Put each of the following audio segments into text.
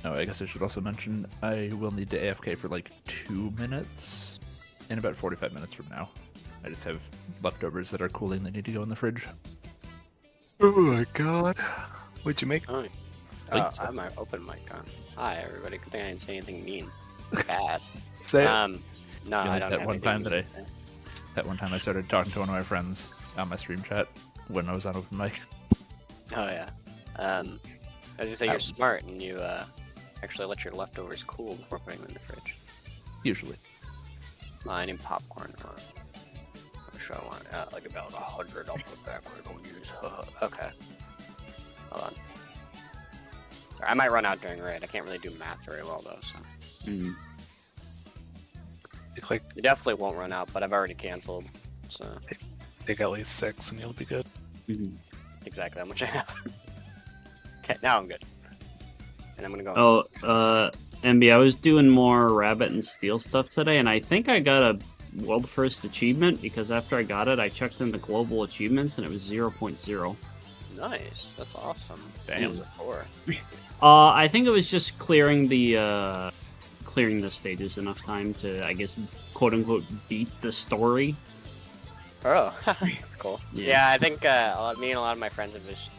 Oh, I guess I should also mention I will need to AFK for like 2 minutes in about 45 minutes from now. I just have leftovers that are cooling that need to go in the fridge. Oh my god. What'd you make? Oh, I have my open mic on. Hi, everybody. Good thing I didn't say anything mean. Bad. Say it. No, I don't that have one anything time mean that to say. That one time I started talking to one of my friends on my stream chat when I was on open mic. Oh, yeah. As you say, you're smart and you actually let your leftovers cool before putting them in the fridge. Usually. I need popcorn. I'm sure I want like about 100. I'll put back where I don't use. Okay. Hold on. Sorry, I might run out during raid. I can't really do math very well though, so. You definitely won't run out, but I've already canceled. So. Take at least 6 and you'll be good. Exactly how much I have. Okay, now I'm good. And I'm gonna go. Oh, MB, I was doing more rabbit and steel stuff today, and I think I got a world first achievement because after I got it, I checked in the global achievements and it was 0.0. Nice, that's awesome. Damn. I think it was just clearing the stages enough time to, I guess, quote unquote, beat the story. Oh, that's cool. Yeah, I think me and a lot of my friends have just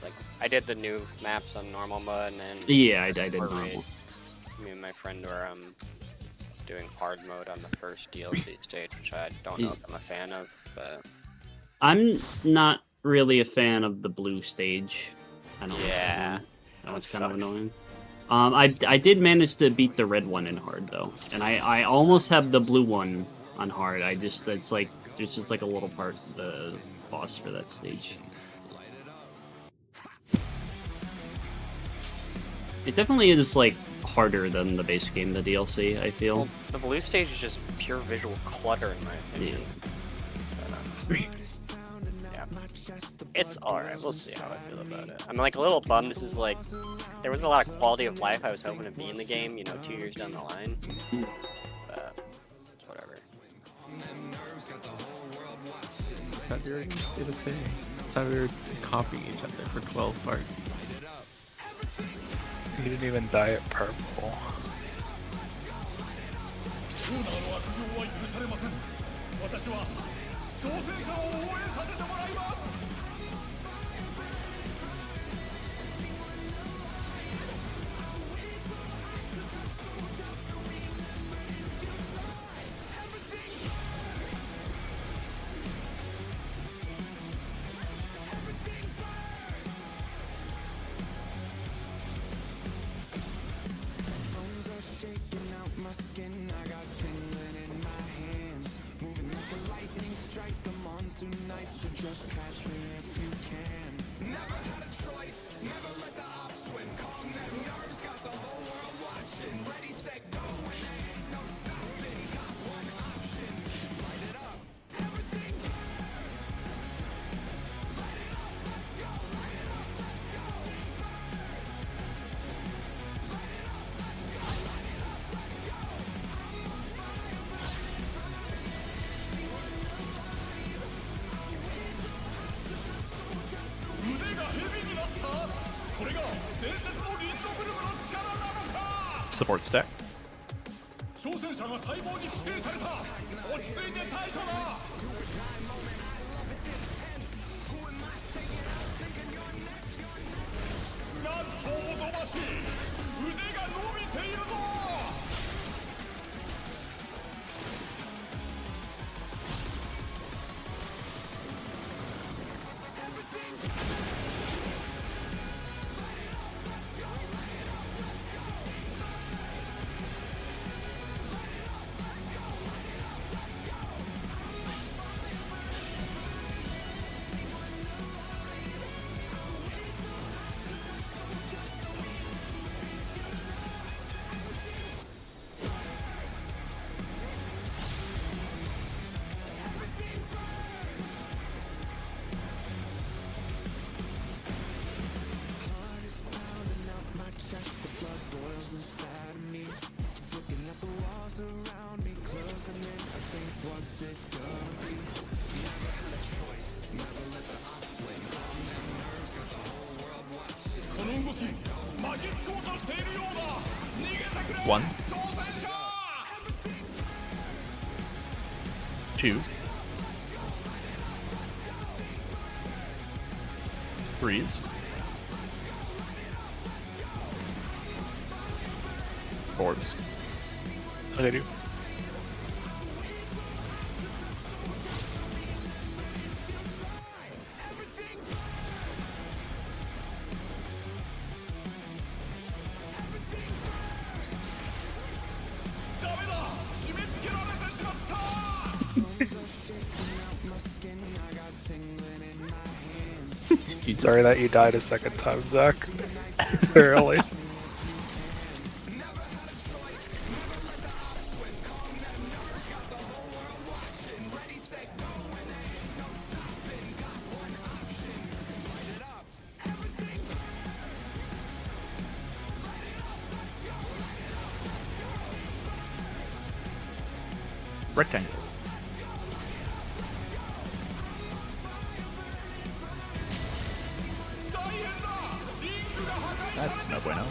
like I did the new maps on normal mode, and then I did normal. Me and my friend were doing hard mode on the first DLC stage, which I don't know if I'm a fan of, but I'm not really a fan of the blue stage. I don't know. Yeah, that one's kind of annoying. I did manage to beat the red one in hard though, and I almost have the blue one on hard. It's like there's just like a little part of the boss for that stage. It definitely is like harder than the base game, the DLC, I feel. Well, the blue stage is just pure visual clutter in my opinion. Yeah. It's alright, we'll see how I feel about it. I'm like a little bummed. This is like, there was a lot of quality of life I was hoping to be in the game, 2 years down the line. But it's whatever. I thought we were gonna stay the same. I thought we were copying each other for 12 parts. You didn't even dye it purple. Support stack. 1, 2, 3s, 4s. Okay, dude. Sorry that you died a second time, Zach. Barely. Rectangle. That's no bueno.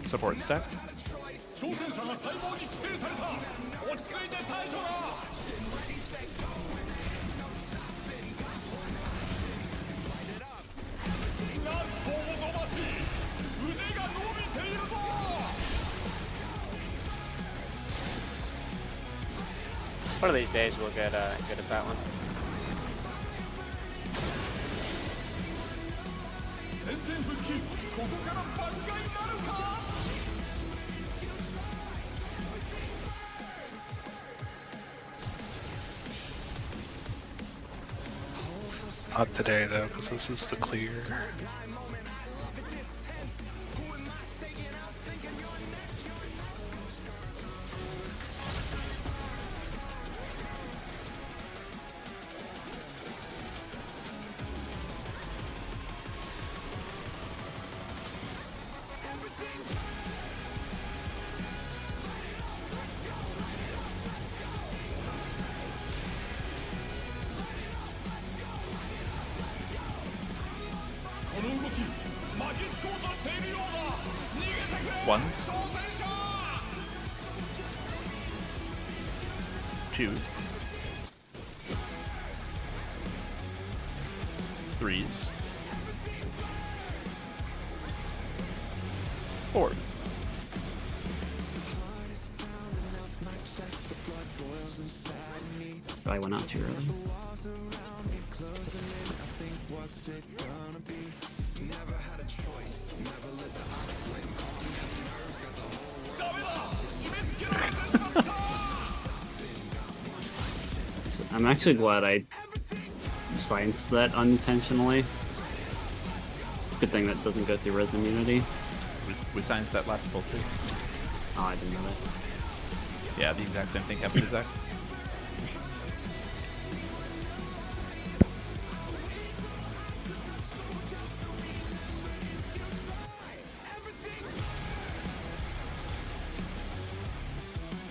Support stack. One of these days we'll get good at that one. Not today though, because this is the clear. Ones. 2s. 3s. 4s. Probably went out too early. I'm actually glad I scienced that unintentionally. It's a good thing that doesn't go through res immunity. We scienced that last pull too. Oh, I didn't know that. Yeah, the exact same thing happened to Zach.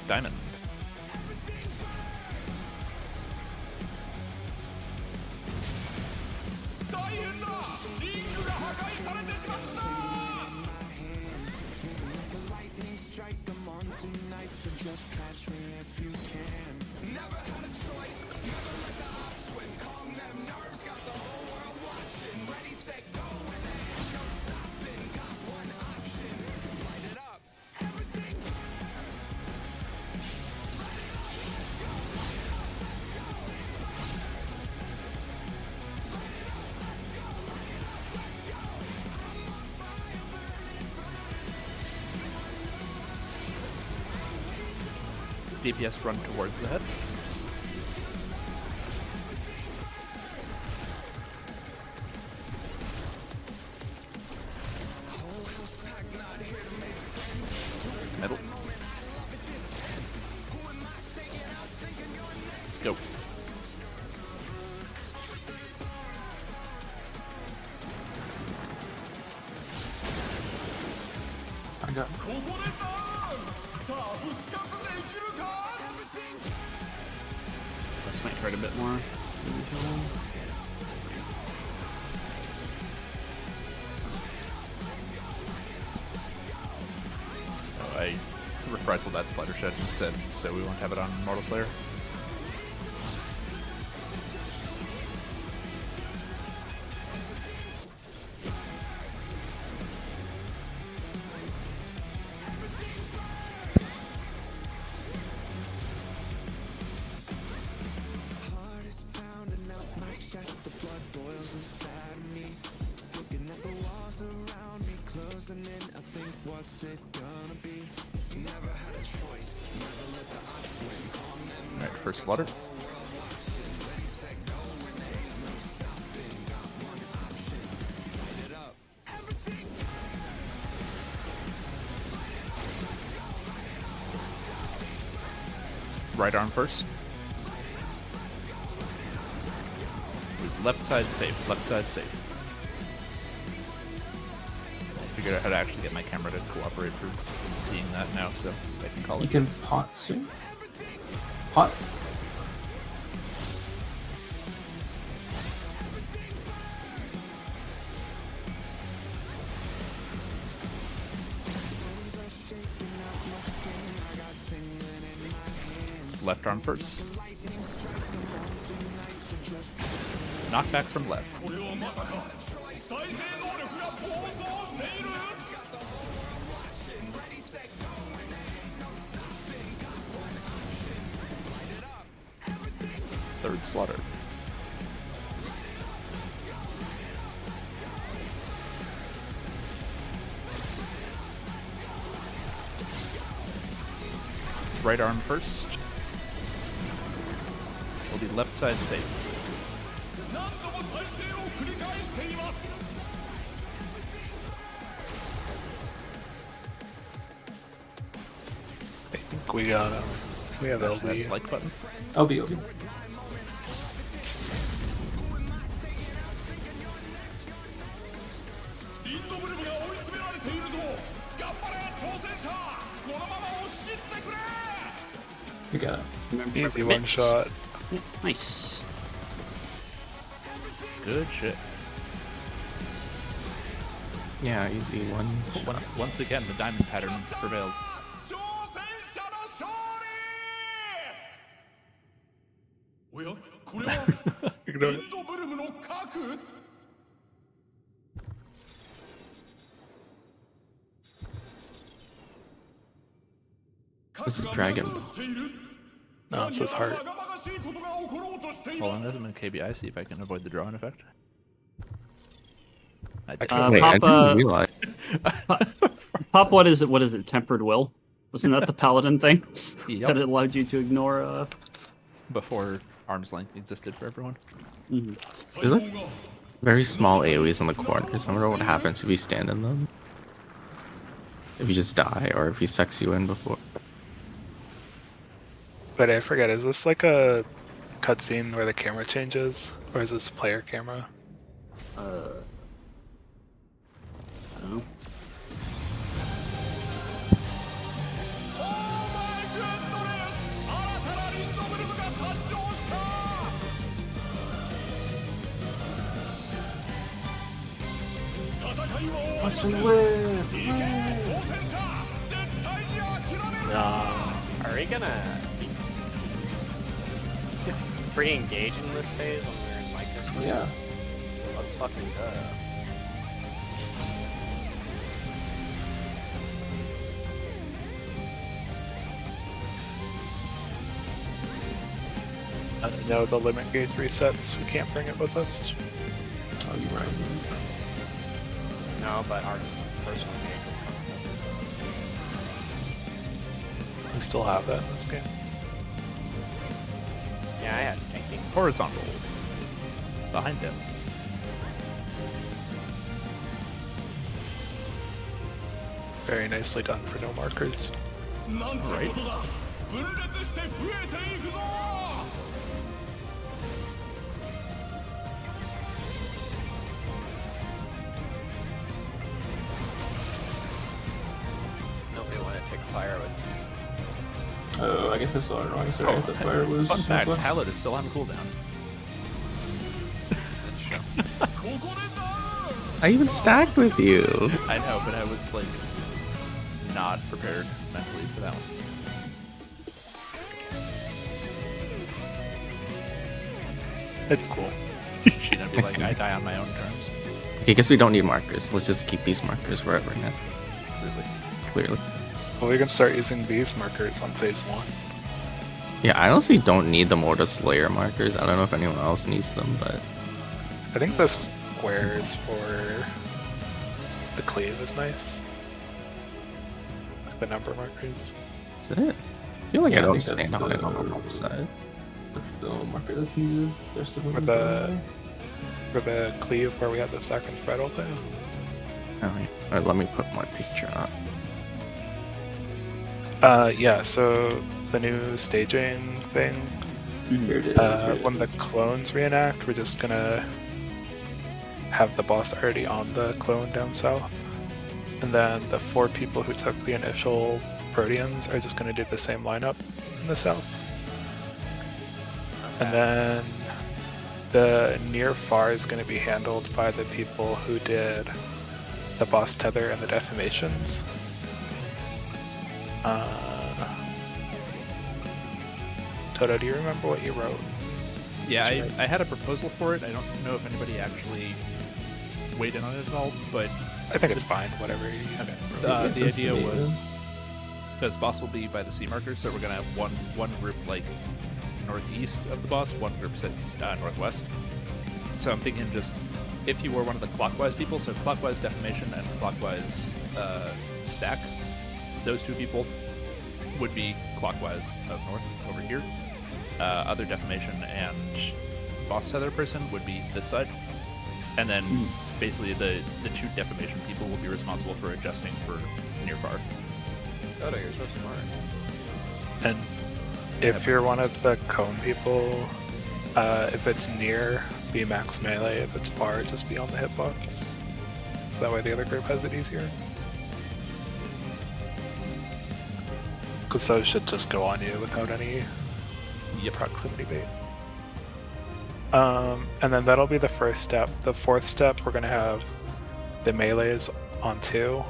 Diamond. DPS run towards the head. Middle. Go. I got This might hurt a bit more than usual. Oh, I reprisal that Splatter Shed instead, so we won't have it on Mortal Slayer. Alright, first slaughter. Right arm first. Is left side safe, left side safe. I figured out how to actually get my camera to cooperate for seeing that now, so I can call You it. can pot soon. Pot. Left arm first. Knock back from left. Third slaughter. Right arm first. Will be left side safe. I think we got we have That LB. like button. LB. You got it. Remember Easy bits. one shot. Yeah, nice. Good shit. Yeah, easy one. Once again, the diamond pattern prevailed. Ignore it. It's a dragon. No, it says heart. Hold on, there's a KBI, see if I can avoid the drawing effect. I did. Wait, I Papa- didn't realize. Pop, what is it? What is it? Tempered will? Wasn't that the paladin thing Yep. that allowed you to ignore? Before arm's length existed for everyone. Mhm. There's like very small AoEs in the corners. I wonder what happens if you stand in them. If you just die, or if he sucks you in before. But I forget, is this like a cutscene where the camera changes? Or is this player camera? I don't know. Watch him live. Are we gonna be pretty engaging in this phase when we're in microscope? Yeah. Let's fucking go. No, the limit gauge resets. We can't bring it with us. Oh, you're right. No, but our personal gauge will come with We still have that in this game. it. Yeah, I had thinking. Horizontal. Behind him. Very nicely done for no markers. Right. Nobody wanted to take fire with me. Oh, I guess I saw it wrong. I saw the fire was. Fun fact, was- Pallet is still on cooldown. I even stacked with you. I know, but I was like not prepared mentally for that one. It's cool. She'd not be like, I die on my own terms. Okay, I guess we don't need markers. Let's just keep these markers forever now. Clearly. Well, we can start using these markers on phase 1. Yeah, I honestly don't need the Morta Slayer markers. I don't know if anyone else needs them, but I think the squares for the cleave is nice. Like the number markers. is that it? I feel like Yeah, I I don't think that's stand on it the- on the left side. That's the marker that's needed. There's the For the cleave where we had the second spread all day. Oh, yeah. Alright, let me put my picture on. Yeah, so the new staging thing, Here it is. here it when the is. clones reenact, we're just gonna have the boss already on the clone down south. And then the 4 people who took the initial Proteans are just gonna do the same lineup in the south. And then the near far is gonna be handled by the people who did the boss tether and the defamations. Toto, do you remember what you wrote? Yeah, That's right. I had a proposal for it. I don't know if anybody actually weighed in on it at all, but I think it's fine, whatever you... okay. Yeah, The it's idea was estimated. because boss will be by the sea markers, so we're gonna have one group like northeast of the boss, one group sits northwest. So I'm thinking just if you were one of the clockwise people, so clockwise defamation and clockwise stack, those 2 people would be clockwise of north over here. Other defamation and boss tether person would be this side, and then basically the 2 defamation people will be responsible for adjusting for near far. Toto, you're so smart. And if you're one of the cone people, if it's near, be max melee. If it's far, just be on the hitbox. So that way the other group has it easier. Because those should just go on you without any proximity bait. And then that'll be the first step. The 4th step, we're going to have the melees on 2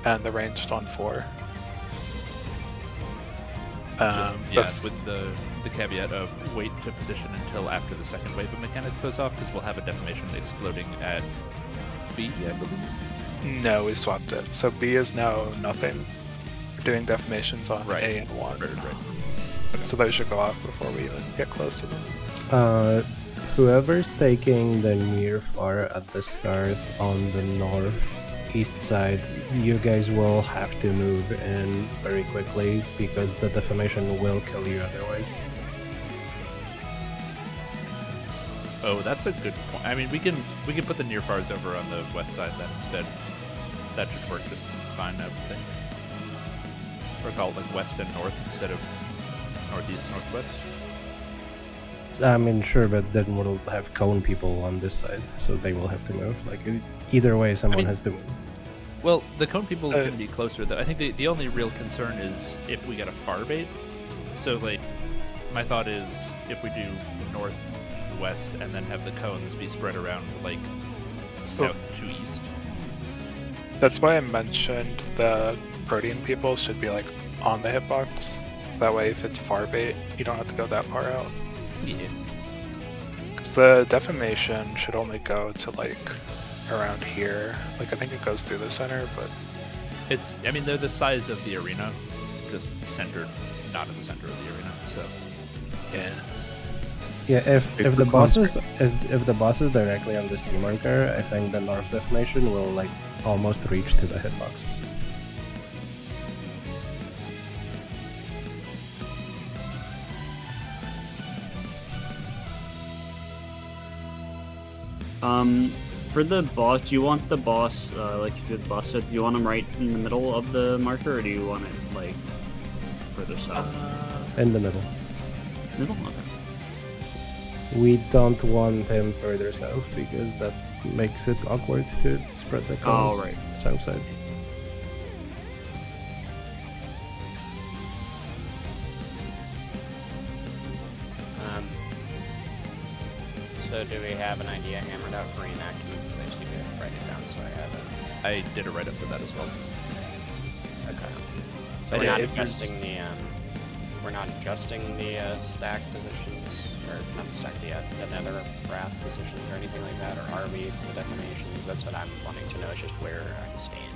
and the ranged on 4. Just, But yeah, with the caveat of wait to position until after the second wave of mechanics goes off, because we'll have a defamation exploding at B, I believe. No, we swapped it. So B is now nothing. We're doing defamations on Right. A and 1. Right. So those should go off before we even get close to them. whoever's taking the near far at the start on the northeast side, you guys will have to move in very quickly because the defamation will kill you otherwise. Oh, that's a good point. I mean, we can put the near fars over on the west side then instead. That should work just fine, I would think. Or call it like west and north instead of northeast, northwest. I mean, sure, but then we'll have cone people on this side, so they will have to move. Like, either way, someone has to move. Well, the cone people can be closer, though. I think the only real concern is if we get a far bait. So, like, my thought is if we do north, west, and then have the cones be spread around, like, south to east. That's why I mentioned the protein people should be like on the hitbox. That way, if it's far bait, you don't have to go that far out. Yeah. Because the defamation should only go to like around here. Like I think it goes through the center, but I mean, they're the size of the arena, just centered, not in the center of the arena. So, yeah. Yeah, if the boss is directly on the C marker, I think the north defamation will like almost reach to the hitbox. For the boss, do you want the boss, like if you're the boss, do you want him right in the middle of the marker, or do you want it, like, further south? In the middle. Middle? Okay. We don't want him further south because that makes it awkward to spread the cones right. south side. So do we have an idea hammered out for reenactment? Because I just need to write it down so I have it. I did a write-up for that as well. Okay. So we're not adjusting the stack positions, or not the stack, the nether wrath positions or anything like that, or are we for the defamations? That's what I'm wanting to know. It's just where I'm standing.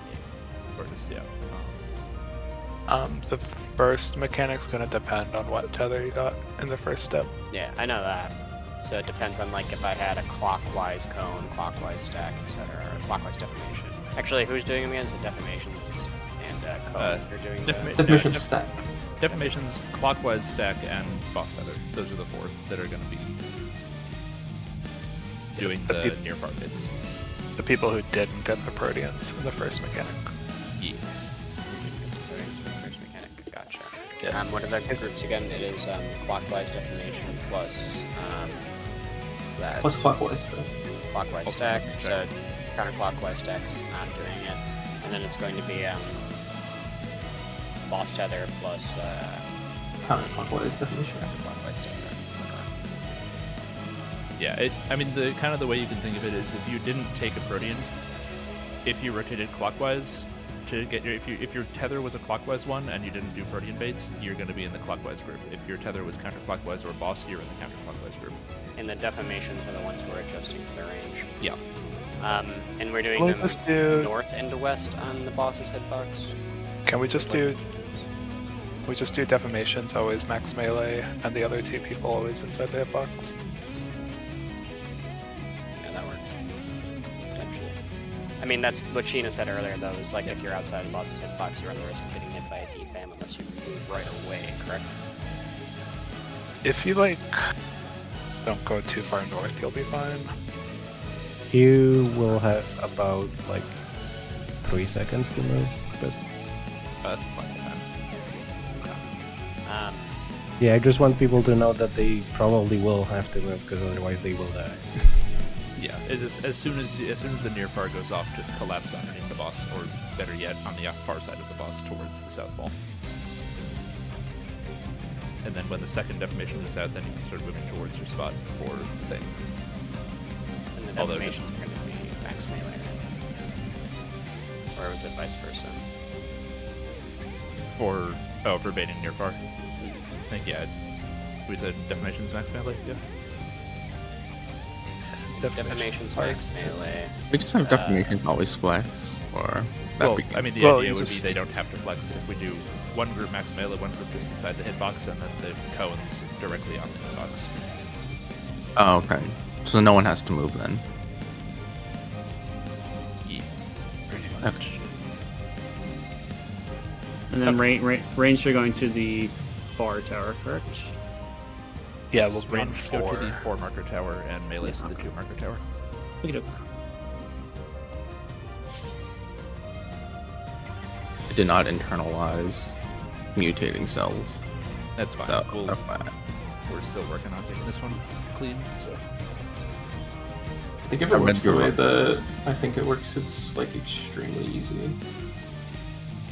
Yeah. The first mechanic's gonna depend on what tether you got in the first step. Yeah, I know that. So it depends on like if I had a clockwise cone, clockwise stack, etc., or clockwise defamation. Actually, who's doing them again? Is it defamations and cone? You're doing Defamation stack. Defamations, clockwise stack, and boss tether. Those are the four that are going to be doing the near far bits. The people who didn't get the proteans in the first mechanic. Yeah. First mechanic. Gotcha. Yeah. What are the groups again? It is clockwise defamation plus that What's clockwise? clockwise stack. So counterclockwise stack is not doing it, and then it's going to be boss tether plus Counterclockwise definition. counterclockwise tether. Yeah, I mean, the kind of the way you can think of it is if you didn't take a protean, if you rotated clockwise to get your, if your tether was a clockwise one and you didn't do protean baits, you're going to be in the clockwise group. If your tether was counterclockwise or boss, you're in the counterclockwise group. And the defamation for the ones who are adjusting for the range. Yeah. And we're doing We'll them just do- north and west on the boss's hitbox. Can we just do defamations always max melee and the other two people always inside the hitbox? Yeah, that works. Potentially. I mean, that's what Sheena said earlier, though, is like if you're outside the boss's hitbox, you run the risk of getting hit by a defam unless you move right away, correct? If you like don't go too far north, you'll be fine. You will have about like 3 seconds to move, but That's plenty of time. yeah, I just want people to know that they probably will have to move because otherwise they will die. Yeah, it's just, as soon as the near far goes off, just collapse underneath the boss, or better yet, on the far side of the boss towards the south wall. And then when the second defamation is out, then you can start moving towards your spot for the thing. And the Although defamation's going to be max melee, right? Or was it vice versa? For baiting near far. I think, yeah, we said defamation's max melee, yeah. Defamation's max melee. We just have defamations always flex, or Well, I mean, the Well, idea you would just- be they don't have to flex if we do one group max melee, one group just inside the hitbox, and then the cones directly on the hitbox. oh, okay. So no one has to move then. Yeah, pretty much. Okay. And then range are going to the far tower, correct? Yeah, we'll run Range go to the 4. 4 marker tower and melee to the 2 marker tower. Okey-doke. I did not internalize mutating cells. That's fine. So, We'll, FYI. we're still working on getting this one clean. So I think if I it read works the your- way that I think it works, it's like extremely easy.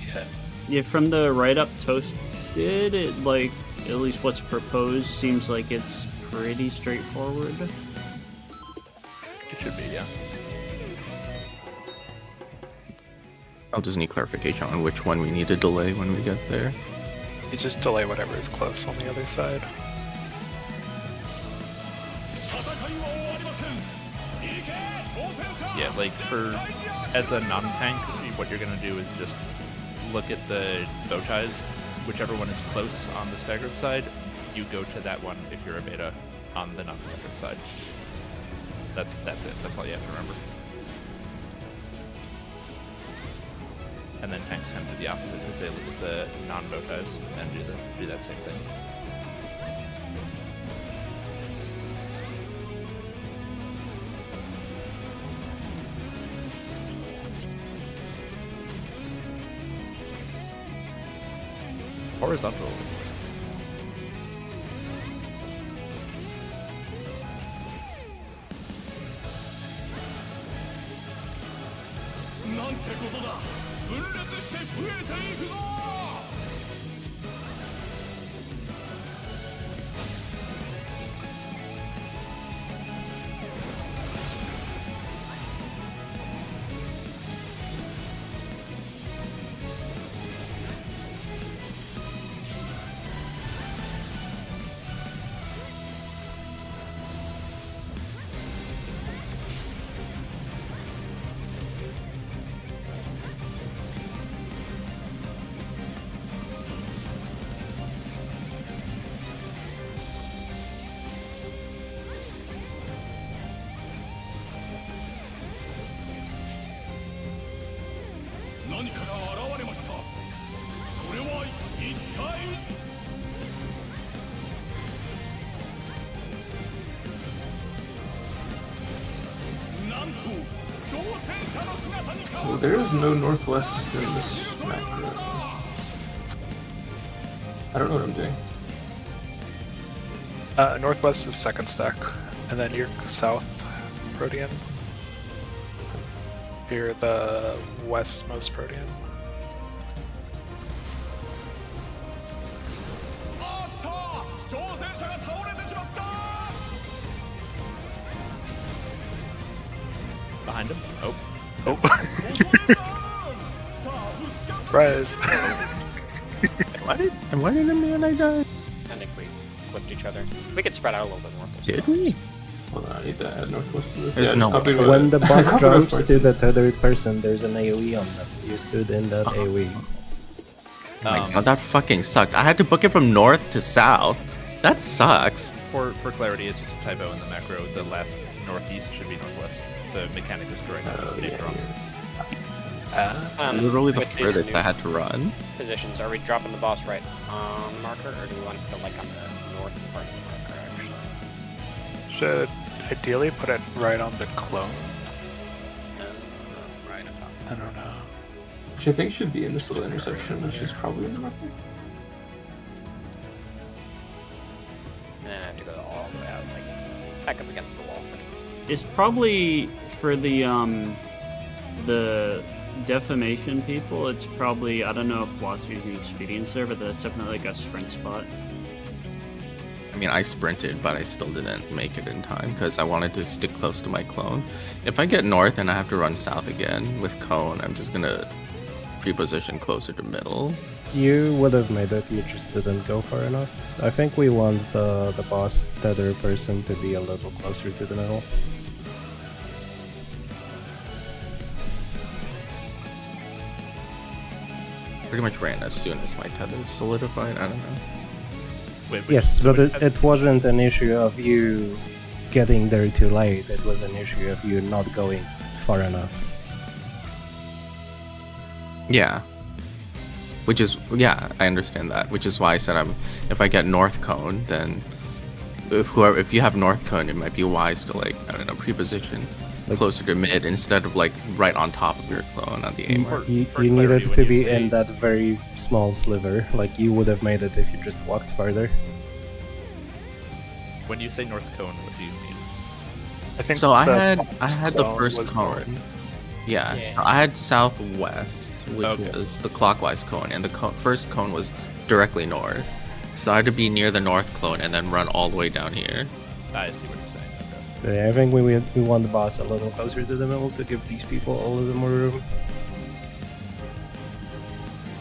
Yeah. Yeah, from the write-up Toast did, it, like, at least what's proposed seems like it's pretty straightforward. it should be, yeah. I'll just need clarification on which one we need to delay when we get there. You just delay whatever is close on the other side. Yeah, like as a non-tank, what you're gonna do is just look at the bow ties. Whichever one is close on the staggered side, you go to that one if you're a beta on the non-staggered side. That's it. That's all you have to remember. And then tanks tend to do the opposite because they look at the non-bow ties and do that same thing. Horizontal. Well, there is no northwest in this macro. I don't know what I'm doing. Northwest is second stack, and then you're south Protean. You're the westmost Protean. Behind him. Oh. Oh. Surprise. Why did and I die? I think we flipped each other. We could spread out a little bit more. Did we? Hold on, I need to add northwest to this. There's yeah, no- copied what- When the boss copied jumps what to the Forces. tethered person, there's an AoE on them. You stood in that AoE. Oh my god, that fucking sucked. I had to book it from north to south. That sucks. For clarity, it's just a typo in the macro. The last northeast should be northwest. The mechanic is correct. Oh, It's yeah, wrong. Literally the with these furthest new I had to run. positions, are we dropping the boss right on the marker, or do we want to put it like on the north part of the marker, actually? Should ideally put it right on the clone. Right on top. I don't know. Which I think should be in this little intersection, which is probably in the market. And then I have to go all the way out, like, back up against the wall. It's probably for the defamation people. It's probably, I don't know if Lost using expedience there, but that's definitely like a sprint spot. I mean, I sprinted, but I still didn't make it in time because I wanted to stick close to my clone. If I get north and I have to run south again with cone, I'm just gonna pre-position closer to middle. You would have made it, you just didn't go far enough. I think we want the boss tether person to be a little closer to the middle. Pretty much ran as soon as my tether solidified. I don't know. Wait, Yes, but which- it wasn't an issue of you getting there too late. It was an issue of you not going far enough. Yeah. Which is, yeah, I understand that. Which is why I said if I get North Cone, then if you have North Cone, it might be wise to, like, I don't know, pre-position closer to mid instead of like right on top of your clone on the A mark. You For needed clarity, to when be you say- in that very small sliver. Like you would have made it if you just walked farther. When you say North Cone, what do you mean? I think So I the had the clone first was cone. north. Yeah, Yeah. so I had southwest, which Okay. was the clockwise cone, and the first cone was directly north. So I had to be near the north clone and then run all the way down here. I see what you're saying. Okay. Yeah, I think we want the boss a little closer to the middle to give these people a little more room.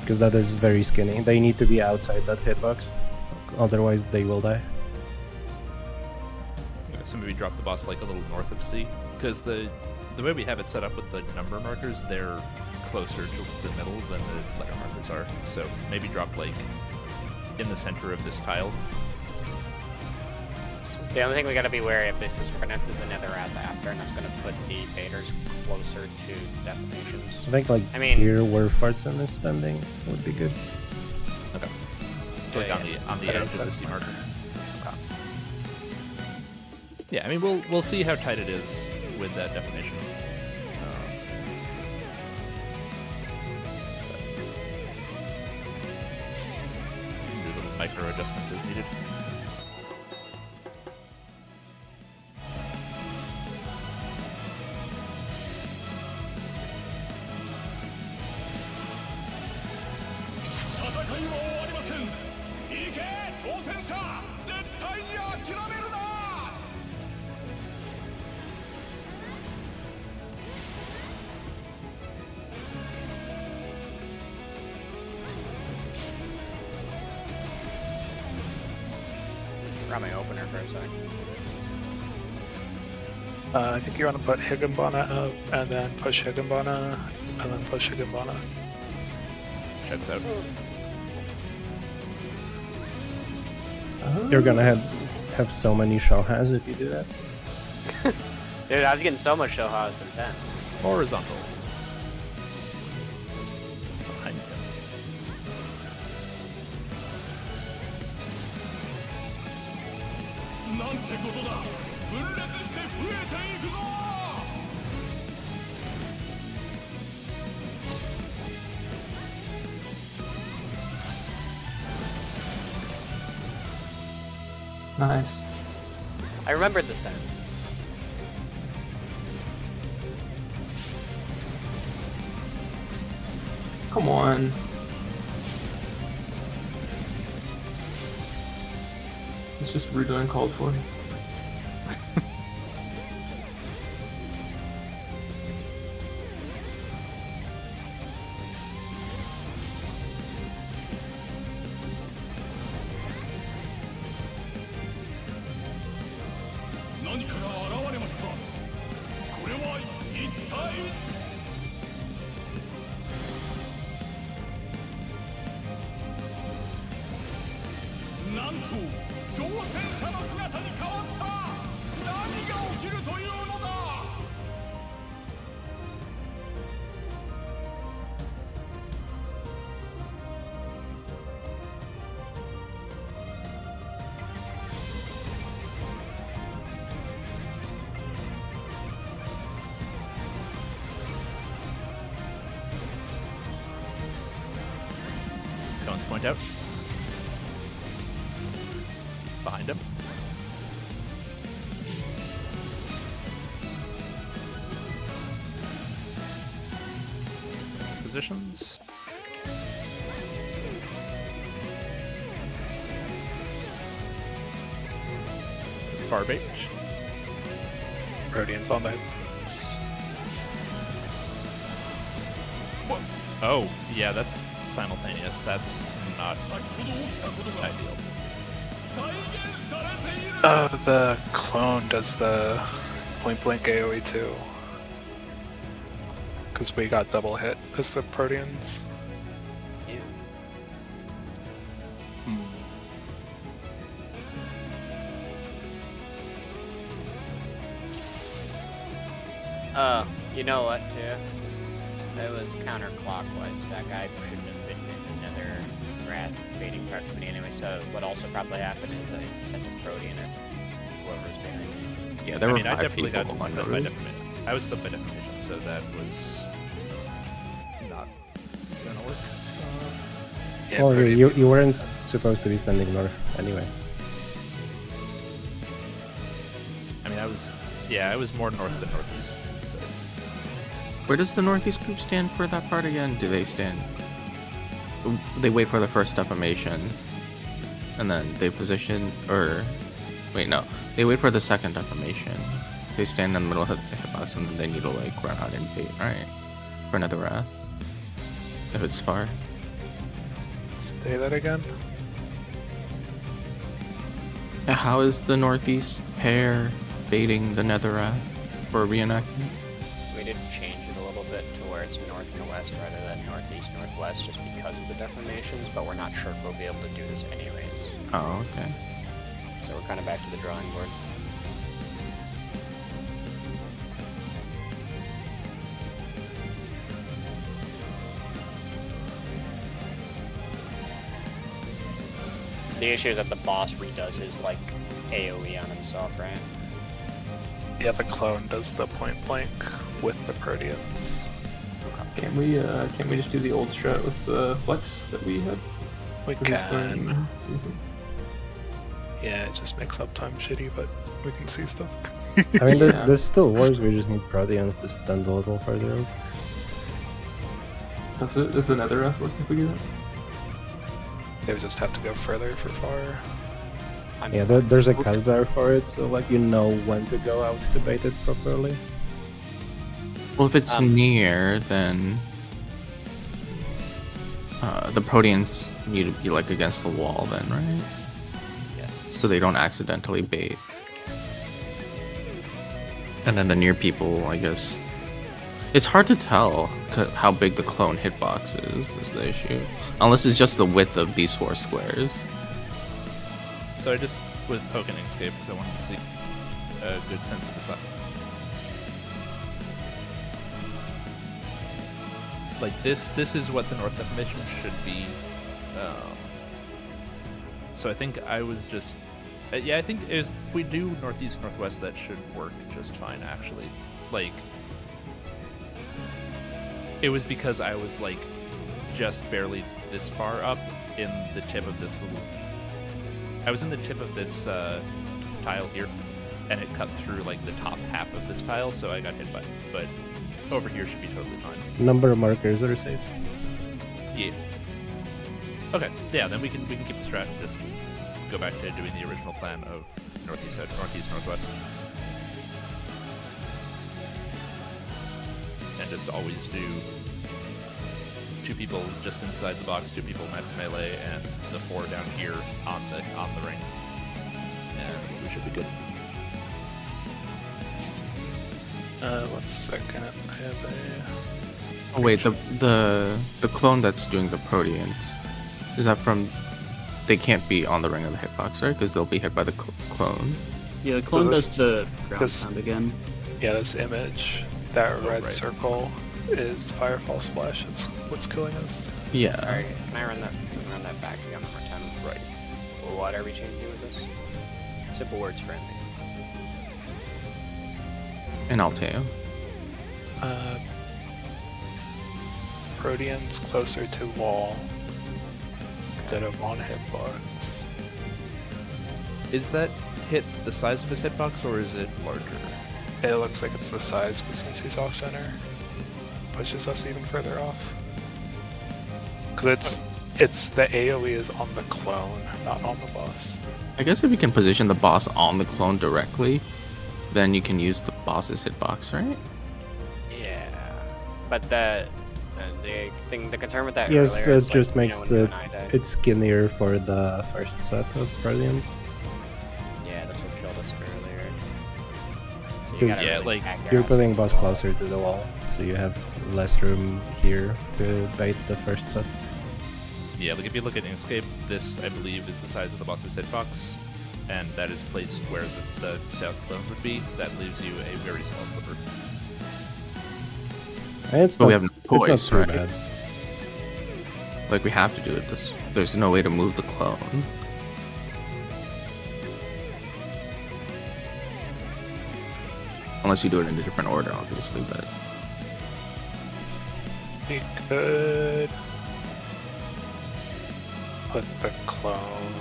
Because that is very skinny. They need to be outside that hitbox. Otherwise they will die. So maybe drop the boss like a little north of C, because the way we have it set up with the number markers, they're closer to the middle than the letter markers are. So maybe drop like in the center of this tile. The only thing we gotta be wary of is we're gonna enter the nether after, and that's gonna put the baiters closer to defamations. I think like I mean- here where Fartson is standing would be good. Okay. So like on the edge of the C marker. Okay. Yeah, I mean we'll see how tight it is with that definition. Do little micro adjustments as needed. Grab my opener for a sec. I think you want to put Higginbana up, and then push Higginbana, and then push Higginbana. Checks out. You're gonna have so many Shohas if you do that. Dude, I was getting so much show house in 10. Horizontal. Behind him. Nice. I remembered this time. Come on. It's just rude and uncalled for. Cones point out. Behind him. Positions. Farbait. Rodian's on that. Oh, yeah, that's simultaneous. That's not ideal. The clone does the point blank AoE too. Because we got double hit as the Proteans. Ew. You know what, too? That was counterclockwise. That guy shouldn't have been in another Wrath baiting proximity anyway, so what also probably happened is I sent a Protean at whoever's behind me. Yeah, there I were mean, I 5 definitely got people clipped by unnoticed. defamation. I was clipped by defamation, so that was not gonna work. Yeah, Well, pretty- you weren't supposed to be standing north anyway. I mean, I was more north than northeast. Where does the northeast group stand for that part again? Do they stand? They wait for the first defamation, and then they position, or wait, no, they wait for the second defamation. They stand in the middle of the hitbox, and then they need to like run out and bait, right? For another wrath, if it's far. Say that again. Yeah, how is the northeast pair baiting the nether wrath for reenactment? We did change it a little bit to where it's north and west rather than northeast, northwest, just because of the deformations, but we're not sure if we'll be able to do this anyways. Oh, okay. So we're kind of back to the drawing board. The issue is that the boss redoes his, like, AoE on himself, right? Yeah, the clone does the point blank with the Proteans. Can't we just do the old strat with the flex that we had? We for this can. current season? Yeah, it just makes uptime shitty, but we can see stuff. I mean, Yeah. this still works. We just need Proteans to stand a little further out. Does another Wrath work if we do that? They would just have to go further for far. Yeah, there's a Casbar for it, so like you know when to go out to bait it properly. Well, if it's near, then the Proteans need to be like against the wall, then, right? Yes. So they don't accidentally bait. And then the near people, I guess, it's hard to tell how big the clone hitbox is the issue. Unless it's just the width of these 4 squares. So I just was poking Escape because I wanted to see a good sense of the size. Like this is what the north definition should be. So I think I was just, yeah, I think if we do northeast northwest, that should work just fine actually. Like it was because I was like just barely this far up in the tip of this little. I was in the tip of this tile here, and it cut through like the top half of this tile, so I got hit by it. But over here should be totally fine. Number of markers are safe. Yeah. Okay. Yeah. Then we can keep the strat. And just go back to doing the original plan of northeast, northwest, and just always do 2 people just inside the box, 2 people max melee, and the 4 down here on the ring, and we should be good. 1 second. I have a. Oh wait, the clone that's doing the Proteans, is that from? They can't be on the ring of the hitbox, right? Because they'll be hit by the clone. Yeah, the clone this- does the ground this- pound again. Yeah, this image, that red right. circle, is Firefall Splash. It's what's killing us. Yeah. Sorry, can I run that back again one more time? Right. What are we changing with this? Simple words friendly. And Alteo. Proteans closer to wall instead of on hitbox. Is that hit the size of his hitbox, or is it larger? It looks like it's the size, but since he's off center, pushes us even further off. Because it's the AoE is on the clone, not on the boss. I guess if you can position the boss on the clone directly, then you can use the boss's hitbox, right? Yeah, but the concern with that Yes, earlier it is, like, just you know, makes when you the and I died. it's skinnier for the first set of Proteans. Yeah, that's what killed us earlier. So Because- you gotta Yeah, really like, pack your You're ass putting against boss the wall. closer to the wall, so you have less room here to bait the first set. Yeah, like if you look at Escape, this I believe is the size of the boss's hitbox, and that is placed where the south clone would be. That leaves you a very small sliver. It's But not, we have no it's not choice, too right? bad. Like, we have to do it this. There's no way to move the clone. Unless you do it in a different order, obviously, but... We could put the clone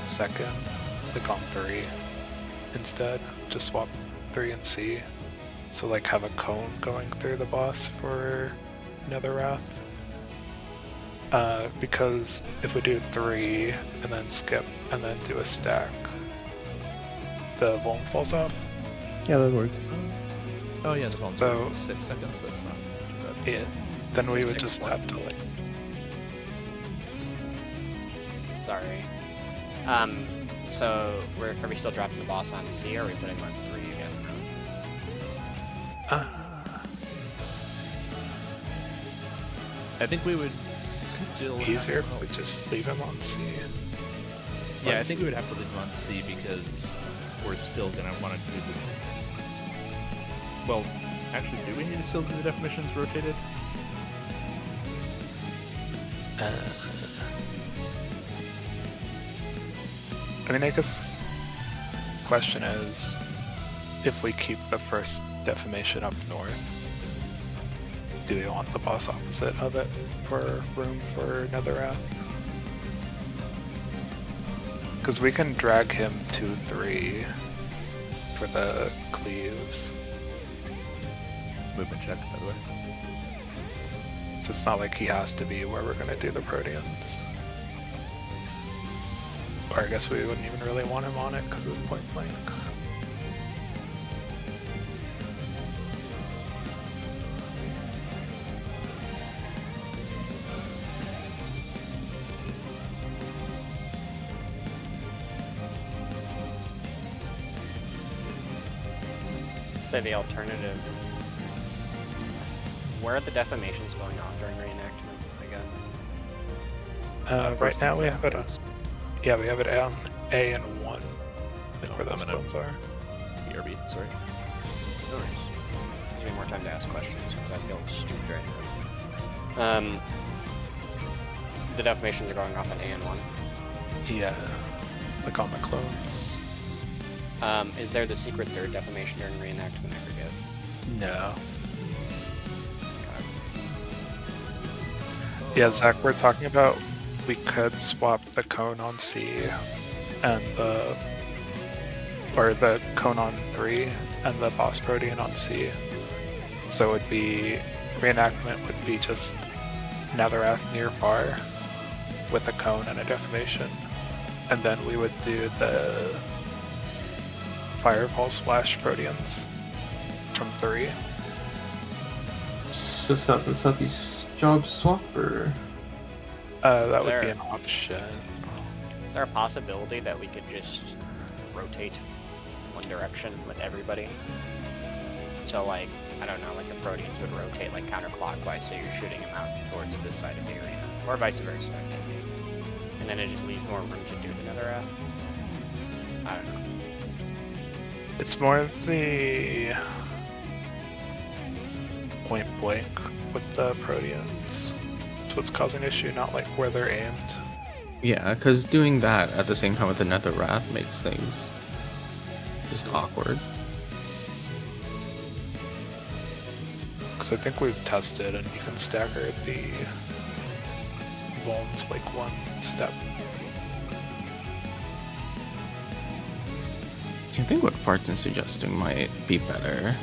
second, like on 3 instead. Just swap 3 and C. So like have a cone going through the boss for Netherrath. Because if we do 3 and then skip and then do a stack, the Vuln falls off. Yeah, that works. Oh yeah, the So- 6 seconds. That's not too bad. Yeah. Then we would 6 just what? have to like Sorry. So are we still dropping the boss on C, or are we putting him on 3 again? I think we would it's still easier have- if we just leave him on C. Yeah, I think we would have to leave him on C because we're still gonna want to do the. Well, actually, do we need to still do the definitions rotated? I mean, I guess the question is, if we keep the first defamation up north, do we want the boss opposite of it for room for Netherrath? Because we can drag him 2-3 for the cleaves. Movement check, by the way. So it's not like he has to be where we're going to do the Proteans. Or I guess we wouldn't even really want him on it because of point blank. Say the alternative. Where are the defamations going off during reenactment again? Right First now and we have it second on. phase. Yeah, we have it on A and 1. Like No, where those I'm gonna- clones are. BRB, sorry. No worries. Give me more time to ask questions because I feel stupid right now. The defamations are going off on A and 1. Yeah, like on the clones. Is there the secret third defamation during reenactment? I forget. No. Yeah, Zach, we're talking about we could swap the cone on C and the cone on 3 and the boss protean on C. So it would be reenactment would be just Netherrath near far with a cone and a defamation. And then we would do the Fireball Splash Proteans from 3. So south and southeast job swap, or That would be There. an option. Is there a possibility that we could just rotate one direction with everybody? So like, I don't know, like the Proteans would rotate like counterclockwise, so you're shooting them out towards this side of the arena, or vice versa, maybe. And then it just leaves more room to do the Netherrath. I don't know. It's more of the point blank with the Proteans. It's what's causing issue, not like where they're aimed. Yeah, because doing that at the same time with the Netherrath makes things just awkward. Because I think we've tested and you can stagger the Vulns like one step. I think what Farton's suggesting might be better.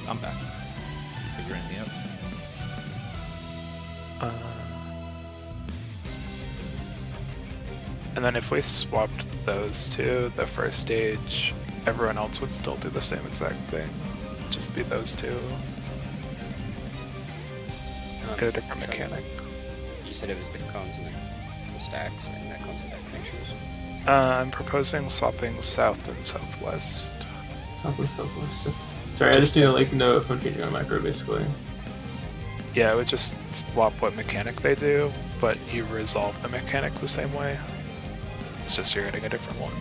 I'm back. Figure anything out. And then if we swapped those two, the first stage, everyone else would still do the same exact thing. Just be those two. Get a different So mechanic. You said it was the cones and the stacks, and that cones and defamations. I'm proposing swapping south and southwest. south and southwest. So, sorry, I just need to like know if I'm changing my macro, basically. Yeah, it would just swap what mechanic they do, but you resolve the mechanic the same way. It's just you're getting a different one.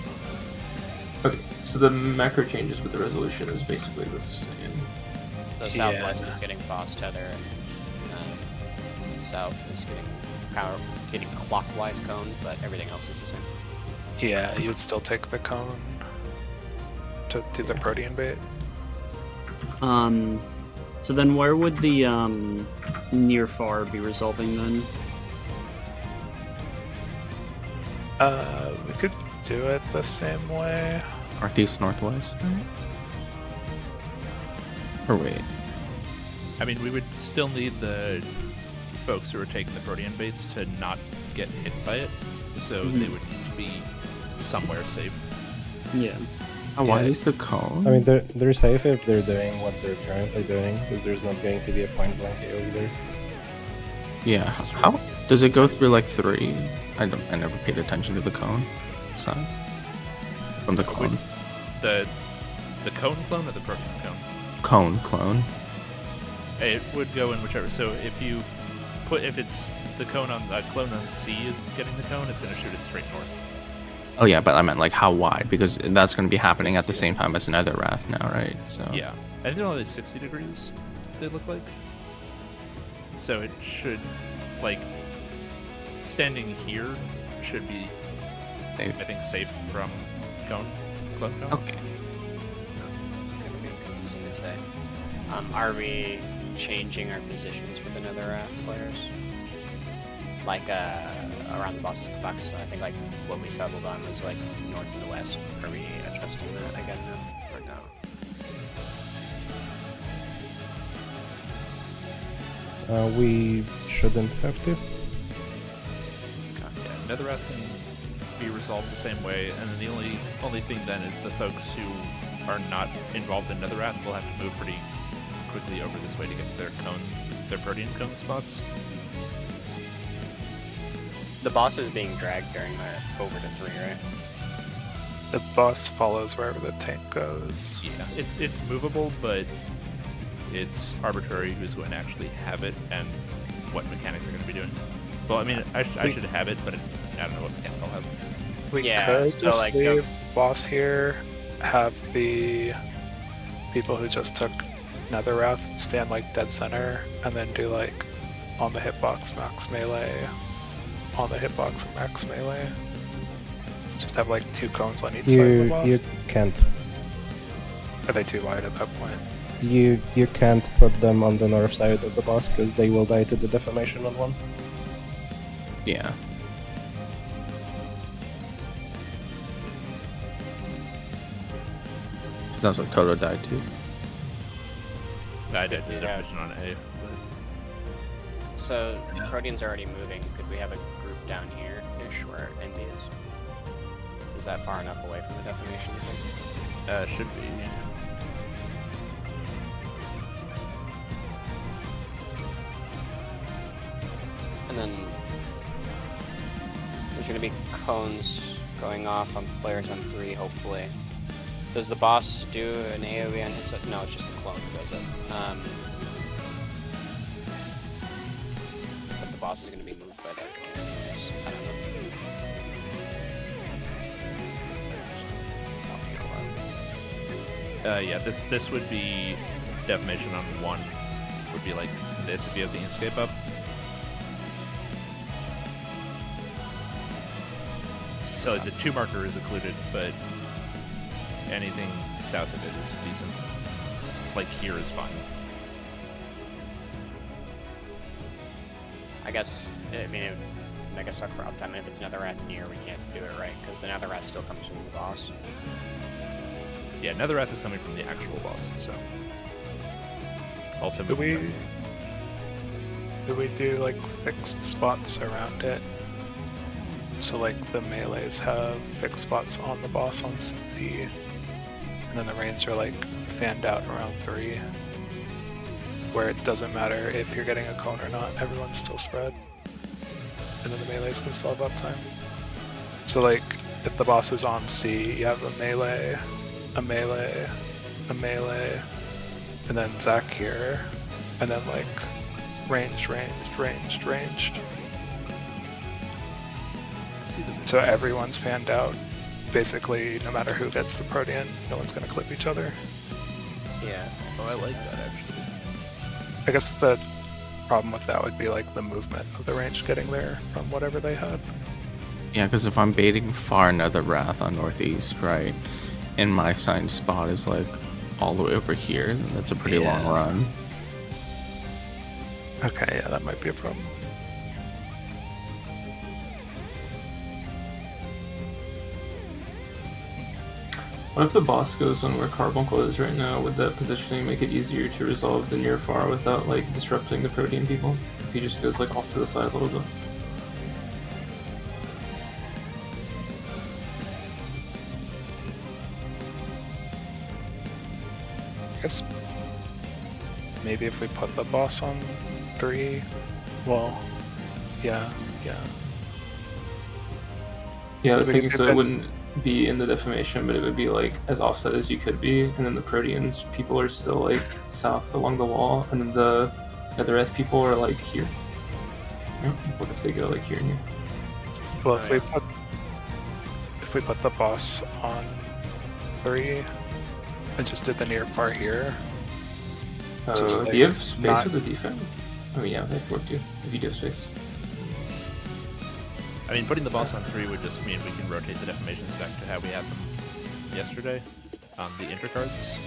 Okay. So the macro changes with the resolution is basically the same. The southwest is getting boss tether, and south is getting clockwise cone, but everything else is the same. Yeah, you would still take the cone to do the protean bait. So then where would the near far be resolving then? We could do it the same way. Northeast, northwest. Or wait. I mean, we would still need the folks who are taking the protean baits to not get hit by it, so they would need to be somewhere safe. Yeah. How wide is the cone? I mean, they're safe if they're doing what they're currently doing, because there's not going to be a point blank AoE there. Yeah. How does it go through like 3? I never paid attention to the cone side. From the clone. The cone clone or the protean cone? Cone clone. It would go in whichever. So if it's the cone on the clone on C is getting the cone, it's going to shoot it straight north. Oh yeah, but I meant like how wide, because that's going to be happening at the same time as Nether Wrath now, right? So Yeah, I think they're only 60 degrees. They look like. So it should, like, standing here should be, I think, safe from clone cone. Okay. It's gonna be confusing to say. Are we changing our positions for the Netherrath players? Like, around the box, I think, like, what we settled on was, like, north and the west. Are we adjusting that again now, or no? We shouldn't have to. Yeah, Netherrath can be resolved the same way, and then the only thing then is the folks who are not involved in Netherrath will have to move pretty quickly over this way to get their protean cone spots. The boss is being dragged during that over to 3, right? The boss follows wherever the tank goes. Yeah, it's movable, but it's arbitrary who's going to actually have it and what mechanics are going to be doing. Well, I mean, I should have it, but I don't know what mechanic I'll have. We Yeah, could so, just like, leave boss here, have the people who just took Netherrath stand like dead center, and then do like on the hitbox max melee, on the hitbox max melee. Just have like 2 cones on each side of the boss. You can't. Are they too wide at that point? You can't put them on the north side of the boss because they will die to the deformation on one. Yeah. Sounds like Toto died too. I did the Yeah. definition on A. So, Yeah. Protean's already moving. Could we have a group down here-ish where Envy is? Is that far enough away from the defamation, you think? Should be. And then there's going to be cones going off on players on 3, hopefully. Does the boss do an AoE on his? No, it's just the clone who does it. But the boss is going to be moved by that cone anyways. I don't know. Yeah, this would be defamation on 1. Would be like this if you have the escape up. So the 2 marker is occluded, but anything south of it is decent. Like here is fine. I guess, I mean, it would make us suck for uptime, and if it's Netherrath near, we can't do it right, because the Netherrath still comes from the boss. Yeah, Netherrath is coming from the actual boss, so. Also, Do we do like fixed spots around it? So like the melees have fixed spots on the boss on C, and then the range are like fanned out around 3, where it doesn't matter if you're getting a cone or not, everyone's still spread, and then the melees can still have uptime. So like if the boss is on C, you have a melee, a melee, a melee, and then Zac here, and then like ranged. So everyone's fanned out basically no matter who gets the Protean, no one's going to clip each other. Yeah. Oh, I like that actually. I guess the problem with that would be like the movement of the range getting there from whatever they had. Yeah, because if I'm baiting far Nether Wrath on northeast, right, and my assigned spot is like all the way over here, then that's a pretty long run. Okay, yeah, that might be a problem. What if the boss goes on where Carbuncle is right now? Would that positioning make it easier to resolve the near far without like disrupting the Protean people? If he just goes like off to the side a little bit. I guess maybe if we put the boss on 3, well, yeah. Yeah, I was We thinking could so put- it wouldn't be in the defamation, but it would be like as offset as you could be, and then the Proteans people are still like south along the wall, and then the Nethereth people are like here. Yeah, what if they go like here and here? Well, if we put the boss on 3 and just did the near far here, Just, Do you have like, space not- for the defense? I mean, yeah, that work too, if you do have space. I mean, putting the boss on 3 would just mean we can rotate the defamations back to how we had them yesterday on the intercards.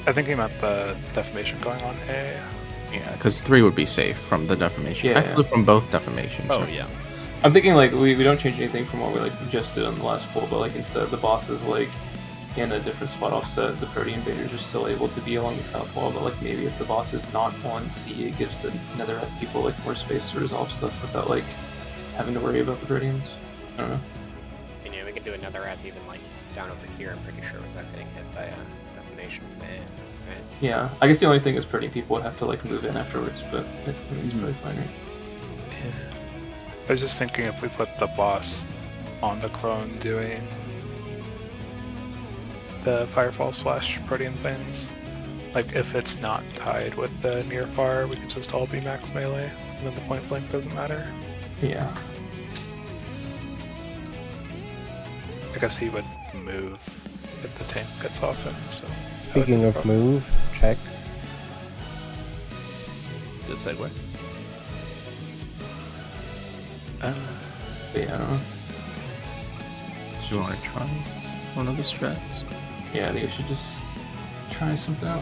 I think he meant the defamation going on A. Yeah, because 3 would be safe from the defamation. Yeah. Actually, from both defamations. Oh right? yeah. I'm thinking like we don't change anything from what we like just did on the last poll, but like instead the boss is like in a different spot offset, the Protean invaders are still able to be along the south wall, but like maybe if the boss is not on C, it gives the Nethereth people like more space to resolve stuff without like having to worry about the Proteans. I don't know. And yeah, we could do another wrath even like down over here, I'm pretty sure, without getting hit by defamation from A, right? Yeah, I guess the only thing is Protean people would have to like move in afterwards, but I think it's probably fine, right? I was just thinking if we put the boss on the clone doing the Firefall Splash Protean things, like if it's not tied with the near far, we could just all be max melee, and then the point blank doesn't matter. Yeah. I guess he would move if the tank gets off him, so... Speaking of move, check. Good segue. But yeah, I don't know. Do you want to try one of the strats? Yeah, I think we should just try something out.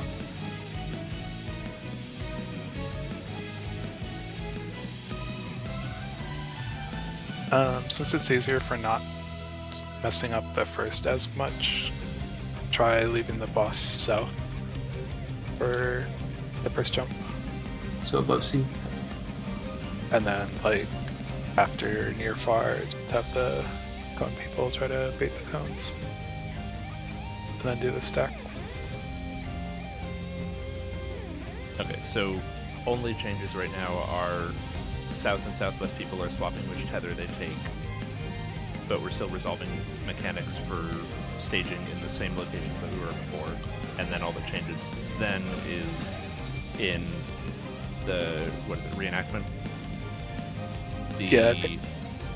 Since it's easier for not messing up the first as much, try leaving the boss south for the first jump. So above C. And then, like, after near far, just have the cone people try to bait the cones. And then do the stacks. Okay, so only changes right now are south and southwest people are swapping which tether they take, but we're still resolving mechanics for staging in the same locations that we were before. And then all the changes then is in the, what is it, reenactment? Yeah, I think-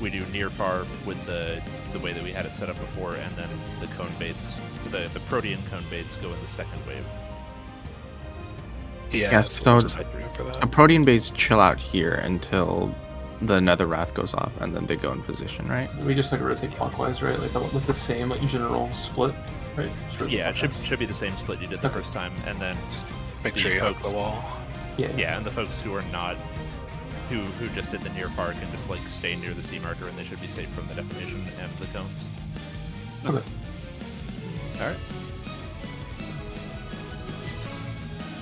we do near far with the way that we had it set up before, and then the cone baits, the Protean cone baits go in the second wave. Yeah, Yeah, so just like for that. a Protean base chill out here until the Nether Wrath goes off, and then they go in position, right? We just like rotate clockwise, right? Like with the same like general split, right? Just rotate Yeah, it clockwise. should be the same split you did the first time, and then Just make the sure you hug folks- the wall. yeah, and the folks who are not, who just did the near far can just like stay near the C marker, and they should be safe from the defamation and the cones. Okay. All right.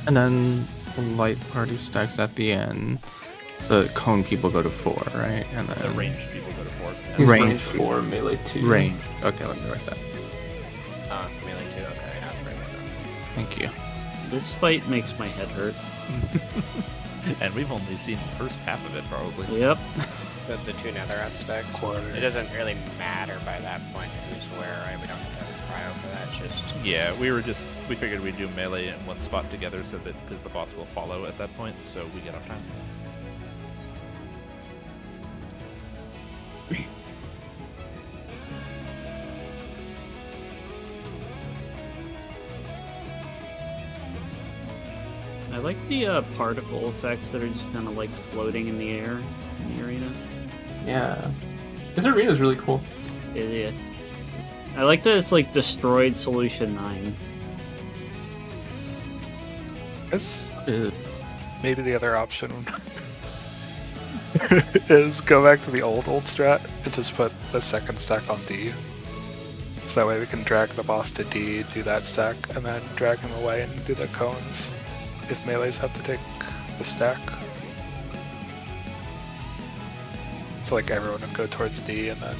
And then the light party stacks at the end. The cone people go to 4, right? And then The ranged people go to 4. He's Range. range 4, melee 2. range. Okay, let me write that. Melee 2, okay, yeah, that's right. Thank you. This fight makes my head hurt. And we've only seen the first half of it, probably. Yep. The two nether aspects. Quarter. It doesn't really matter by that point who's where, right? We don't have to have a cryo for that, it's just... Yeah, we figured we'd do melee in one spot together, so that because the boss will follow at that point, so we get our time. I like the particle effects that are just kind of like floating in the air in the arena. Yeah. This arena is really cool. Yeah. I like that it's like destroyed Solution 9. Guess Uh, maybe the other option is go back to the old strat and just put the second stack on D. So that way we can drag the boss to D, do that stack, and then drag him away and do the cones if melees have to take the stack. So like everyone would go towards D and then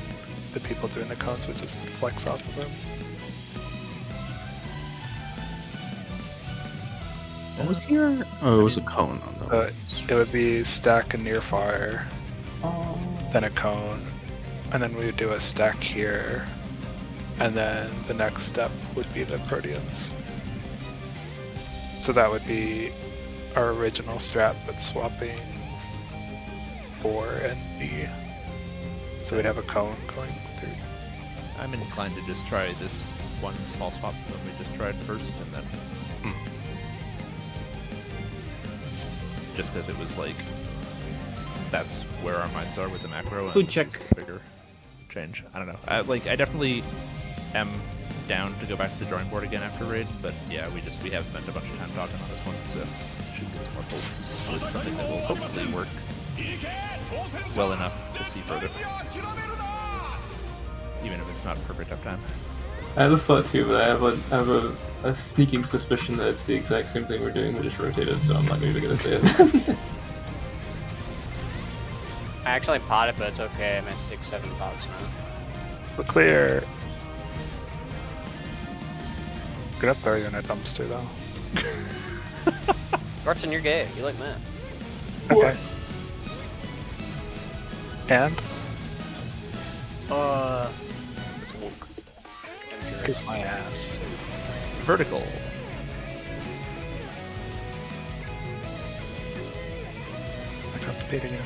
the people doing the cones would just flex off of him. what was here? Oh, it was a cone on the. So it would be stack and near fire, Oh. then a cone, and then we would do a stack here, and then the next step would be the Proteans. So that would be our original strat, but swapping 4 and D. So we'd have a cone going through. I'm inclined to just try this one small swap that we just tried first, and then just because it was like that's where our minds are with the macro. And Food this check. is a bigger change. I don't know. I definitely am down to go back to the drawing board again after raid, but yeah, we have spent a bunch of time talking on this one, so should get some more focus with something that will hopefully work well enough to see further, even if it's not perfect uptime. I had a thought too, but I have a sneaking suspicion that it's the exact same thing we're doing, we just rotated, so I'm not even gonna say it. I actually potted, but it's okay. I'm at 6-7 pots now. It's the clear. Gonna throw you in a dumpster though. Barton, you're gay. You like Matt. Okay. And It's woke. kiss my ass. Vertical. I got the bait again.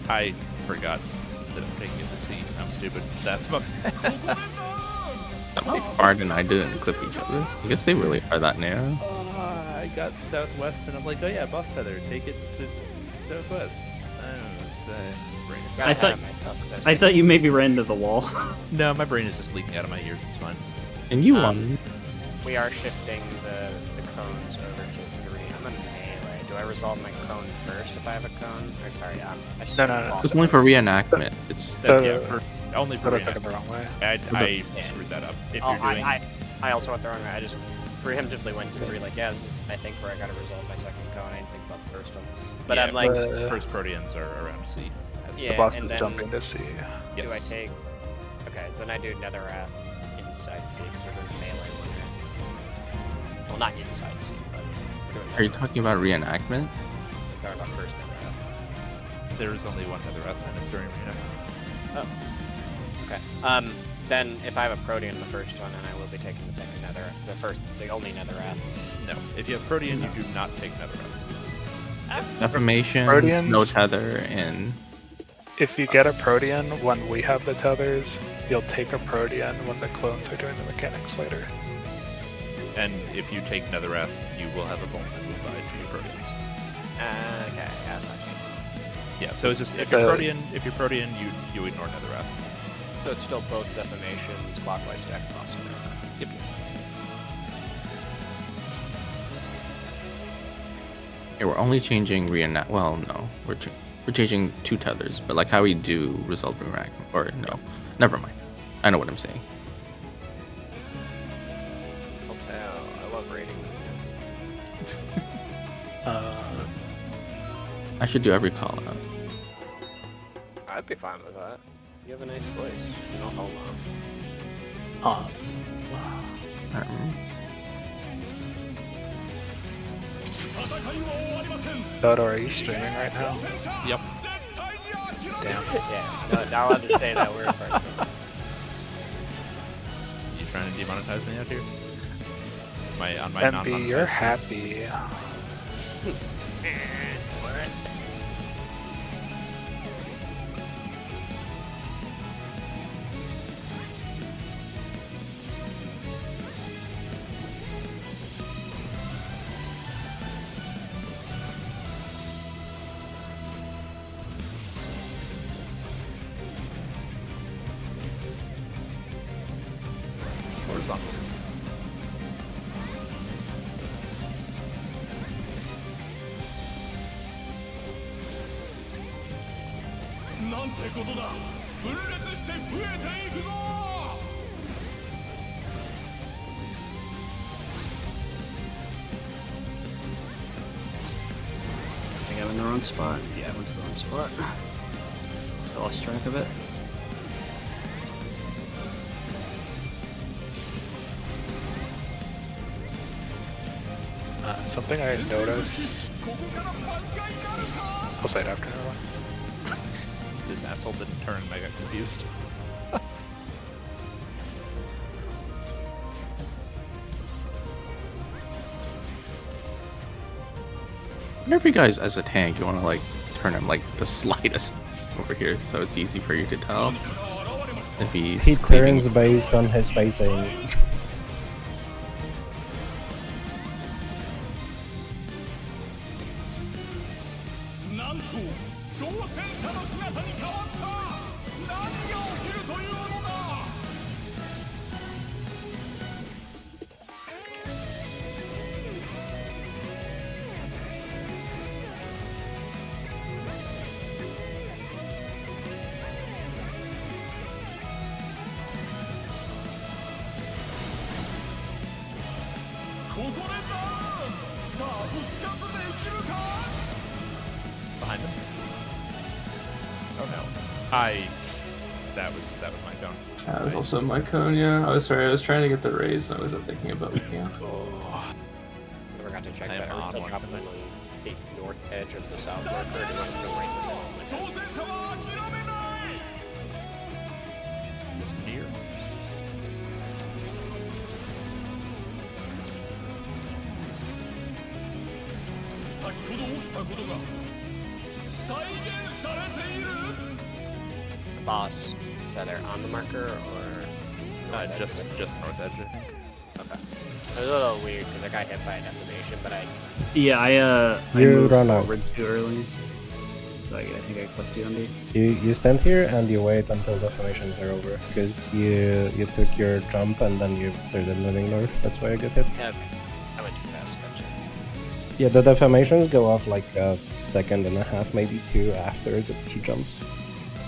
I forgot that I'm taking it to C. I'm stupid. That's my How far and I didn't clip each other. I guess they really are that narrow. I got southwest, and I'm like, oh yeah, boss tether, take it to southwest. I don't know. Brain is I thought- I thought you maybe ran into the wall. no, my brain is just leaking out of my ears. It's fine. And you won. We are shifting the cones over to 3. I'm a melee. Do I resolve my cone first if I have a cone? Or sorry, I should No, no, no. It's only for reenactment. It's That, The- yeah, only for But I took it reenactment. the wrong way. I screwed that up. If Oh, you're doing, I also went the wrong way. I just preemptively went to 3. Like, yeah, this is I think where I gotta resolve my second cone. I didn't think about the first one. But yeah, I'm like, The- first Proteans are around C. As Yeah, the boss and is then- jumping to C. Yes. do I take? Okay, then I do Netherrath inside C because we're doing melee one. Right? Well, not inside C, but we're doing. Are you Netherrath. talking about reenactment? I'm talking about first Netherrath. There is only one Netherrath, and it's during reenactment. Okay. Then if I have a Protean in the first one, then I will be taking the second Netherrath. The only Netherrath. No, if you have Protean, you do not take Netherrath. Defamation, Proteans- no tether, and If you get a Protean when we have the tethers, you'll take a Protean when the clones are doing the mechanics later. And if you take Netherrath, you will have a vulnerable by to your Proteans. Okay, yeah, that's not changing. Yeah, so it's just if you're Protean, you ignore Netherrath. So it's still both defamations, clockwise stack across. Yep. yeah, we're only changing reenact. Well, no, we're changing 2 tethers, but like how we do result reenact, or no, never mind. I know what I'm saying. I'll tell. I love raiding with you. I should do every call out. I'd be fine with that. You have a nice place. You know, hold on. Dodo, are you streaming right now? Yep. Damn. Yeah, no, not allowed to say that word first. You trying to demonetize me out here? On my MB, you're happy. horizontal. I think I'm in the wrong spot. Yeah, I went to the wrong spot. I lost track of it. Something I noticed. I'll say it after. This asshole didn't turn and I got confused. I wonder if you guys, as a tank, you want to like turn him like the slightest over here, so it's easy for you to tell if he's He claiming- turns based on his facing. Behind him. Oh no. That was my cone. That was also my cone, yeah. I was sorry, I was trying to get the raise and I wasn't thinking about the camp. Oh. I forgot to check I am that. I was on still one dropping tonight. on the north edge of the south where 31 is going right in the middle. He's near. The boss, that are on the marker or Just north edge, I think. okay. It was a little weird because I got hit by a defamation, but I Yeah, I You moved run out. forward too early. So I think I clicked you on D. You stand here and you wait until the formations are over, because you took your jump and then you started moving north. That's why you got hit. yeah, I went too fast. Gotcha. Yeah, the defamations go off like a second and a half, maybe two after he jumps.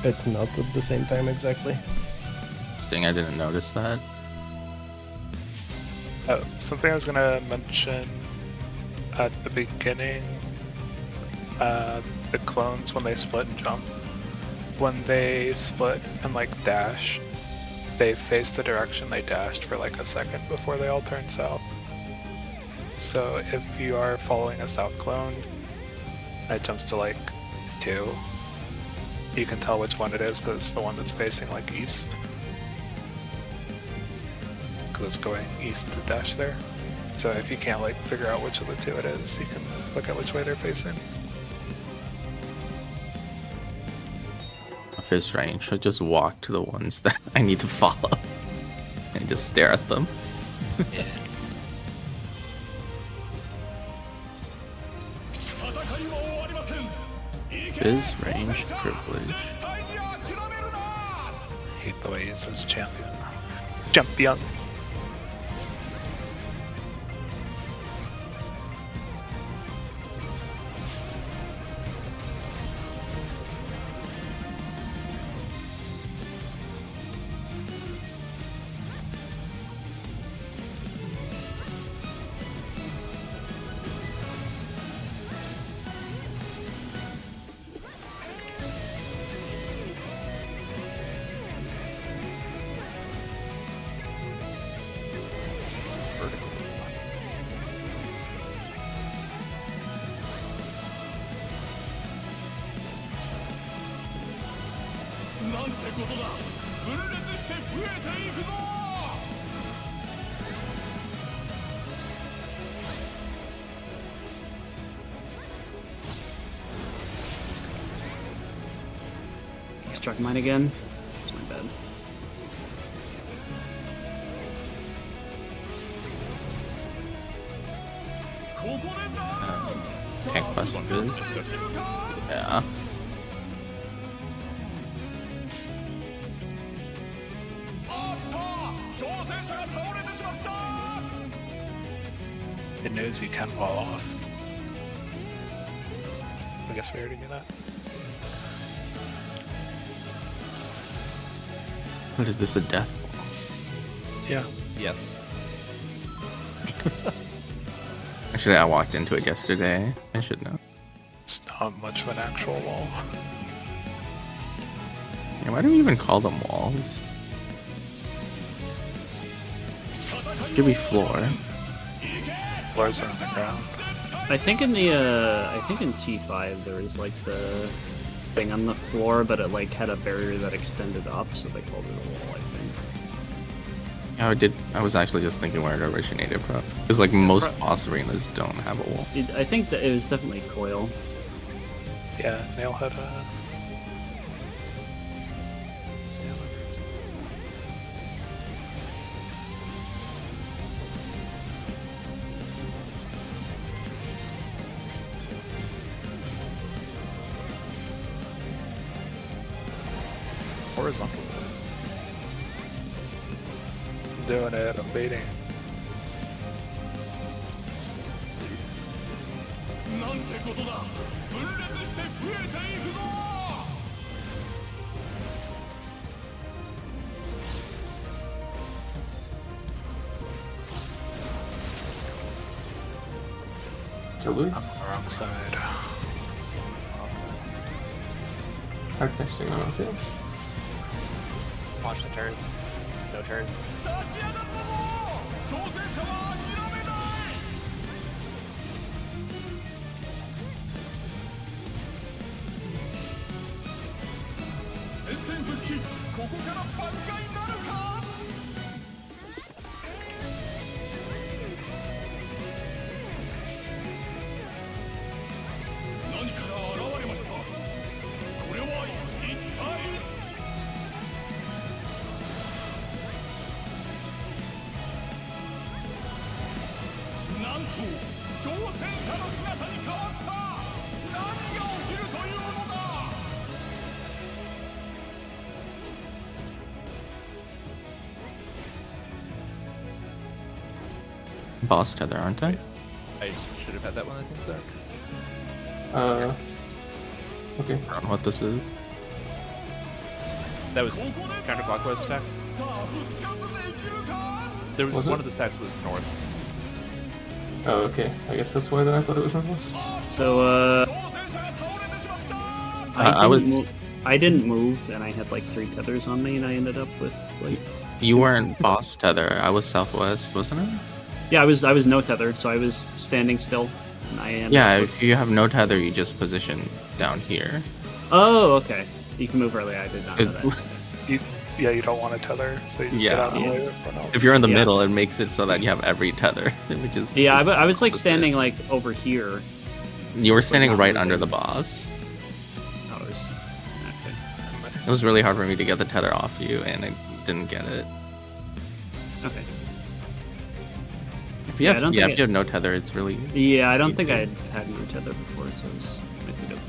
It's not at the same time exactly. Sting, I didn't notice that. Something I was gonna mention at the beginning. The clones, when they split and jump, when they split and like dash, they face the direction they dashed for like a second before they all turn south. So if you are following a south clone and it jumps to like 2, you can tell which one it is because it's the one that's facing like east. Because it's going east to dash there. So if you can't like figure out which of the two it is, you can look at which way they're facing. fist range, I just walk to the ones that I need to follow and just stare at them. Yeah. Fizz range privilege. Hate the way he says champion. Champion. Struck mine again. It's my bad. Tank plus Fizz. Yeah. It knows you can fall off. I guess we already knew that. What is this, a death? Yeah. Yes. Actually, I walked into it yesterday. I should know. It's not much of an actual wall. Yeah, why do we even call them walls? Should be floor. Floors are on the ground. I think in the I think in T5 there was like the thing on the floor, but it like had a barrier that extended up, so they called it a wall, I think. I was actually just thinking where it originated from. Because like most boss arenas don't have a wall. I think that it was definitely coil. Yeah, Nail had a... Horizontal. Doing it, I'm baiting. Salute. I'm on the wrong side. Okay, sing on too. Watch the turn. No turn. Boss tether, aren't I? I should have had that one, I think, Zach. Okay. I don't know what this is. That was counterclockwise stack. There was Was one it? of the stacks was north. Oh, okay. I guess that's why then I thought it was northwest. So I I didn't move, and I had like 3 tethers on me, and I ended up with like You weren't boss tether. I was southwest, wasn't it? I was no tether, so I was standing still, and I ended Yeah, up with... if you have no tether, you just position down here. Oh, okay. You can move early. I did not know It- that. Yeah, you don't want to tether, so you just get Yeah. out of the way of everyone else. If you're in the Yeah. middle, it makes it so that you have every tether, which is... Yeah, I was like standing like over here. You were standing not right moving. under the boss. I was okay. It was really hard for me to get the tether off you, and I didn't get it. Okay. If you Yeah, I have, don't yeah, think if you have no tether, it's really. Yeah, I don't think I easy. had no tether before, so it's, I could have.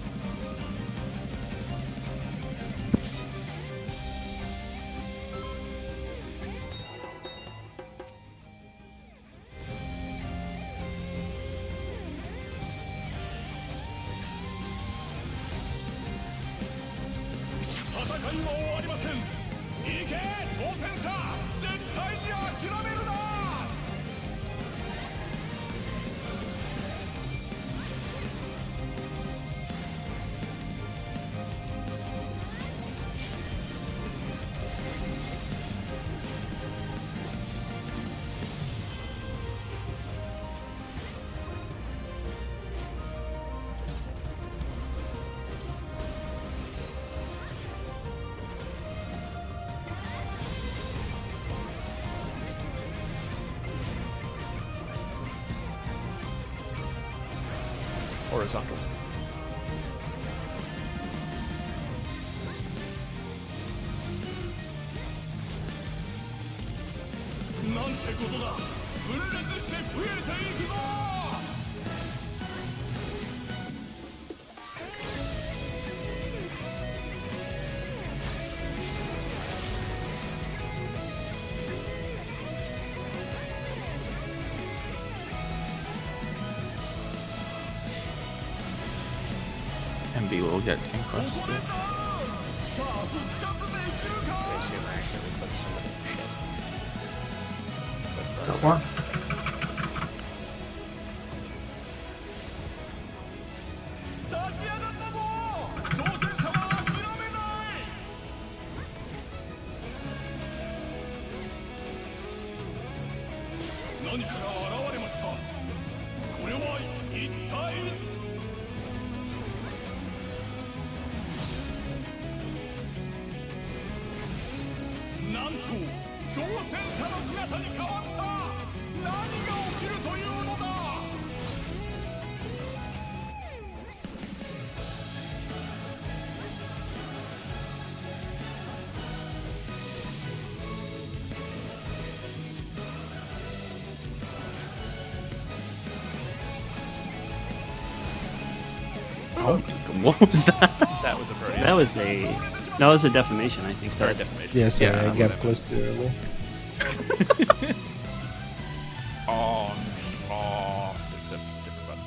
Horizontal. MB will get encrusted. I assume I accidentally clipped somebody. Shit. Got one. Oh, what was that? That was a Protean. That was a defamation, I think. Or a defamation. Yeah, sorry, Yeah, I got whatever. close too early. Except different button.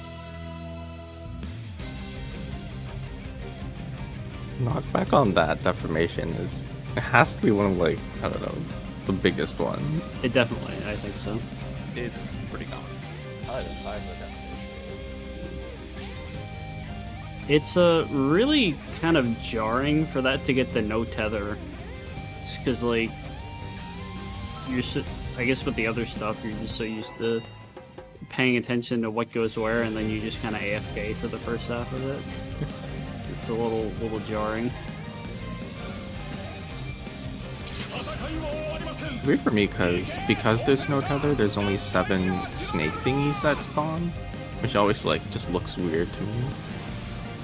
Knockback on that defamation is. It has to be one of, like, I don't know, the biggest ones. It definitely, I think so. It's pretty common. I like the size of the definition. It's really kind of jarring for that to get the no tether. Just because, like, I guess with the other stuff, you're just so used to paying attention to what goes where, and then you just kind of AFK for the first half of it. It's a little jarring. Weird for me, because there's no tether, there's only 7 snake thingies that spawn, which always, like, just looks weird to me.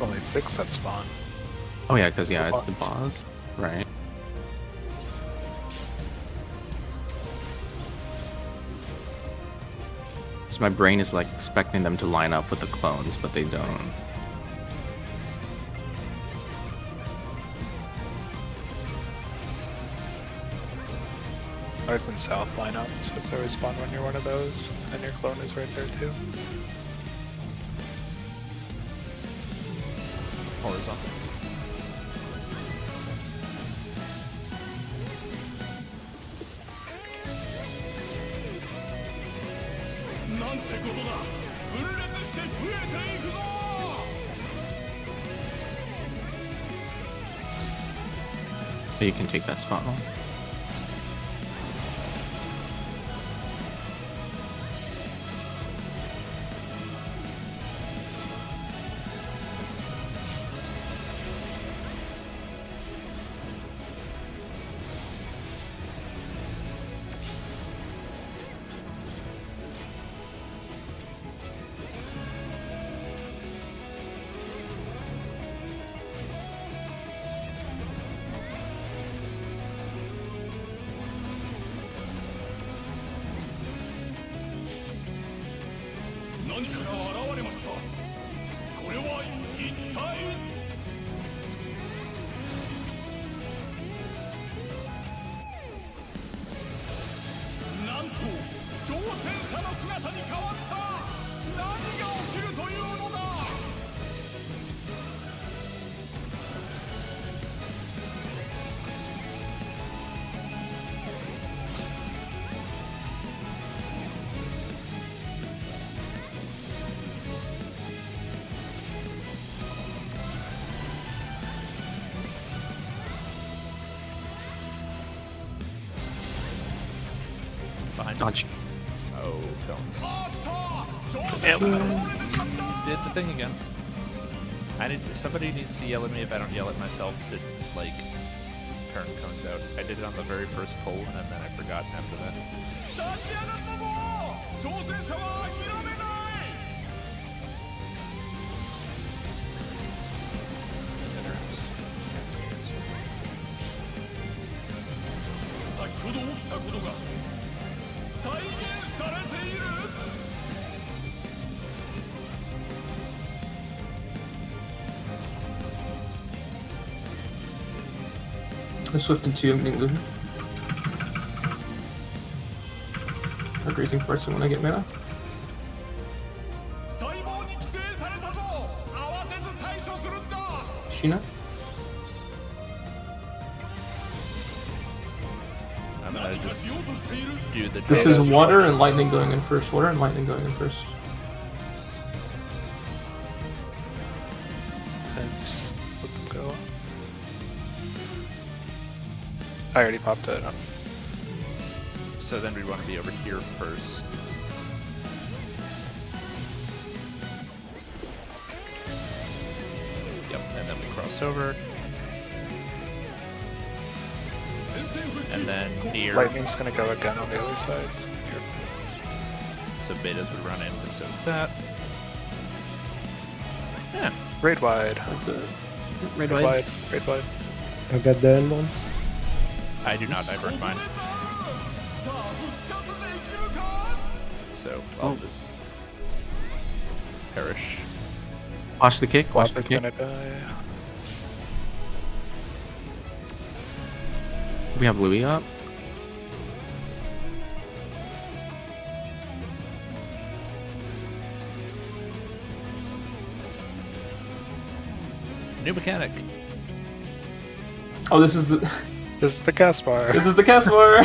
Only 6 that spawn. Oh yeah, because yeah, it's the boss. boss, right? So my brain is like expecting them to line up with the clones, but they don't. North and south line up, so it's always fun when you're one of those, and your clone is right there too. Horizontal. But you can take that spot one. Behind. Dodge. Oh, cones. Yep. Did the thing again. Somebody needs to yell at me if I don't yell at myself to, like, turn cones out. I did it on the very first pull, and then I forgot after that. The Swift and 2 Mingu. Or Grazing Force when I get mana. Sheena? I'm gonna just do the. This is water and lightning going in first. Water and lightning going in first. And just let them go. I already popped it up. So then we'd want to be over here first. Yep, and then we cross over. And then near. Lightning's gonna go again on the other side. So near. So betas would run in to soak that. Yeah. Raid wide. That's it. Red Raid white. wide. Raid wide. I got the end one. I do not. I burned mine. So I'll just perish. Watch the kick. Watch the Flopper's kick. gonna die. We have Louis up. New mechanic. Oh, this is the This is the cast bar. this is the cast bar.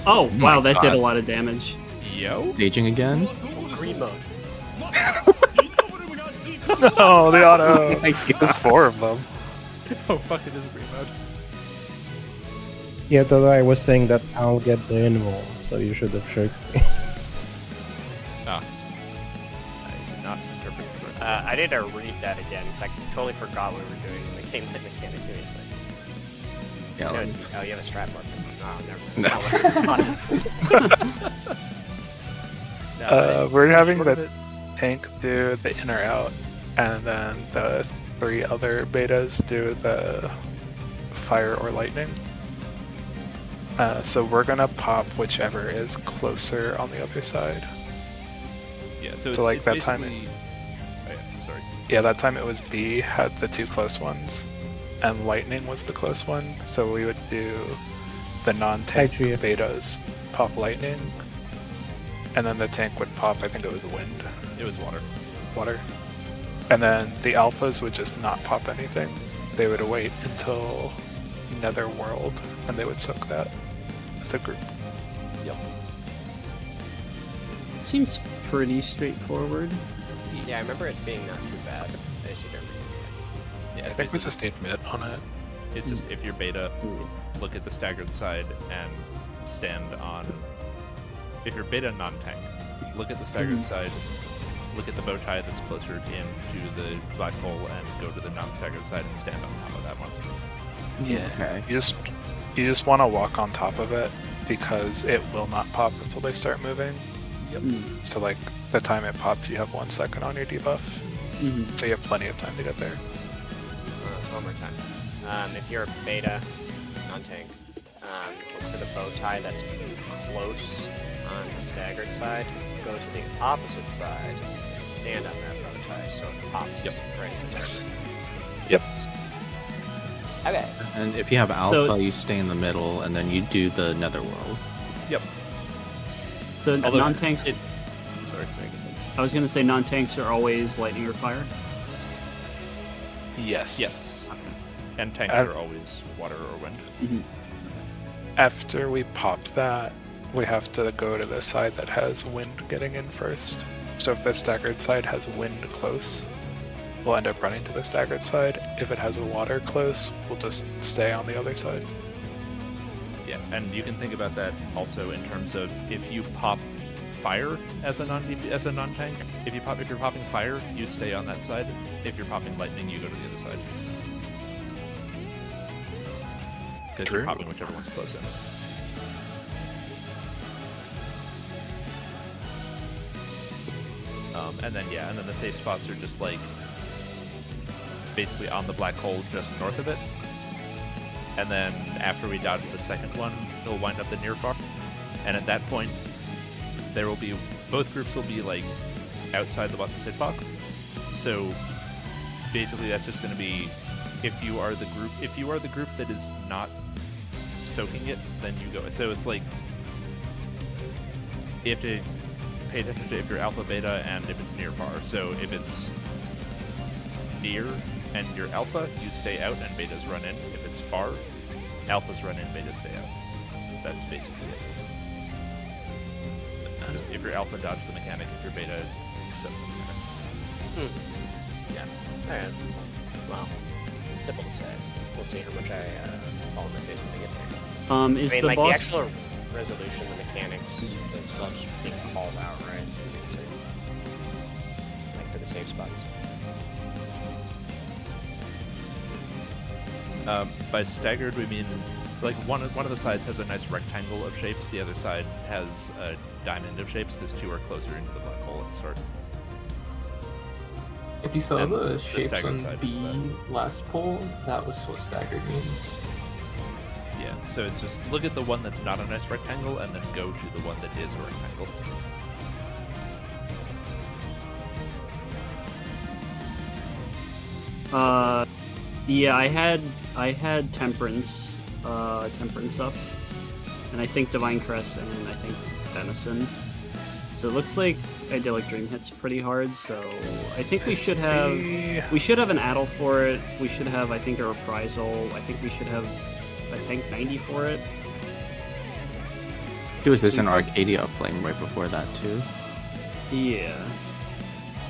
Oh, my wow, that did God. a lot of damage. Yo. Staging again. Green mode. No, the auto. There's 4 of them. Oh fuck! It is green mode. Yeah, though I was saying that I'll get the invul, so you should have checked. Ah. I did not interpret it correctly. I need to read that again because I totally forgot what we were doing when we came to mechanic. It's like, Yeah. no, let me- oh, you have a strat marker. Oh, never. No, We're having Short of the it. tank do the in or out, and then the 3 other betas do the fire or lightning. So we're gonna pop whichever is closer on the other side. Yeah. So, So, it's, like, it's that time basically- Oh, yeah, sorry. Yeah, that time it was B had the 2 close ones, and lightning was the close one. So we would do the non-tank Hi, Chia. betas pop lightning, and then the tank would pop. I think it was wind, It was water. water, and then the alphas would just not pop anything. They would wait until Netherworld, and they would soak that as a group. Yep. Seems pretty straightforward. yeah, I remember it being not too bad. I just need to read Yeah. I think we just need mid on it. It's just if you're beta, look at the staggered side and stand on. If you're beta non-tank, look at the staggered side. Look at the bow tie that's closer into the black hole, and go to the non-staggered side and stand on top of that one. Yeah. Okay. You just want to walk on top of it because it will not pop until they start moving. So like the time it pops, you have 1 second on your debuff, Mm-hmm. so you have plenty of time to get there. one more time. If you're a beta non-tank, look for the bow tie that's close on the staggered side. Go to the opposite side and stand on that bow tie. So pops. Yep. Right. Yep. Okay. And if you have alpha, you stay in the middle, and then you do the netherworld. Yep. So Although non-tanks. Sorry. Sorry. I was gonna say non-tanks are always lightning or fire. Yes. Yes. And tanks Uh, are always water or wind. Mm-hmm. After we pop that, we have to go to the side that has wind getting in first. So if the staggered side has wind close, we'll end up running to the staggered side. If it has a water close, we'll just stay on the other side. Yeah, and you can think about that also in terms of if you pop fire as a non-tank. If you're popping fire, you stay on that side. If you're popping lightning, you go to the other side. Because you're popping whichever one's close in. And then the safe spots are just like basically on the black hole just north of it. And then after we dodge the second one, it'll wind up the near far. And at that point, there will be both groups will be like outside the boss's hitbox. So basically, that's just going to be if you are the group that is not soaking it, then you go. So it's like you have to pay attention to if you're alpha, beta, and if it's near far. So if it's near and you're alpha, you stay out and betas run in. If it's far, alphas run in, betas stay out. That's basically it. Just if you're alpha, dodge the mechanic. If you're beta, soak the mechanic. Yeah. Alright, that's well, simple to say. We'll see how much I fall in my face when we get there. Is I mean, the like boss? the actual resolution, the mechanics, it's still just being called out, right? It's gonna be the same. Like for the safe spots. By staggered, we mean like one of the sides has a nice rectangle of shapes. The other side has a diamond of shapes because two are closer into the black hole at the start. If you saw And the the shapes staggered on side is B last poll, that was what staggered means. Yeah, so it's just look at the one that's not a nice rectangle and then go to the one that is a rectangle. Yeah, I had temperance up, and I think divine crest, and I think venison. So it looks like idyllic dream hits pretty hard. So I think we should have an addle for it. We should have, I think, a reprisal. I think we should have a tank 90 for it. Was this an Arcadia flame right before that too? Yeah.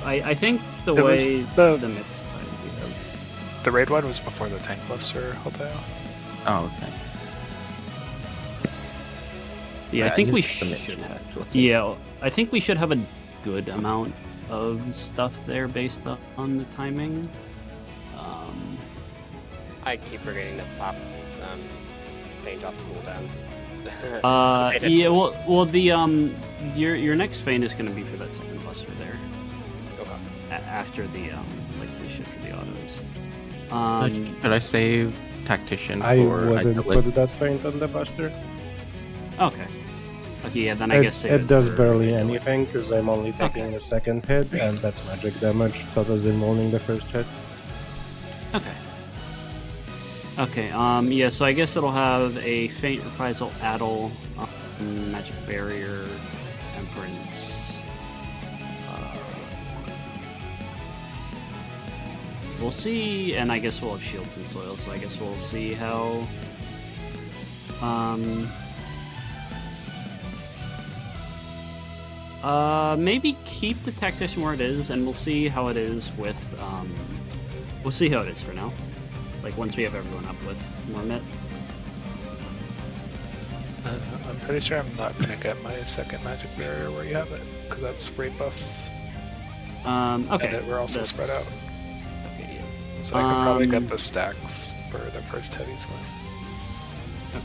I think the There was way the- the midst time we have. The raid one was before the tank buster, Hoteo. Oh, okay. Yeah, I think we missed the should mission, have. actually. Yeah, I think we should have a good amount of stuff there based on the timing. I keep forgetting to pop paint off cooldown. Yeah, well, the your next feint is going to be for that second buster there. Okay. After the like the shit for the autos. Should I save tactician I for wouldn't idyllic? put that feint on the buster. Okay. Okay, yeah, then I guess save It does for barely idyllic. anything because I'm only taking the second hit, and that's magic damage. Toto's involving the first hit. Okay. Okay, yeah, so I guess it'll have a Feint, Reprisal, Addle, Magic Barrier, Temperance. We'll see, and I guess we'll have Shields and Soil, so I guess we'll see how... maybe keep the Tactician where it is, and we'll see how it is with, we'll see how it is for now. Like, once we have everyone up with more mit. I'm pretty sure I'm not gonna get my second magic barrier where you have it, because that's rate buffs, Okay. and we're also that's- spread out. Okay, yeah. So I can probably Um, get the stacks for the first heavy slam. Okay.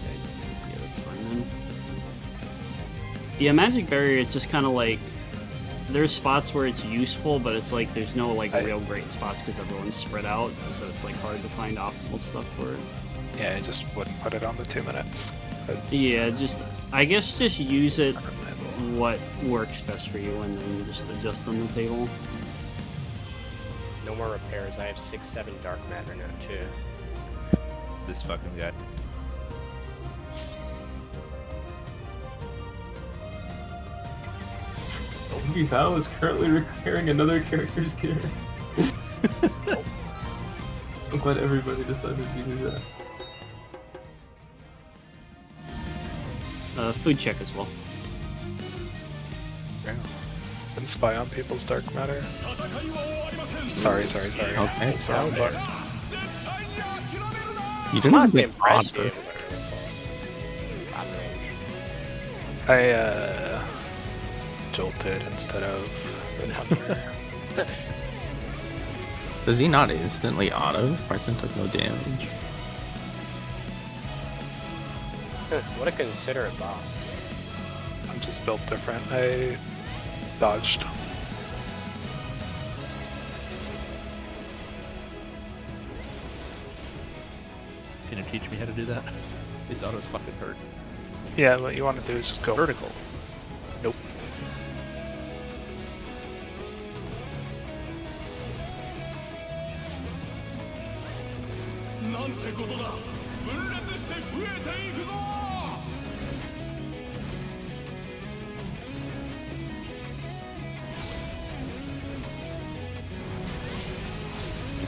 Yeah, that's fine then. Yeah, Magic Barrier, it's just kind of like... There's spots where it's useful, but it's like there's no like real great spots because everyone's spread out, so it's like hard to find optimal stuff for it. Yeah, I just wouldn't put it on the 2 minutes. Yeah, I guess just use it what works best for you and then just adjust on the table. No more repairs. I have 6-7 dark matter now too. This fucking guy. Val is currently repairing another character's gear. I'm glad everybody decided to do that. Food check as well. And spy on people's dark matter. Sorry. Okay. I'm sorry, but You didn't Must be even impressed, offer. dude. Top range. I jolted instead of thunder. Does he not instantly auto? Fartzen took no damage. What a considerate boss. I'm just built different. I dodged. Can you teach me how to do that? These autos fucking hurt. Yeah, what you want to do is just go vertical. Nope.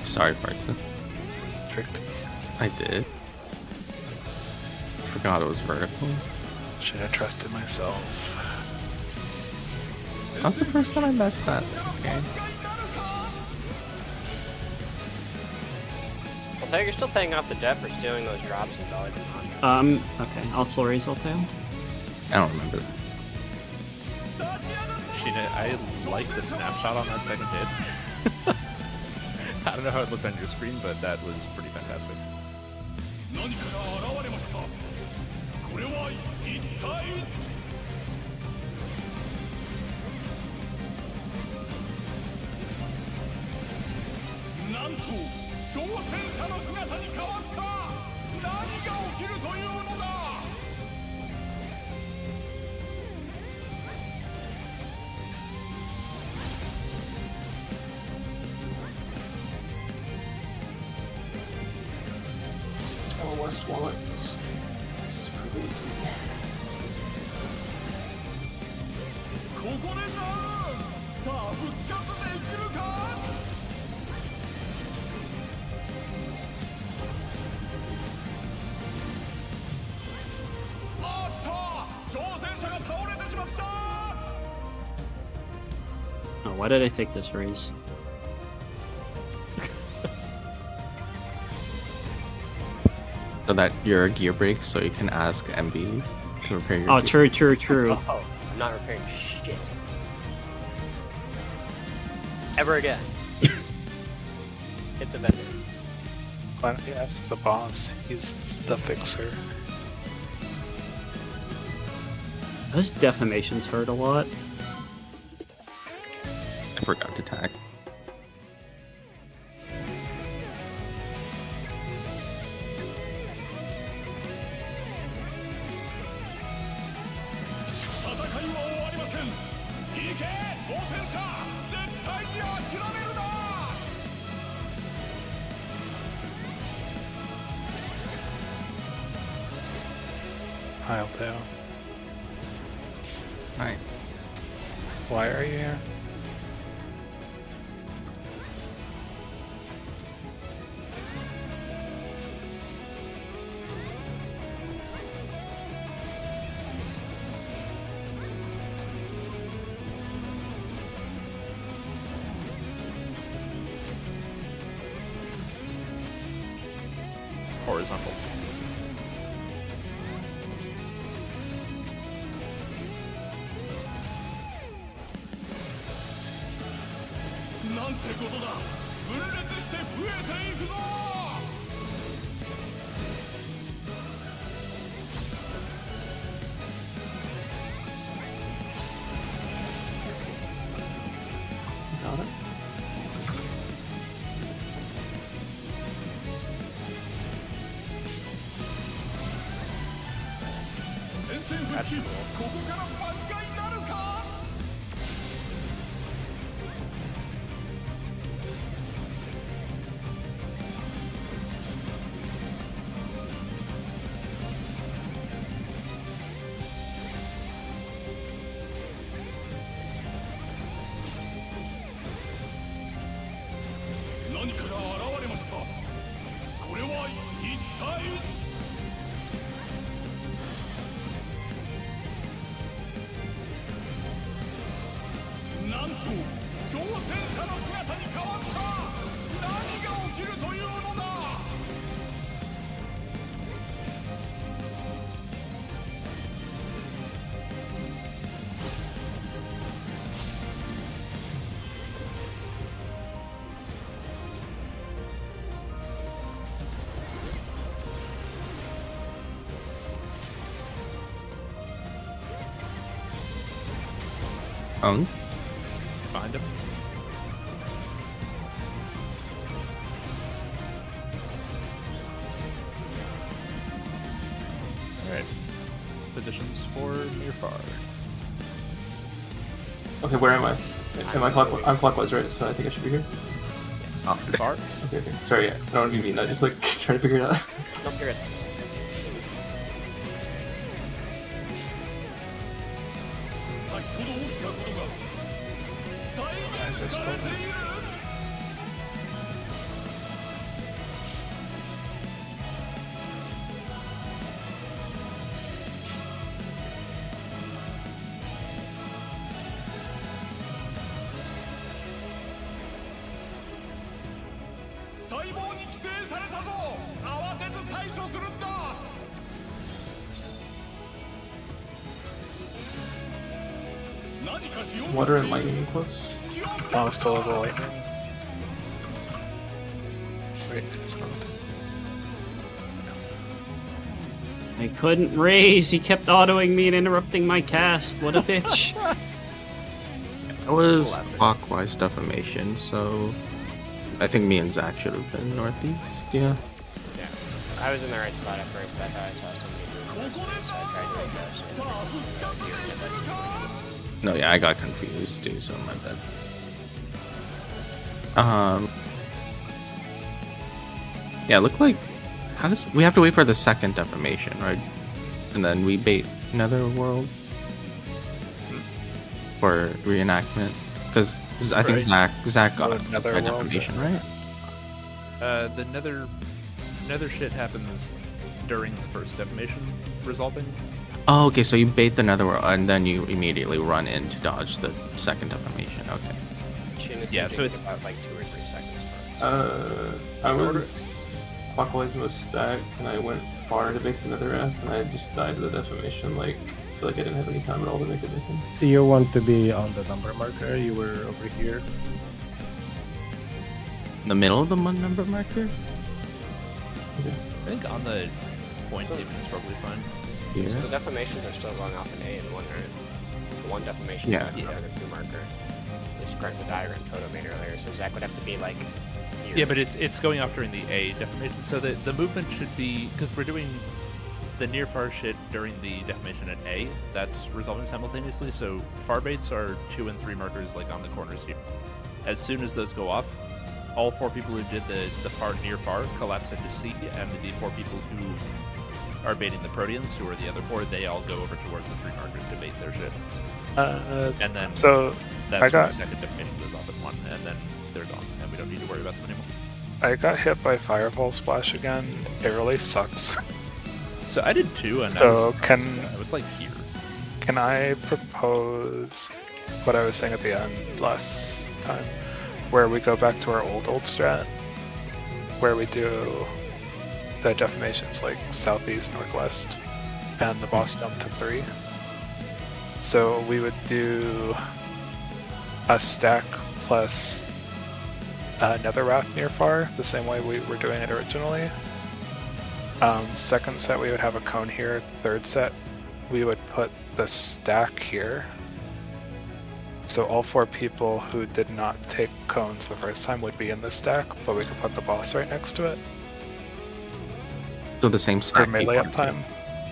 Sorry, Fartzen. Tricked me. I did. Forgot it was vertical. Should have trusted myself. That was the first time I messed that. Okay. Well, Tag, you're still paying off the debt for stealing those drops in Valley of Monte. Okay, I'll slow raise Altail. I don't remember that. Sheena, I like the snapshot on that second hit. I don't know how it looked on your screen, but that was pretty fantastic. Oh, West Wallet. It's pretty easy. Oh, why did I take this raise? So that your gear breaks, so you can ask MB to repair your Oh, gear. true. Oh, I'm not repairing shit. Ever again. Hit the vendor. Why don't you ask the boss? He's the fixer. Those defamations hurt a lot. I forgot to tag. Hi, Altair. Hi. Why are you here? Horizontal. Got it. That's cool. Owns. Behind him. Alright. Positions for near far. Okay, where am I? Am I clockwise? I'm clockwise, right? So I think I should be here. Near far? Okay, okay. Sorry, yeah. I don't mean that. Just like trying to figure it out. Nope, you're good. This building. Water and lightning close. Oh, still have the lightning. Wait, it's not. I couldn't raise. He kept autoing me and interrupting my cast. What a bitch. That was clockwise defamation, so I think me and Zach should have been northeast. Yeah. Yeah. I was in the right spot at first, but I thought I saw somebody moving, so I tried to adjust. No, yeah, I got confused too, so my bad. Yeah, look like how does we have to wait for the second defamation, right? And then we bait Netherworld for reenactment because I think Zach got a defamation, right? The nether shit happens during the first defamation resolving. Oh, okay, so you bait the Netherworld and then you immediately run in to dodge the second defamation. Okay. Yeah, so it's about like 2 or 3 seconds. I was clockwise in the stack, and I went far to make the Netherrath, and I just died to the defamation. Like, I feel like I didn't have any time at all to make it happen. You want to be on the number marker? You were over here. In the middle of the number marker? Okay. I think on the point even is probably fine. Here? So the defamations are still going off in A and 1, right? The one defamation Yeah. is the other 2 marker. It's correct the diagram Toto made earlier, so Zach would have to be like here. Yeah, but it's going off during the A defamation, so the movement should be because we're doing the near far shit during the defamation at A. That's resolving simultaneously. So far baits are 2 and 3 markers like on the corners here. As soon as those go off, all 4 people who did the far near far collapse into C, and the 4 people who are baiting the Proteans, who are the other 4, they all go over towards the 3 markers to bait their shit. And then So that's I when got the second defamation goes off at 1, and then they're gone, and we don't need to worry about them anymore. I got hit by Fireball Splash again. It really sucks. So I did 2, and So I was like here. Can I propose what I was saying at the end last time, where we go back to our old strat, where we do the defamations like southeast, northwest, and the boss jump to 3. So we would do a stack plus Netherrath near far, the same way we were doing it originally. Second set we would have a cone here. Third set we would put the stack here. So all 4 people who did not take cones the first time would be in the stack, but we could put the boss right next to it So the same for stack. melee people. uptime.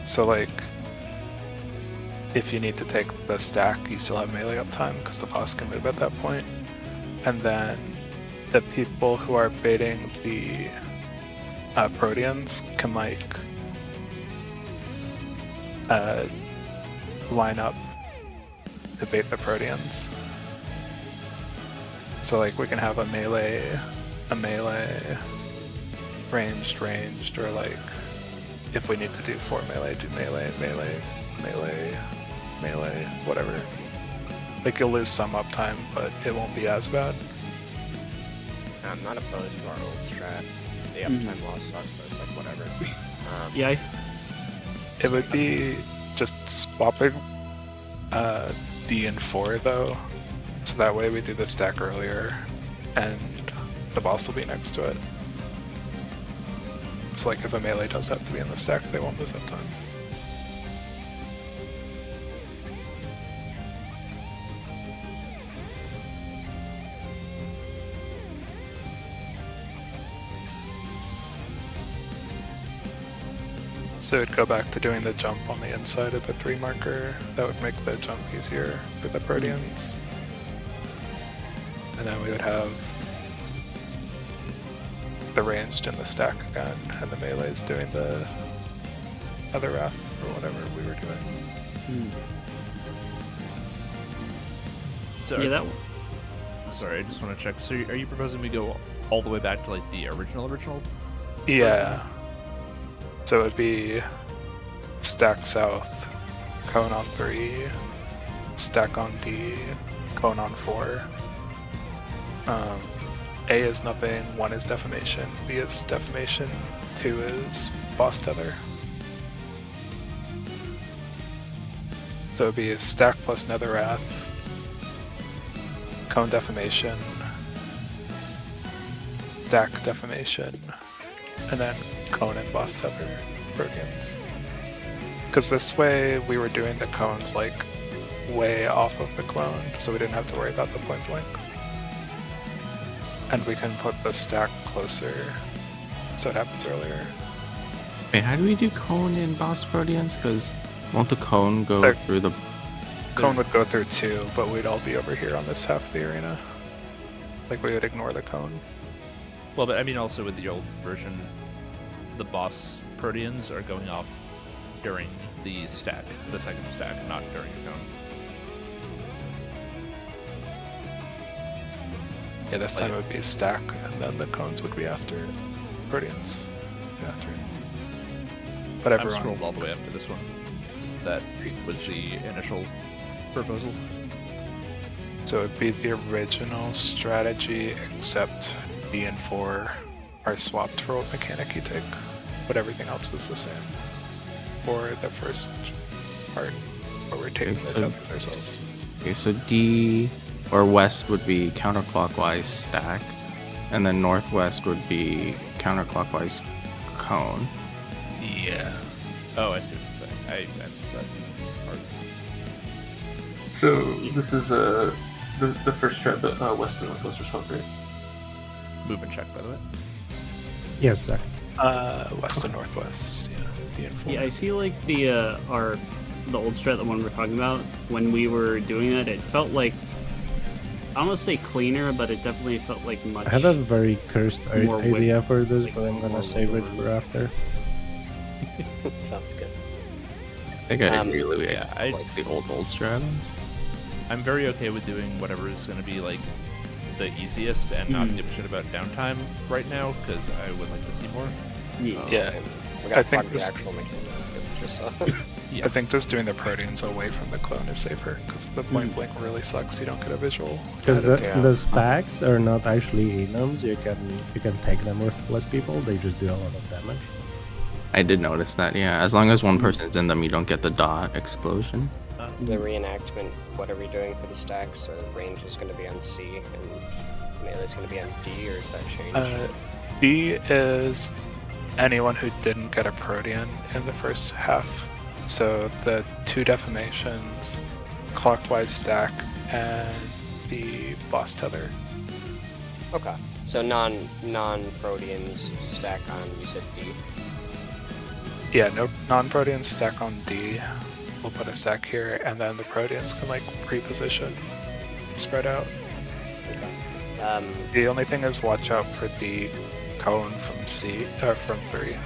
So like, if you need to take the stack, you still have melee uptime because the boss can move at that point. And then the people who are baiting the Proteans can like line up to bait the Proteans. So like we can have a melee, ranged, or like if we need to do 4 melee, do melee, whatever. Like you'll lose some uptime, but it won't be as bad. I'm not opposed to our old strat. The uptime loss sucks, but it's like whatever. Yeah, It would be just swapping D and 4 though, so that way we do the stack earlier, and the boss will be next to it. So like if a melee does have to be in the stack, they won't lose uptime. So it'd go back to doing the jump on the inside of the 3 marker. That would make the jump easier for the Proteans. And then we would have the ranged in the stack again, and the melees doing the other wrath or whatever we were doing. So Yeah, that. sorry, I just want to check. So are you proposing we go all the way back to like the original? Yeah. So it'd be stack south, cone on 3, stack on D, cone on 4. A is nothing, 1 is defamation, B is defamation, 2 is boss tether. So it'd be stack plus nether wrath, cone defamation, stack defamation, and then cone and boss tether Proteans. Because this way we were doing the cones like way off of the clone, so we didn't have to worry about the point blank. And we can put the stack closer, so it happens earlier. Wait, how do we do cone in boss Proteans? Because won't the cone go There- through the... Cone would go through 2, but we'd all be over here on this half of the arena. Like we would ignore the cone. Well, but I mean also with the old version, the boss Proteans are going off during the stack, the second stack, not during the cone. Yeah, this time it would be stack, and then the cones would be after Proteans. After it. But I've everyone, scrolled all the way up to this one. That was the initial proposal. so it'd be the original strategy, except D and 4 are swapped for what mechanic you take, but everything else is the same. For the first part, where we're taking the So- jumps ourselves. Okay, so D or west would be counterclockwise stack, and then northwest would be counterclockwise cone. Yeah. Oh, I see what you're saying. I missed that part. So this is the first strat, west and northwest are swapped, right? Movement check, by the way. Yes, sir. West and northwest. Yeah. D and 4. Yeah, I feel like the old strat, the one we're talking about, when we were doing that, it felt like, I don't want to say cleaner, but it definitely felt like much. I had a very cursed More whip- idea for this, like, but I'm more gonna save it for after. Sounds good. I think I Um, really yeah, I- like the old strats. I'm very okay with doing whatever is going to be like the easiest and not give a shit about downtime right now, because I would like to see more. Yeah. Yeah. We gotta I think plug this- the actual mechanic. Just, I think just doing the Proteans away from the clone is safer, because the point blank really sucks. You don't get a visual. Because the, Yeah. the stacks are not actually enums. You can take them with less people. They just do a lot of damage. I did notice that, yeah. As long as one person's in them, you don't get the dot explosion. the reenactment, what are we doing for the stacks? So range is going to be on C, and melee is going to be on D, or is that changed? B is anyone who didn't get a Protean in the first half. So the 2 defamations, clockwise stack, and the boss tether. Okay. So non-Proteans stack on, you said D. Yeah, no non-Proteans stack on D. We'll put a stack here, and then the Proteans can like pre-position, spread out. Okay. The only thing is watch out for the cone from from 3.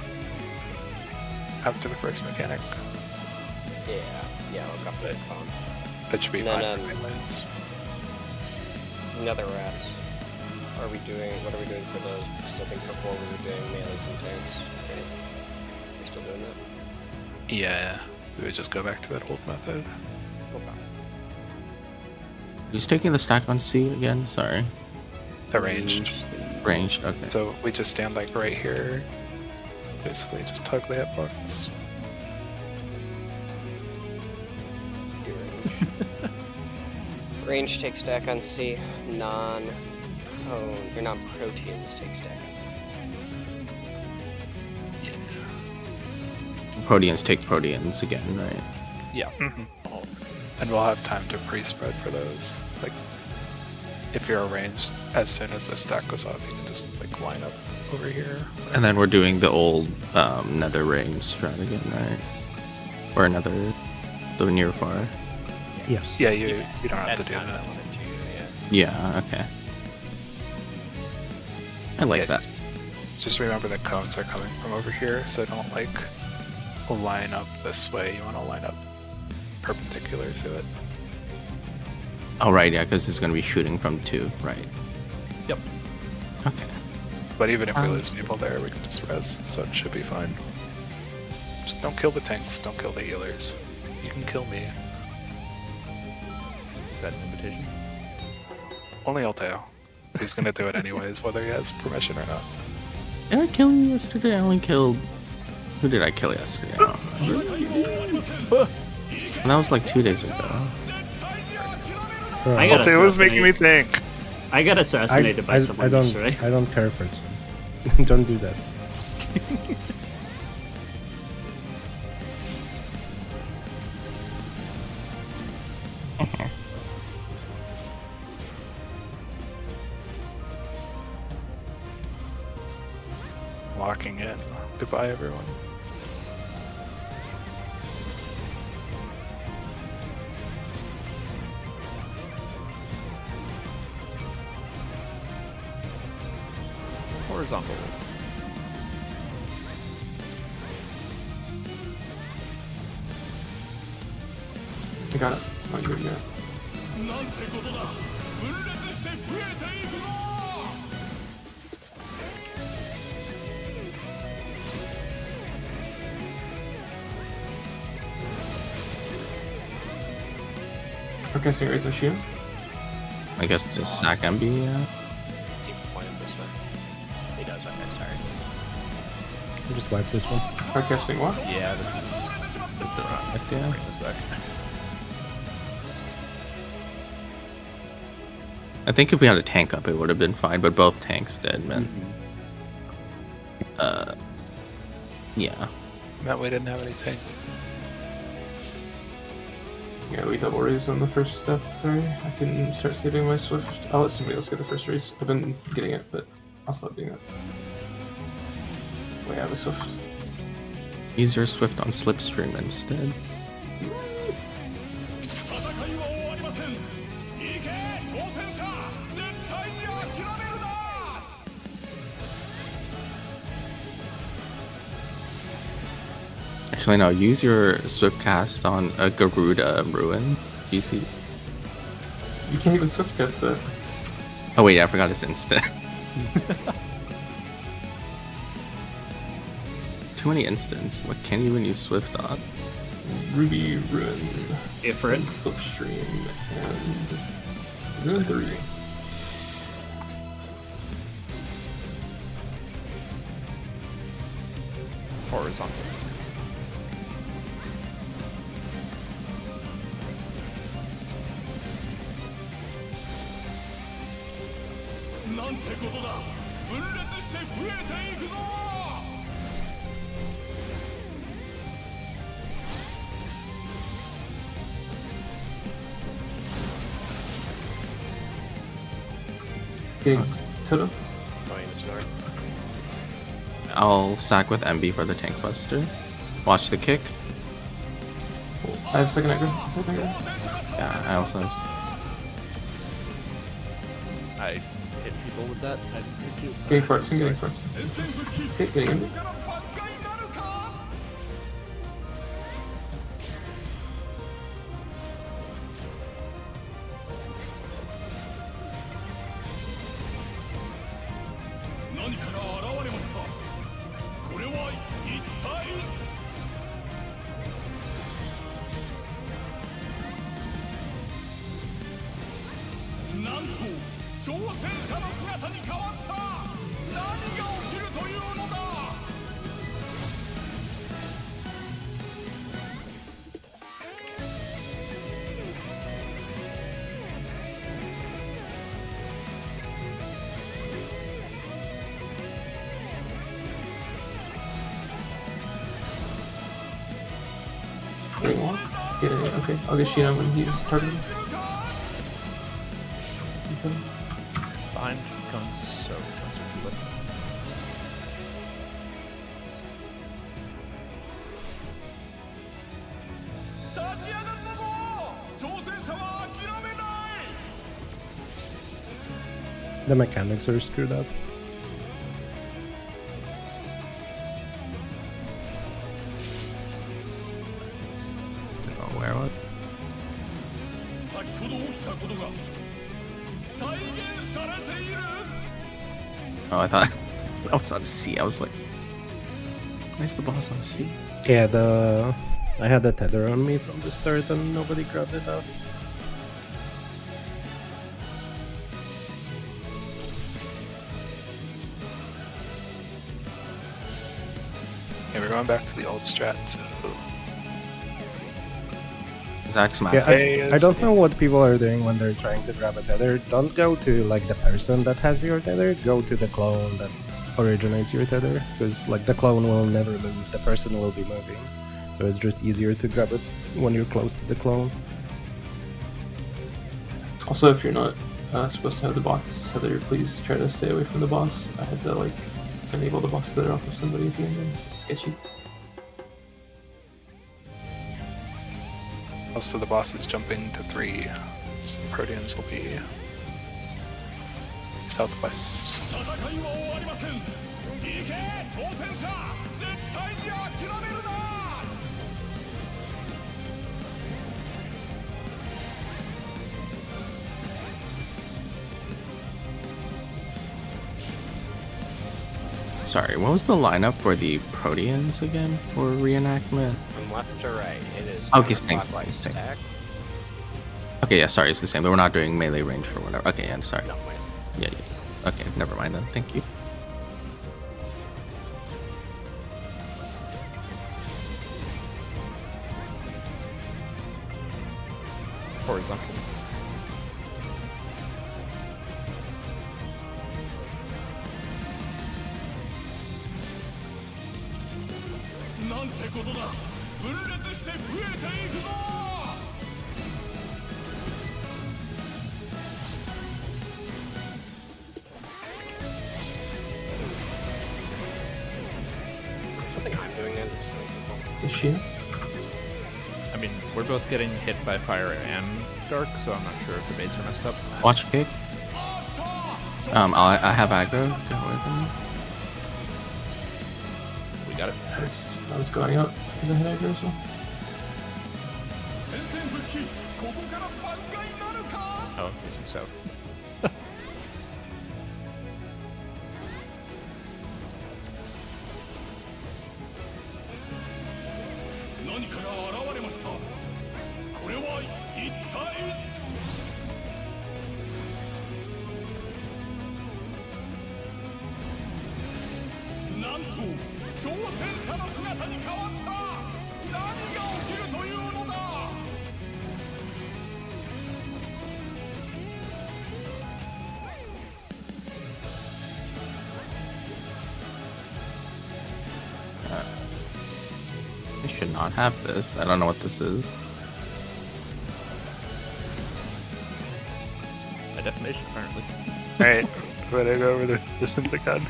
After the first mechanic. Yeah, look up the cone. That should be And fine then, for melees. Nether rats. What are we doing for those? Because I think before we were doing melees and tanks. Right? We're still doing that? Yeah, we would just go back to that old method. Okay. Who's taking the stack on C again? Sorry. The ranged. Ranged, okay. So we just stand like right here. Basically just tug the hitbox. Do range. Range take stack on C. Non-cone or non-Proteans take stack on Proteans take Proteans again, right? Yeah. And we'll have time to pre-spread for those. Like if you're arranged, as soon as the stack goes off, you can just like line up over here. And then we're doing the old nether ring strat again, right? Or another, the near far. Yes. Yeah, you don't have That's to do kind of that. what I wanted to, yeah. Yeah, okay. I like Yeah, that. Just remember that cones are coming from over here, so don't like line up this way. You want to line up perpendicular to it. Oh, right, yeah, because it's going to be shooting from 2, right? Yep. Okay. But even if we Um, lose people there, we can just res, so it should be fine. Just don't kill the tanks, don't kill the healers. You can kill me. Is that an invitation? Only Alteo. He's gonna do it anyways, whether he has permission or not. Did I kill you yesterday? I only killed... Who did I kill yesterday? I don't remember. That was like 2 days ago. I got Alteo was making me assassinated. think. I got assassinated by someone don't, yesterday. I don't care for it. Don't do that. Locking in. Goodbye, everyone. Horizontal. I got it. I'm good now. Okay, so here's a shield. I guess just sack MB, yeah. Keep pointing this way. He does, okay, sorry. I'll just wipe this one. Podcasting what? Yeah, this is. Yeah. Bring this back. I think if we had a tank up, it would have been fine, but both tanks dead, man. Yeah. Meant we didn't have any tanks. Yeah, we double raised on the first death, sorry. I can start saving my Swift. I'll let somebody else get the first raise. I've been getting it, but I'll stop doing it. Wait, I have a Swift. Use your Swift on Slipstream instead. Actually, no, use your Swift cast on a Garuda Ruin. DC. You can't even Swift cast that. Oh, wait, yeah, I forgot it's instant. Too many instants. What can't you even use Swift on? Ruby, Ruin, Ifrit. and Slipstream, and Ruin 3. Horizontal. Okay, Toto. Going this north. I'll sack with MB for the tank buster. Watch the kick. I have second aggro. Second aggro. Yeah, I also have... I hit people with that. I didn't hit you. Getting farts, I'm getting farts. Okay, getting in. Getting one. Getting it. Okay, I'll get Sheena when he's targeted. cones, so cones are too late. The mechanics are screwed up. Oh, where was? Oh, I thought I was on C. I was like, why is the boss on C? Yeah, I had the tether on me from the start and nobody grabbed it up. Yeah, we're going back to the old strat. So Zach's map. Yeah, I is- don't know what people are doing when they're trying to grab a tether. Don't go to like the person that has your tether. Go to the clone that originates your tether, because like the clone will never move. The person will be moving, so it's just easier to grab it when you're close to the clone. Also, if you're not supposed to have the boss tether, please try to stay away from the boss. I had to like enable the boss tether off of somebody at the end. And it's sketchy. Also, the boss is jumping to 3. So the Proteans will be southwest. Sorry, what was the lineup for the Proteans again for reenactment? From left to right, it is Okay, same, counterclockwise same. stack. Okay, yeah, sorry, it's the same, but we're not doing melee range or whatever. Okay, yeah, sorry. No, wait. Yeah. Okay, never mind then. Thank you. Horizontal. Something I'm doing there that's really cool. Is she? I mean, we're both getting hit by fire and dark, so I'm not sure if the baits are messed up. Watch kick. I have aggro. Get away from me. We got it. I was going up because I had aggro as well. Oh, facing south. I should not have this. I don't know what this is. A defamation, apparently. Alright, I'm gonna go over the positions again.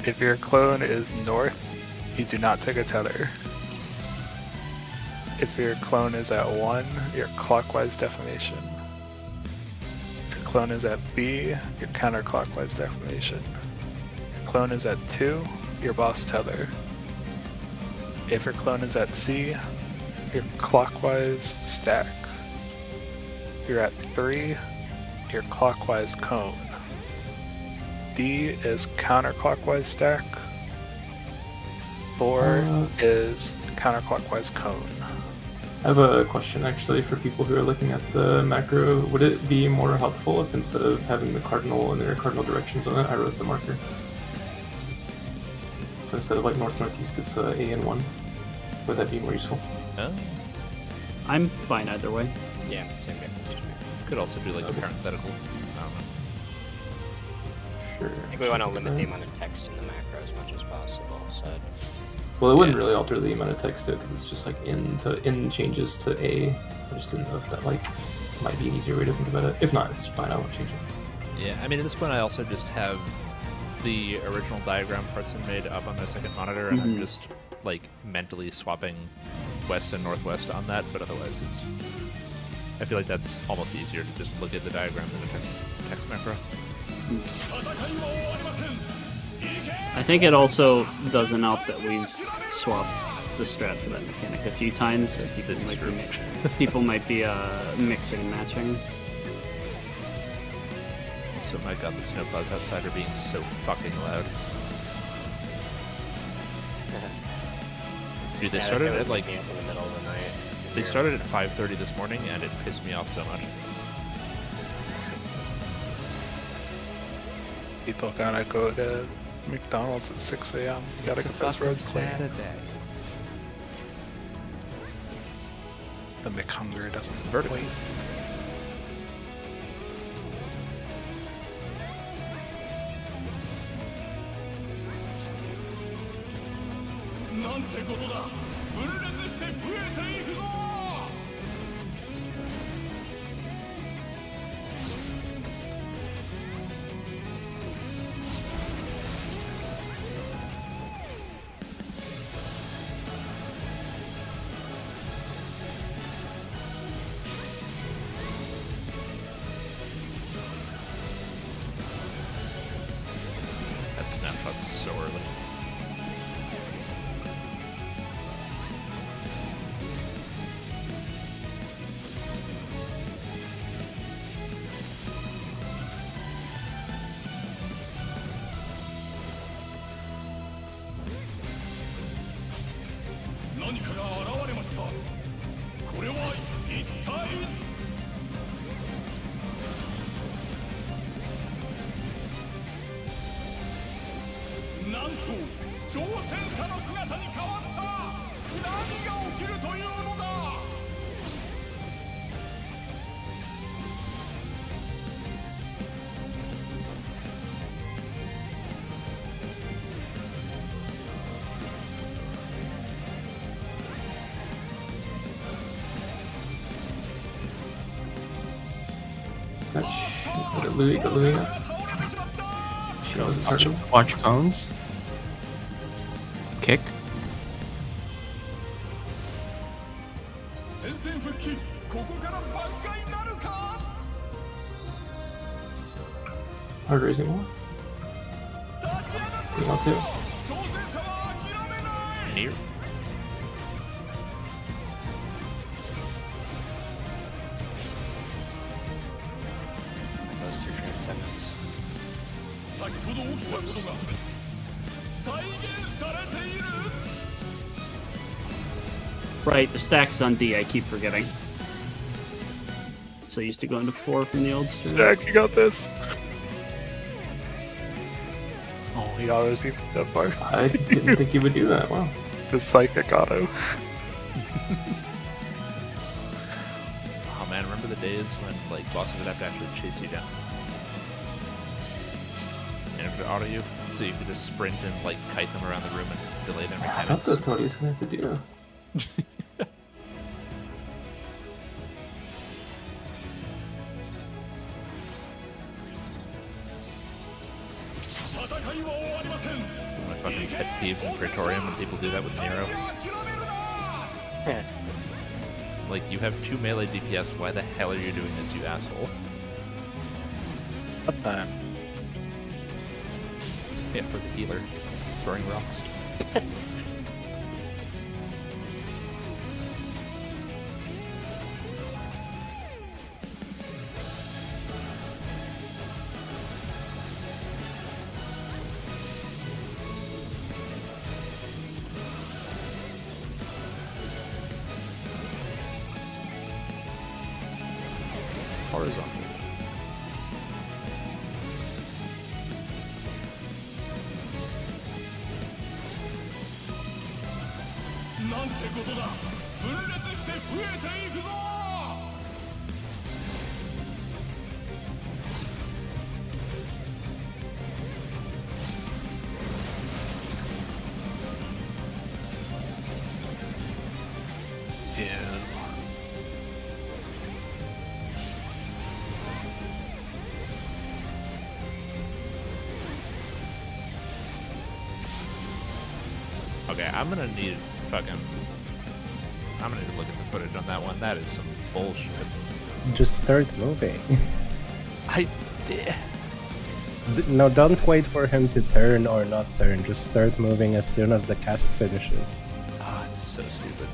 If your clone is north, you do not take a tether. If your clone is at 1, you're clockwise defamation. If your clone is at B, you're counterclockwise defamation. If your clone is at 2, your boss tether. If your clone is at C, you're clockwise stack. If you're at 3, you're clockwise cone. D is counterclockwise stack. 4 is counterclockwise cone. I have a question actually for people who are looking at the macro. Would it be more helpful if instead of having the cardinal and their cardinal directions on it, I wrote the marker? So instead of like north-northeast, it's A and 1. Would that be more useful? I'm fine either way. Yeah, same here. Could also do like a parenthetical. I don't know. Sure. I think we want to limit the amount of text in the macro as much as possible. So Well, it wouldn't really alter the amount of text though, because it's just like in changes to A. I just didn't know if that like might be an easier way to think about it. If not, it's fine. I won't change it. Yeah, I mean, at this point, I also just have the original diagram parts I made up on my second monitor, and I'm just like mentally swapping west and northwest on that. But otherwise, I feel like that's almost easier to just look at the diagram than a text macro. I think it also doesn't help that we've swapped the strat for that mechanic a few times. So people might be mixing and matching. So my god, the snowplows outside are being so fucking loud. Dude, they started at like in the middle of the night. they started at 5:30 this morning, and it pissed me off so much. People gotta go to McDonald's at 6 a.m. You gotta get those roads clean. The McHunger doesn't wait. That snapshot's so early. Got Louis up. She was starting. Watch cones. Kick. Hard raising wall. You want to? Near. Those 2 transcendents. Right, the stack's on D, I keep forgetting. So used to going to 4 from the old strat. Stack, you got this. Oh, he got us even that far. I didn't think you would do that. Wow. The psychic auto. Oh man, remember the days when like bosses would have to actually chase you down? And it would auto you, so you could just sprint and like kite them around the room and delay their I thought mechanics. that's what he was gonna have to do. My fucking pet peeves in Praetorium when people do that with Nero. Like, you have 2 melee DPS, why the hell are you doing this, you asshole? What the? Yeah, for the healer. Throwing rocks. Horizontal. Yeah. Okay, I'm gonna need fucking. I'm gonna need to look at the footage on that one. That is some bullshit. Just start moving. I. No, don't wait for him to turn or not turn. Just start moving as soon as the cast finishes. Ah, it's so stupid.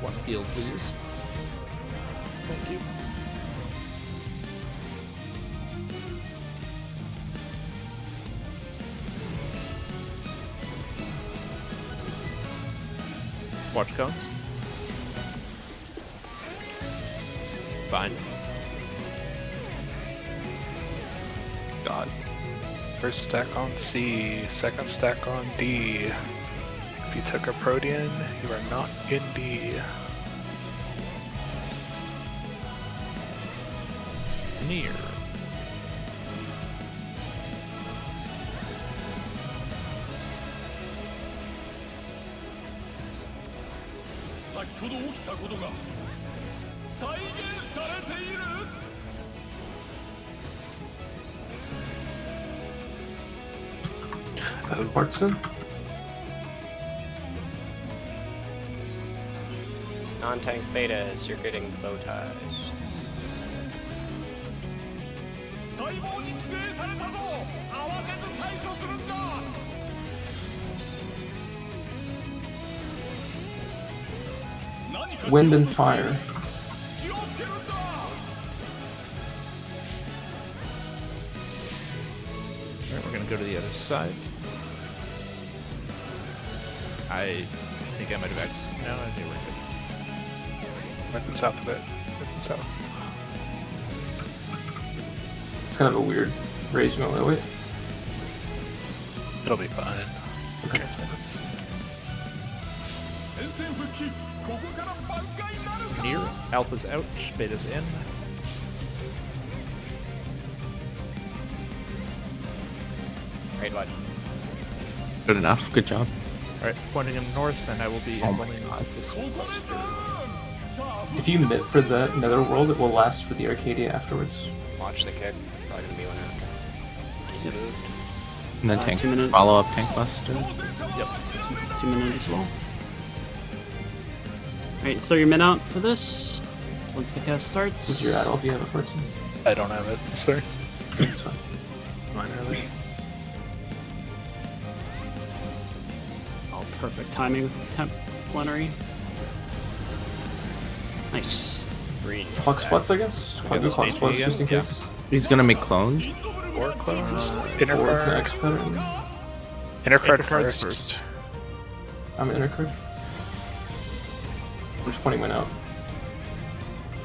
One heal, please. Thank you. Watch cones. Fine. God. First stack on C, second stack on D. If you took a Protean, you are not in D. Near. Watson? Non-tank betas, you're getting bow ties. Wind and fire. Alright, we're gonna go to the other side. I think I might have accidentally. No, I think we're good. North and south of it. North and south. It's kind of a weird raise moment. Wait. It'll be fine. Transcendence. Near. Alpha's out. Beta's in. Raid what? Good enough. Good job. Alright, pointing him north, and I will be Oh my implementing God. this cluster. If you mitt for the netherworld, it will last for the Arcadia afterwards. Watch the kick. It's probably gonna be one out. He's moved. And then 2 minutes. follow up tank buster. Yep. 2 minutes as well. Alright, throw your min out for this. Once the cast starts. What's your add if you have a Fortune? I don't have it. Sorry. That's fine. Mine early. Oh, perfect timing with temp plenary. Nice. Green. Clock spots, I guess? Okay, the Clock same spots again? just in Yeah. case. He's gonna make clones. Or clones. Inner Or it's an card. X pattern. Inner card cards first. I'm inner card. I'm just pointing mine out.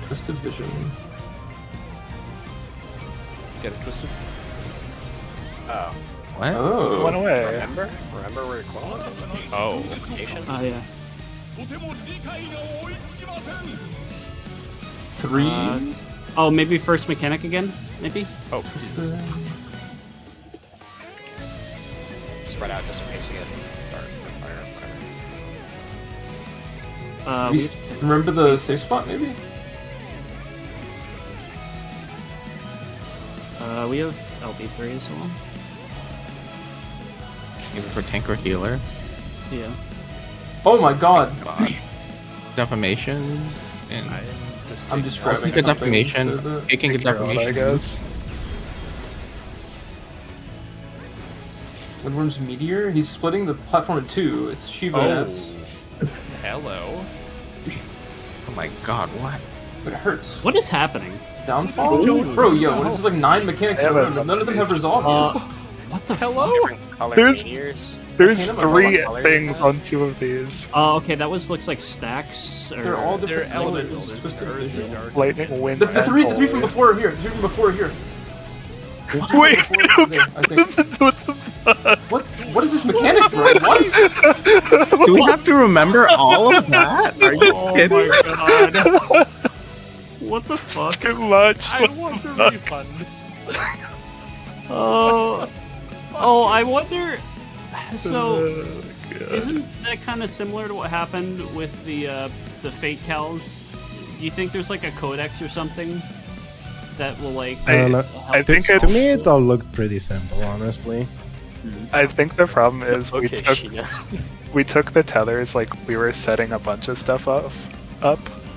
Twisted vision. Get it twisted. Oh. What? Oh. Went away. Remember? Remember where your clone was? Oh. Location? Oh, yeah. 3. Oh, maybe first mechanic again? Maybe? Oh, Twisted. Spread out just in case you get dark or fire, whatever. We Remember the safe spot, maybe? we have LB3 as well. Maybe for tank or healer. Yeah. Oh my god! God. Defamations and I'm just I'll grabbing take a something defamation. so that- Taking a Figure out, I defamation. guess. Woodworm's Meteor? He's splitting the platform in two. It's Shiva. Oh. That's... hello. Oh my god, what? But it hurts. What is happening? Downfall? Bro, yo, what is this, like 9 mechanics? Yeah, None but- of them have resolved yet. What the Hello? Different color There's- meteors. There's can't remember 3 what color things it is. on 2 of these. Oh, okay, that was looks like stacks. Or... They're all They're different element colors. builders. Twisted Earth, vision. dark. Lightning, wind, The and three from holy. before are here. The 3 from before are here. Wait, Before are there, I think. what the fuck? What is this mechanic, bro? What? Do we have to remember all of that? Are you Oh kidding? my god. What the fuck? Too much. I want a refund. Oh, I wonder. So, Oh, God. isn't that kind of similar to what happened with the Fate Cows? Do you think there's like a codex or something that will like? I don't know. I think To it's. me, it all looked pretty simple, honestly. I think the problem is Okay, Sheena. we took the tethers, like we were setting a bunch of stuff up,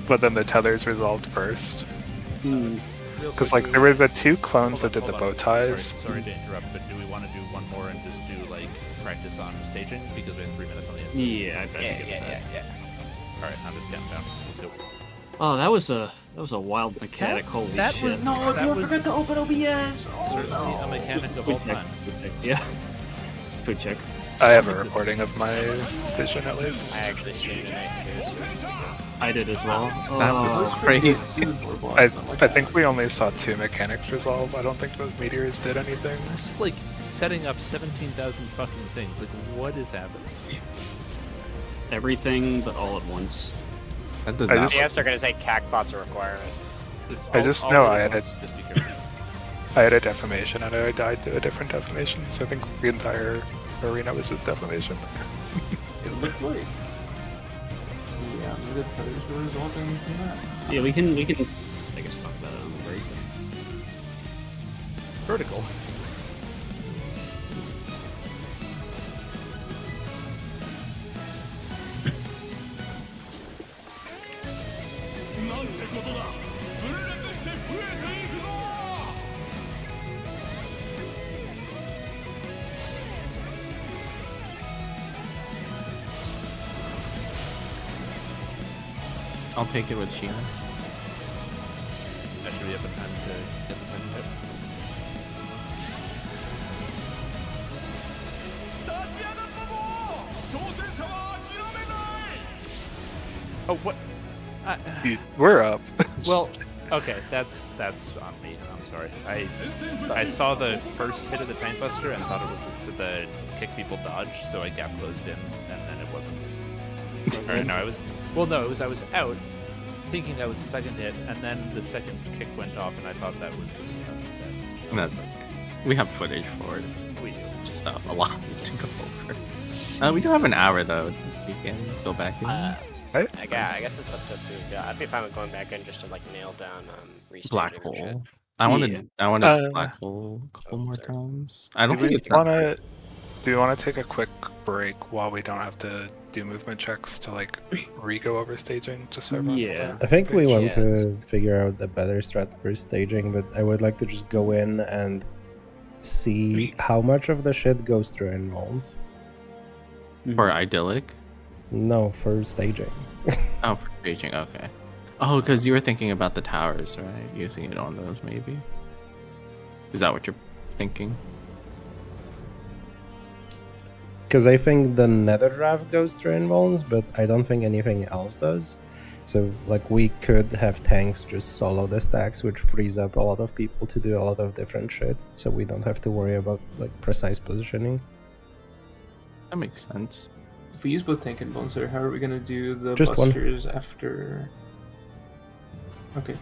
but then the tethers resolved first. Hmm. Because like there were the two clones that did the bow ties. Sorry to interrupt, but do we want to do one more and just do like practice on staging because we have 3 minutes on the inside? Yeah, I bet. Yeah. All right, I'm just counting down. Let's go. Oh, that was a wild mechanic. Holy that shit! was no, No, you forgot to open OBS. certainly a mechanic of all time. Yeah. Quick check. I have a recording of my vision at least. I actually streamed tonight too. So. I did as well. That was Oh. crazy. I think we only saw 2 mechanics resolve. I don't think those meteors did anything. It's just like setting up 17,000 fucking things. Like, what is happening? Everything, but all at once. That did I not just- Yes, they're gonna say CACbot's a requirement. This, I just know I had Just be careful. I had a defamation and I died to a different defamation, so I think the entire arena was just defamation. It looked like. Yeah, maybe the tethers were resolving from that. Yeah, we can. I guess talk about it on the break. Vertical. I'll take it with Sheena. That should be up in time to get the second hit. Oh, what? We're up. Well, okay, that's on me. I'm sorry. I saw the first hit of the Tank Buster and thought it was the kick people dodge, so I gap closed in, and then it wasn't. Or no, I was I was out, thinking that was the second hit, and then the second kick went off, and I thought that was the. And that's okay. We have footage for it. We do. Stuff a lot to go over. We do have an hour though. We can go back in. I guess it's up to food. Yeah, I'd be fine with going back in just to like nail down restaging Black and hole. shit. I wanted. Yeah. I wanted Uh, black hole a couple oh, more sorry. times. I don't Do think we it's that wanna? Do we want to take a quick break while we don't have to do movement checks to like re-go over staging? Just so everyone's Yeah. on the I think we page? want Yes. to figure out a better strat for staging, but I would like to just go in and see how much of the shit goes through invulns. for idyllic. No, for staging. Oh, for staging. Okay. Oh, because you were thinking about the towers, right? Using it on those, maybe. Is that what you're thinking? Because I think the nether draft goes through invulns, but I don't think anything else does. So, like, we could have tanks just solo the stacks, which frees up a lot of people to do a lot of different shit, so we don't have to worry about, like, precise positioning. That makes sense. If we use both tank and bones there, how are we gonna do the Just one. busters after? Okay.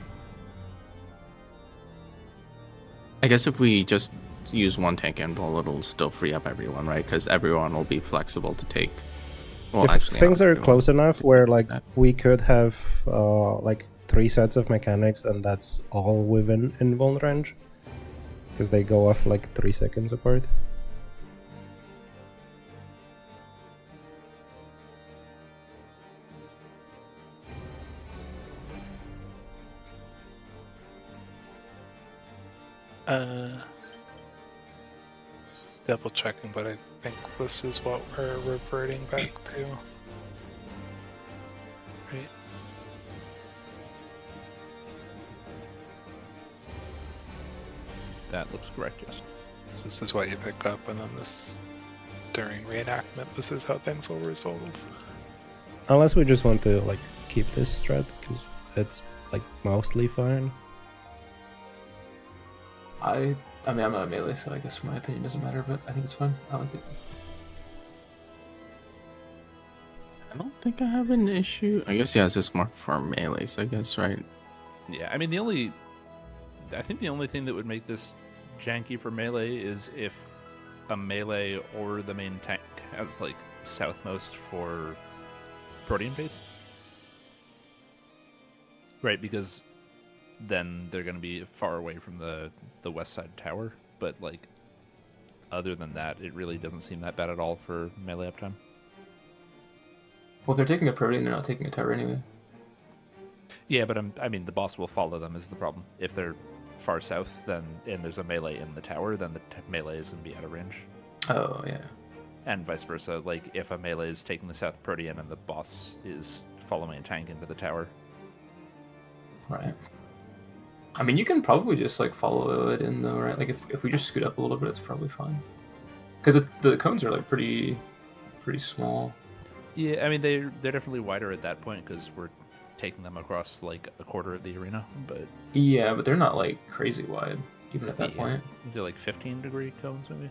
I guess if we just use one tank and ball, it'll still free up everyone, right? Because everyone will be flexible to take. Well, If actually, things not are everyone. close enough where, like, that. we could have, like, 3 sets of mechanics, and that's all within invuln range. Because they go off, like, 3 seconds apart. Double checking, but I think this is what we're reverting back to. Right. That looks correct, yes. So this is what you pick up, and then this during reenactment, this is how things will resolve. Unless we just want to, like, keep this strat, because it's, like, mostly fine. I mean, I'm not a melee, so I guess my opinion doesn't matter, but I think it's fun. I like it. I don't think I have an issue. I guess yeah, it's just more for melees, I guess, right? Yeah, I mean, I think the only thing that would make this janky for melee is if a melee or the main tank has like southmost for protean baits. Right, because then they're going to be far away from the west side tower, but like other than that, it really doesn't seem that bad at all for melee uptime. Well, if they're taking a protean, they're not taking a tower anyway. Yeah, but I mean, the boss will follow them is the problem. If they're far south, then and there's a melee in the tower, then the melee is going to be out of range. Oh, yeah. And vice versa. Like, if a melee is taking the south protean and the boss is following a tank into the tower. Right. I mean, you can probably just, like, follow it in, though, right? Like, if we just scoot up a little bit, it's probably fine. Because the cones are, like, pretty small. Yeah, I mean, they're definitely wider at that point, because we're taking them across, like, a quarter of the arena, but... Yeah, but they're not, like, crazy wide, even at that point. They're, like, 15-degree cones, maybe?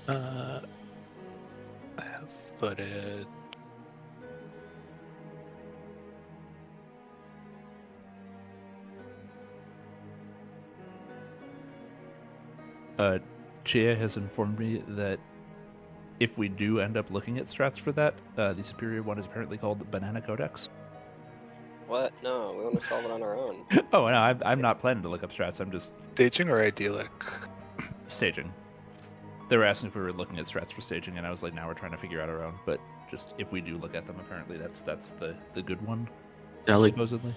I have footed. Chia has informed me that if we do end up looking at strats for that, the superior one is apparently called the Banana Codex. What? No, we want to solve it on our own. Oh, no, I'm not planning to look up strats. I'm just Staging or idyllic? staging. They were asking if we were looking at strats for staging, and I was like, now we're trying to figure out our own. But just if we do look at them, apparently that's the good one, supposedly.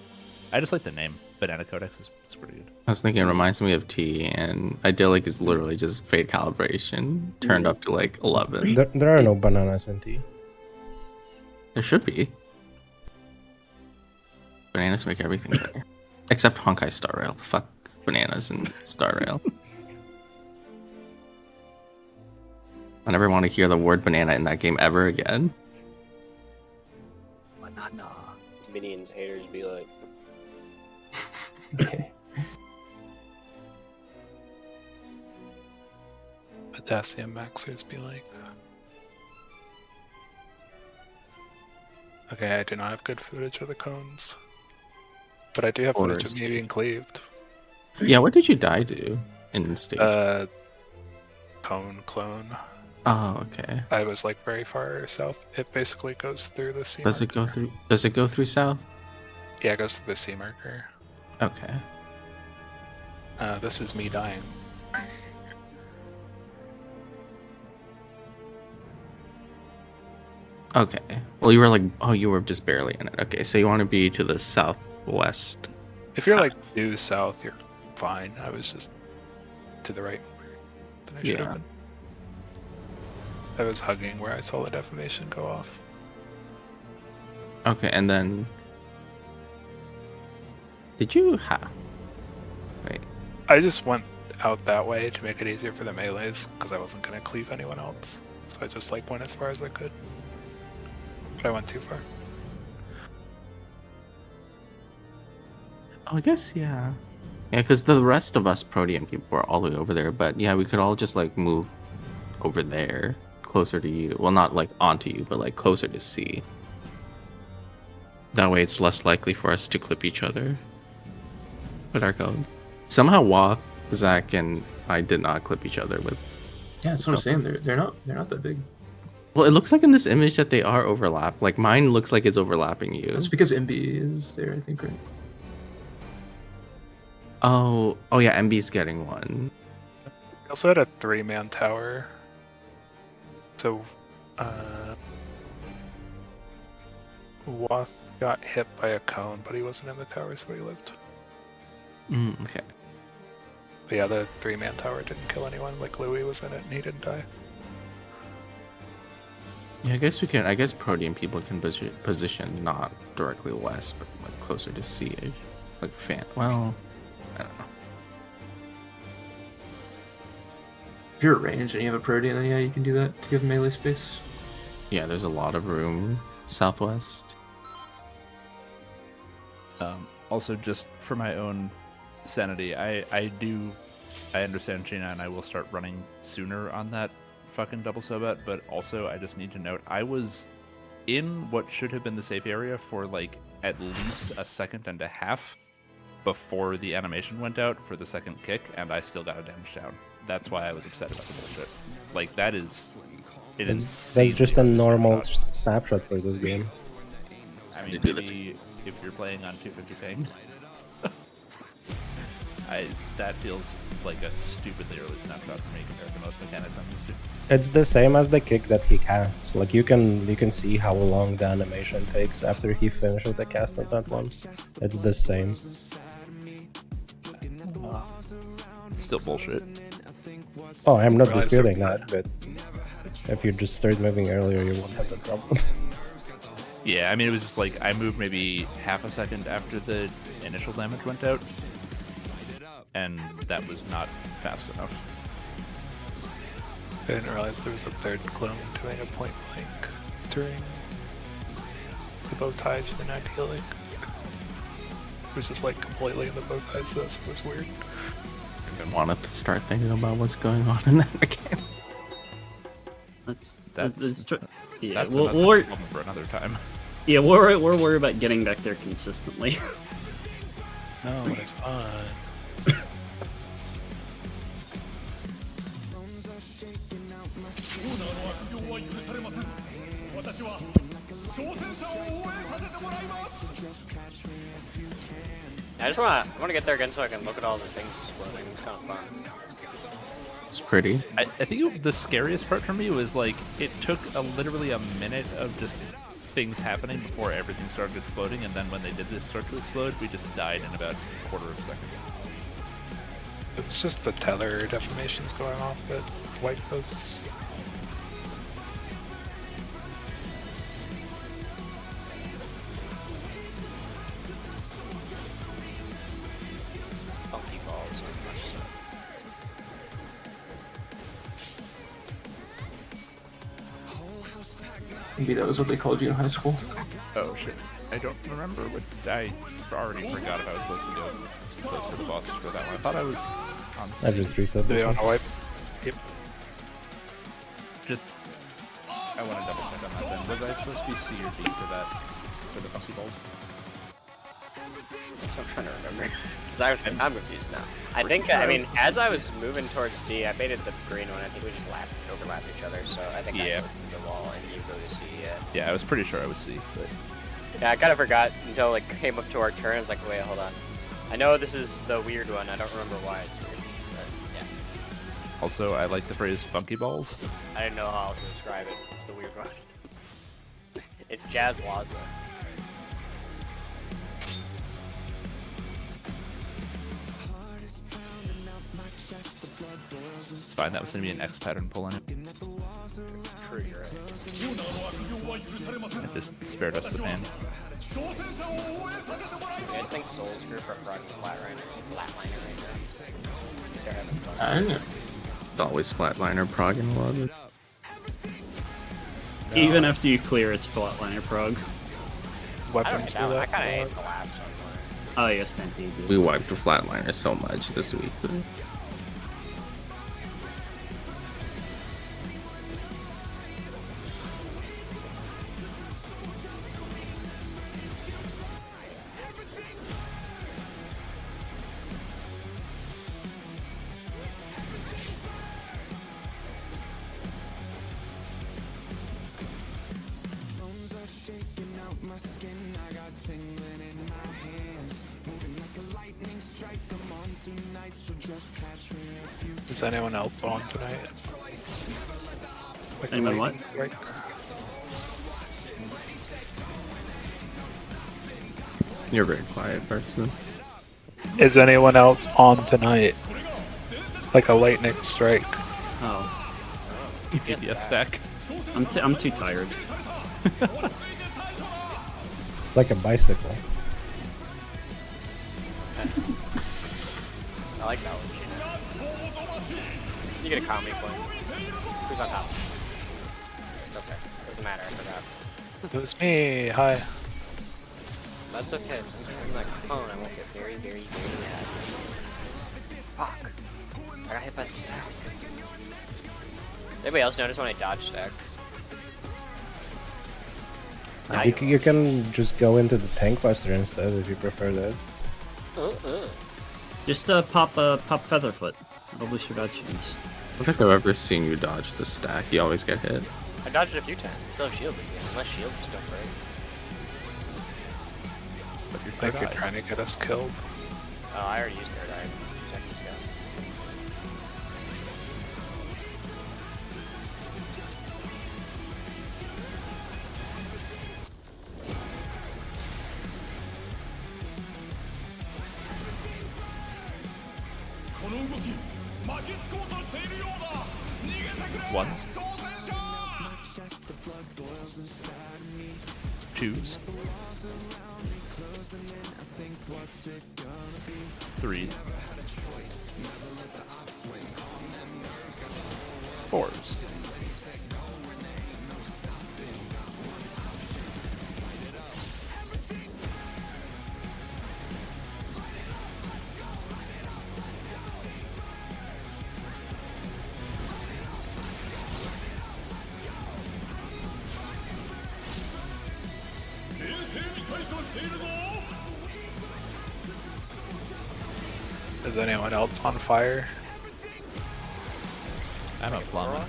I just like the name. Banana Codex is pretty good. I was thinking it reminds me of T, and idyllic is literally just fade calibration turned up to like 11. There are no bananas in T. There should be. Bananas make everything better. Except Honkai Star Rail. Fuck bananas and Star Rail. I never want to hear the word banana in that game ever again. Banana. Minions haters be like... Okay. Potassium maxers be like. Okay, I do not have good footage of the cones. But I do have footage of me being cleaved. Yeah, what did you die to in stage? Cone clone. Oh, okay. I was like very far south. It basically goes through the sea Does it go through south? Yeah, it goes through the sea marker. Okay. This is me dying. Okay. Well, you were like, you were just barely in it. Okay, so you want to be to the southwest. If you're like due south, you're fine. I was just to the right than I should have been. I was hugging where I saw the defamation go off. Okay, and then did you have? Wait. I just went out that way to make it easier for the melees because I wasn't gonna cleave anyone else. So I just like went as far as I could. But I went too far. Oh, I guess yeah. Yeah, because the rest of us Protean people were all the way over there, but yeah, we could all just like move over there, closer to you. Well, not like onto you, but like closer to C. That way it's less likely for us to clip each other with our code. Somehow Wath, Zach, and I did not clip each other with. Yeah, that's what I'm saying. They're not that big. Well, it looks like in this image that they are overlapped. Like mine looks like it's overlapping you. That's because MB is there, I think, right? Oh yeah, MB's getting one. We also had a 3-man tower. So, Wath got hit by a cone, but he wasn't in the tower, so he lived. Okay. But yeah, the 3-man tower didn't kill anyone. Like Louis was in it and he didn't die. Yeah, I guess we can. I guess Protean people can position not directly west, but like closer to C-ish. Like well, I don't know. If you're at range and you have a Protean, then yeah, you can do that to give melee space. Yeah, there's a lot of room southwest. Also, just for my own sanity, I understand Gina, and I will start running sooner on that fucking double sub bet, but also I just need to note I was in what should have been the safe area for like at least a second and a half before the animation went out for the second kick, and I still got a damage down. That's why I was upset about the bullshit. Like that is, it is. That's just a normal snapshot for this game. I mean, maybe if you're playing on 250 ping, that feels like a stupidly early snapshot for me compared to most mechanics I'm used to. It's the same as the kick that he casts. Like you can see how long the animation takes after he finishes the cast of that one. It's the same. It's still bullshit. Oh, I'm not Realize disputing that, but if you just start moving earlier, you won't have the problem. Yeah, I mean, it was just like I moved maybe half a second after the initial damage went out, and that was not fast enough. I didn't realize there was a third clone doing a point blank during the bow ties and healing. It was just like completely in the bow ties, so that was weird. I even wanted to start thinking about what's going on in that mechanic. That's yeah. that's We'll, another we're problem for another time. yeah we're worried about getting back there consistently. No, it's fine. I just wanna get there again so I can look at all the things exploding. It's kind of fun. It's pretty. I think the scariest part for me was like it took literally a minute of just things happening before everything started exploding, and then when they did this start to explode, we just died in about a quarter of a second. It's just the tether deformations going off that wiped us. Funky balls so much so. Maybe that was what they called you in high school. Oh shit! I don't remember what I already forgot if I was supposed to go close to the boss for that one. I thought I was on. I just reset Do they this want one. to wipe? Yep. Just I want to double check on that then. Was I supposed to be C or D for that? For the funky balls? I'm trying to remember. Because I'm confused now. I think, I mean, as I was moving towards D, I baited the green one. I think we just overlapped each other. So I think I Yeah. go through the wall and you go to C, yeah. Yeah, I was pretty sure I was C, but Yeah, I kind of forgot until it came up to our turn. I was like, wait, hold on. I know this is the weird one. I don't remember why it's weird. But yeah. also I like the phrase funky balls. I didn't know how else to describe it. It's the weird one. It's Jazz Laza. It's fine, that was gonna be an X pattern pull in it. True, you're right. It just spared us the pain. You guys think Souls Group are fronting Flatliner right now? They're having fun. I don't know. It's always flatliner prog in a lot of it. Even after you clear its flatliner prog. I Weapons don't for know. I that. kind of hate the last one. Oh yes, Stampede. We wiped the flatliner so much this week. Is anyone else on tonight? Like the Anyone what? lightning strike? You're very quiet, Bartson. Is anyone else on tonight? Like a lightning strike. Oh, DPS stack. I'm too tired. Like a bicycle. I like that one. You get a comedy point. Who's on top? It's okay. Doesn't matter. I forgot. It was me. Hi. That's okay. I'm like, clone. I won't get very, very, very mad. Fuck. I got hit by the stack. Anybody else notice when I dodge stack? Now You can just go into the tank buster instead if you prefer that. Just pop Featherfoot. That'll boost your dodge chance. I don't think I've ever seen you dodge the stack. You always get hit. I dodged it a few times. Still have shield again. Unless shield just don't break. But you're I think you're third eye. trying to get us killed. Oh, I already used third eye 2 seconds ago. Ones. Twos. Threes. Fours. Is anyone else on fire? I'm a plum.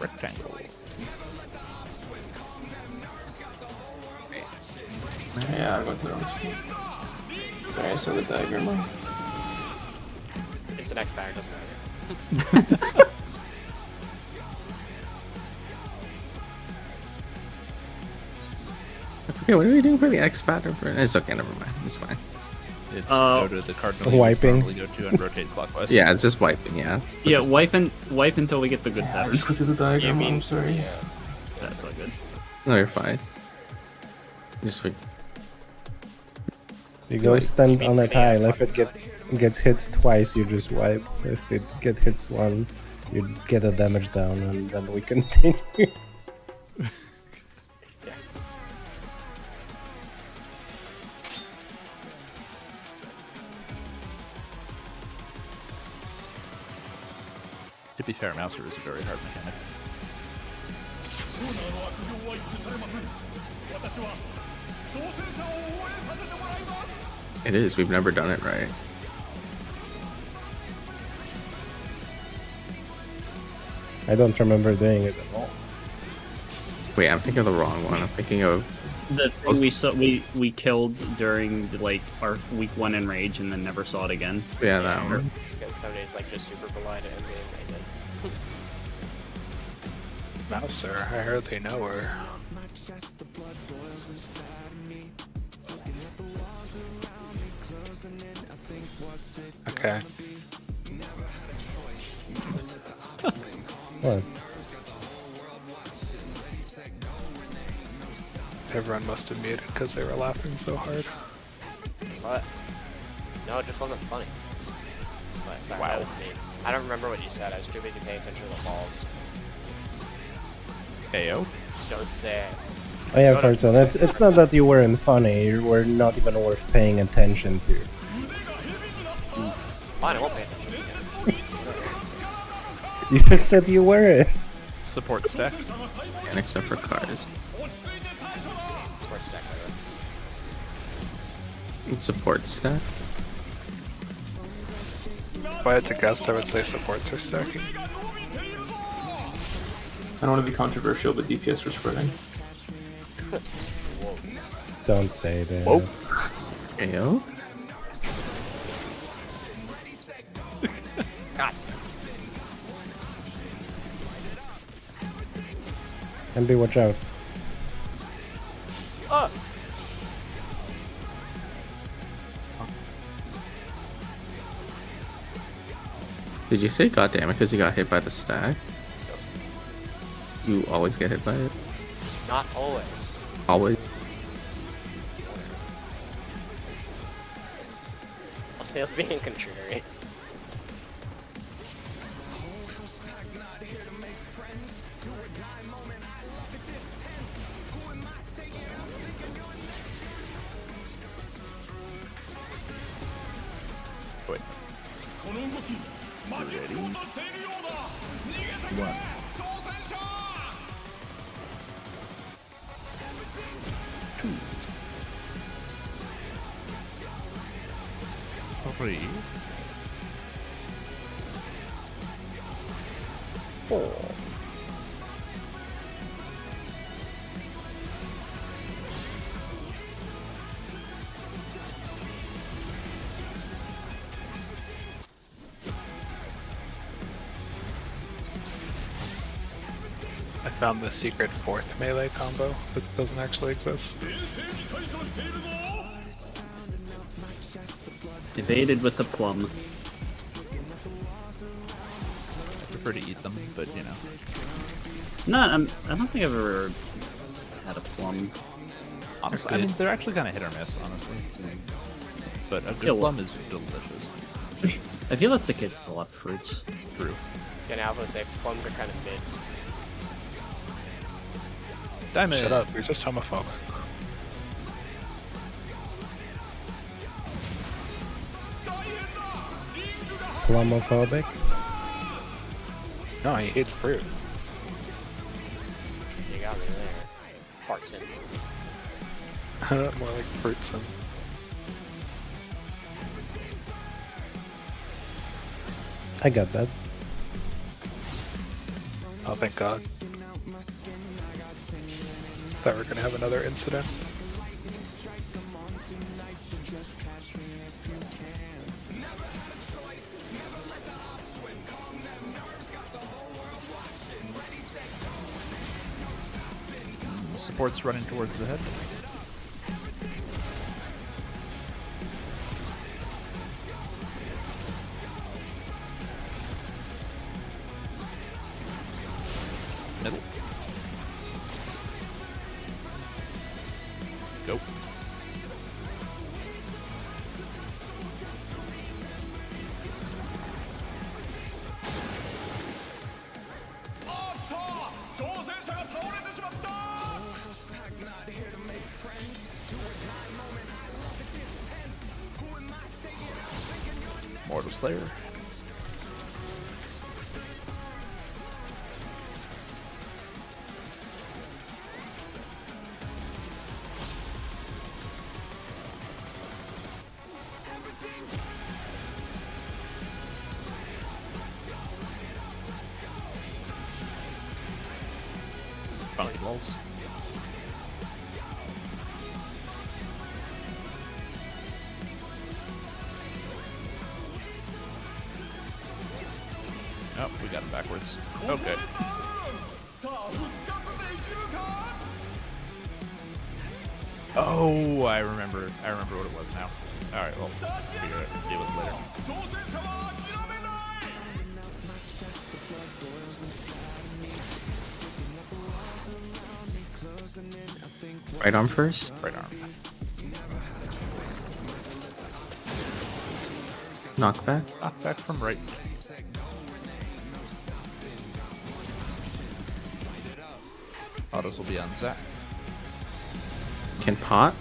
Rectangle. Yeah, I'm going to the wrong screen. Sorry, I saw the diagram wrong. It's an X banner, doesn't matter. Okay, what are we doing for the X pattern? It's okay, never mind. It's fine. It's go to the cardinal. Wiping. You would normally go to and rotate clockwise. Yeah, it's just wiping, yeah. Yeah, wipe until we get the good I pattern. just looked at the diagram wrong, I'm sorry. Yeah. That's all good. No, you're fine. Just You go stand mean on a me, tile. I'm If it gets hit twice, you just wipe. If it hits one, you get a damage down, and then we continue. To be fair, Mouser is a very hard mechanic. it is. We've never done it right. I don't remember doing it at all. Wait, I'm thinking of the wrong one. I'm thinking of The thing we killed during like our week 1 Enrage and then never saw it again. yeah that one. Because some days like just super blind at endgame. Mouser, I hardly know her. Okay. What? Everyone must have muted because they were laughing so hard. What? No, it just wasn't funny. But sorry, Wow. that was me. I don't remember what you said. I was too busy paying attention to the balls. Ayo. Don't say it. Oh yeah, Farton, it's not that you weren't funny, you were not even worth paying attention to. Fine, I won't pay attention again. You just said you were. Support stack. And except for cars. Sports stack, by the way. Support stack. If I had to guess, I would say supports are stacking. I don't want to be controversial, but DPS were spreading. Don't say that. Whoa. Ayo. God. MB, watch out. Oh! Did you say goddamn it because you got hit by the stack? You always get hit by it? Not always. Always? I'll say it's being contrary. 1, 2, 3, 4. I found the secret 4th melee combo that doesn't actually exist. Evaded with a plum. I prefer to eat them, but you know. No, I don't think I've ever had a plum. Honestly, I mean, they're actually kind of hit or miss, honestly. But a good plum is delicious. I feel that's the case with a lot of fruits. True. Yeah, now I would say plums are kind of mid. Diamond. Shut up, you're just homophobic. Plumophobic? No, he hates fruit. You got me there. Parts in. More like fruits and... I got that. Oh, thank God. Thought we were gonna have another incident. Support's running towards the head. Middle. Go. Mortal Slayer. Funny lulls. Oh, we got him backwards. Okay. Oh, I remember what it was now. Alright, well, figure it, deal with it later. Right arm first. Right arm. Knockback. Knockback from right. Autos will be on Zach. Can pot.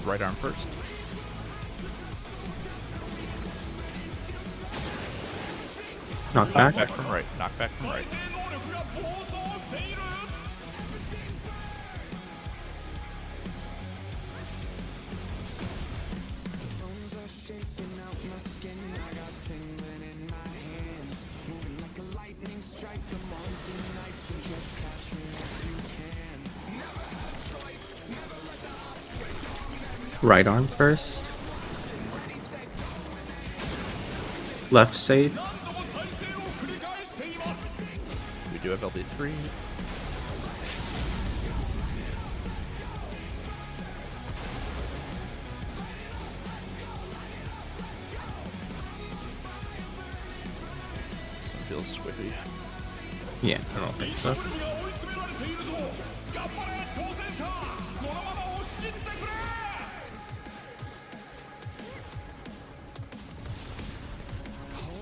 Right arm first. Knockback. Knockback from right. Knockback from right. Right arm first. Left safe. We do have LB3. Some feels squiffy. Yeah, I don't think so.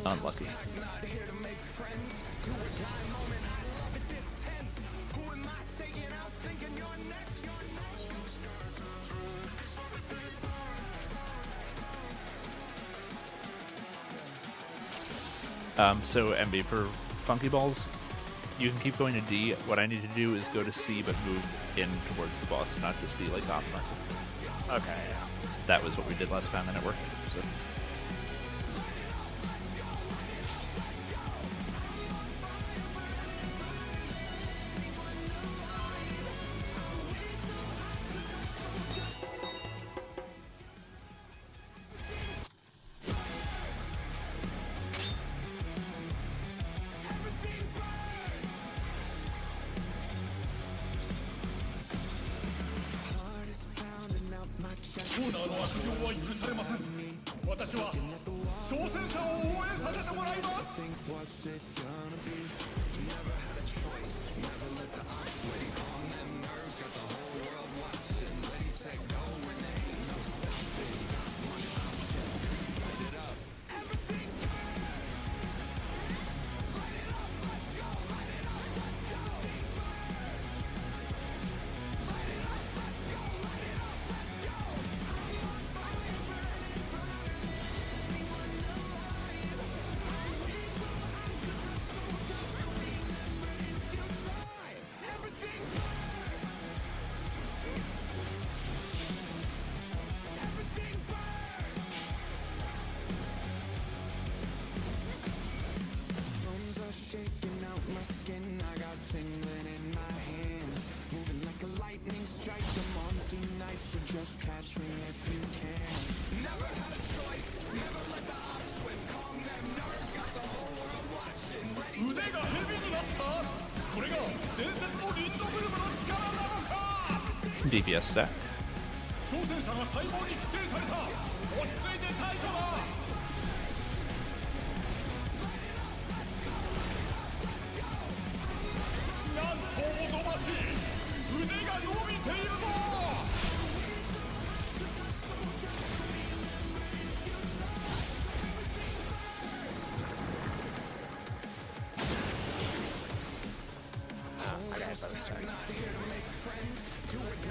Unlucky. So MB for Funky Balls, you can keep going to D. What I need to do is go to C, but move in towards the boss, and not just be like off market. Okay, yeah. That was what we did last time, and it worked. So. DPS stack. I got hit by the stack.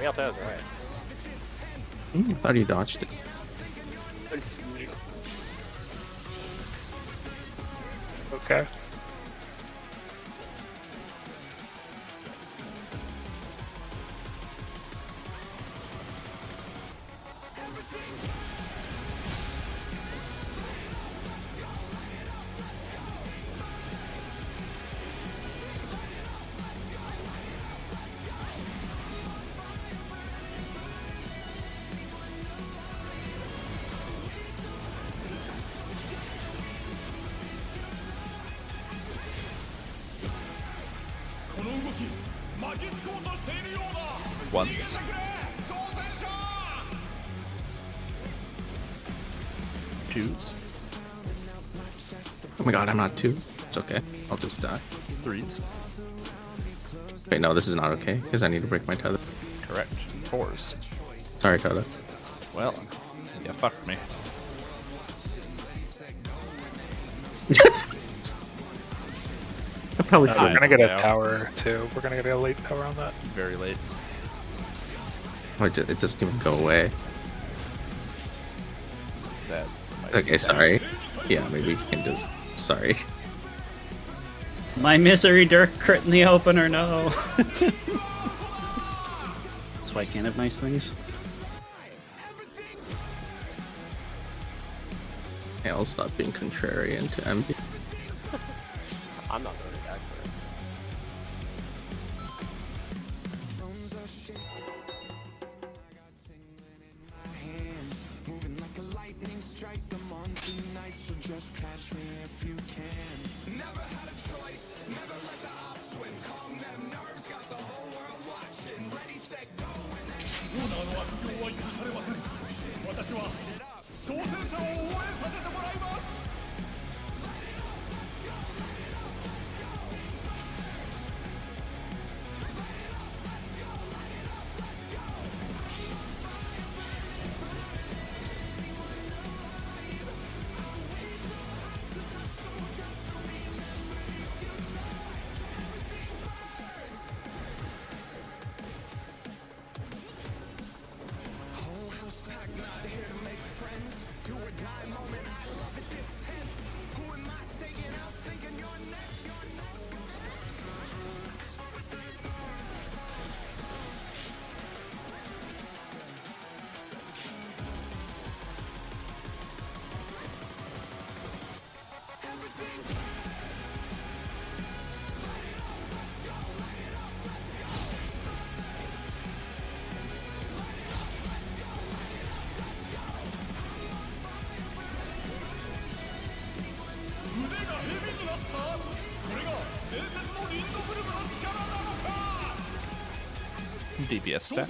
Real toes, right? I thought he dodged it. Okay. Once. Twos. Oh my god, I'm not 2. It's okay. I'll just die. Threes. Wait, no, this is not okay, because I need to break my tether. Correct. Fours. Sorry, Toto. Well, yeah, fucked me. I probably Uh, should. We're gonna get a Yeah. tower too. We're gonna get a late tower on that. Very late. Oh, it doesn't even go away. That might Okay, be sorry. Yeah, maybe we can just... Sorry. My misery Dirk crit in the opener, no. That's why I can't have nice things. Okay, I'll stop being contrarian to MB. I'm not going back for it. DPS stack.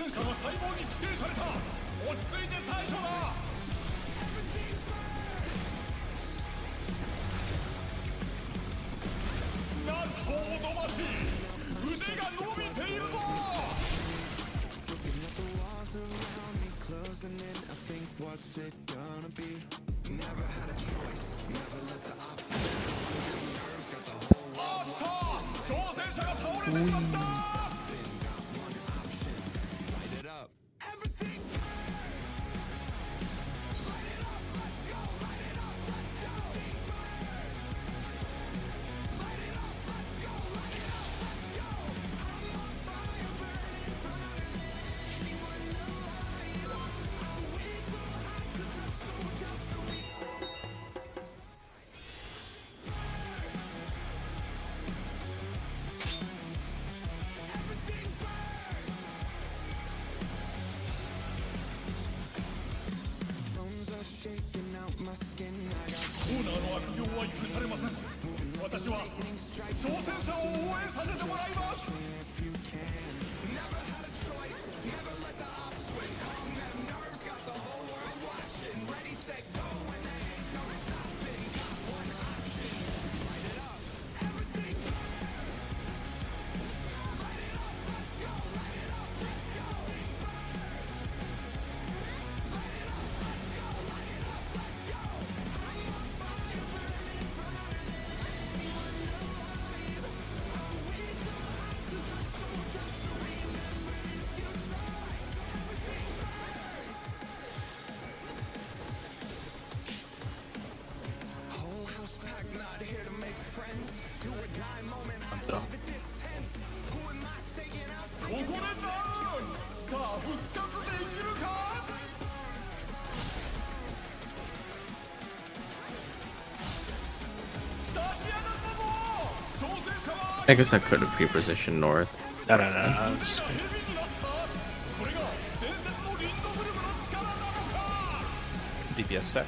I'm done. I guess I could have pre-positioned north. No. It's just- DPS stack.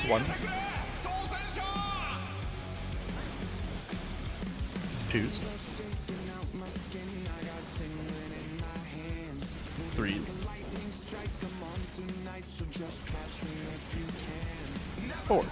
One. Twos. Three. Four.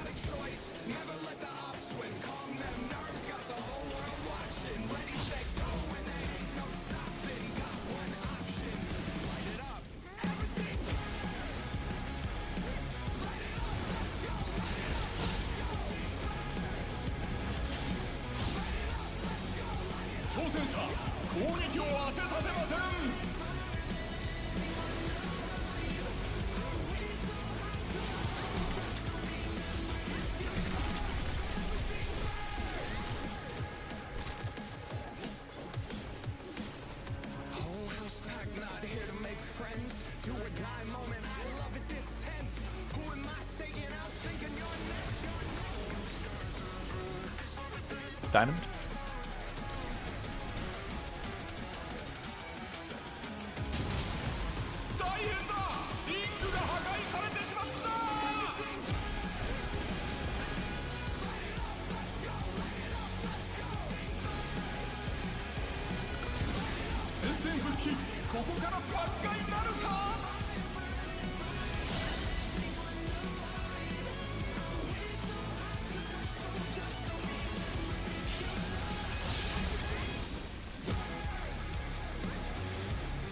Diamond.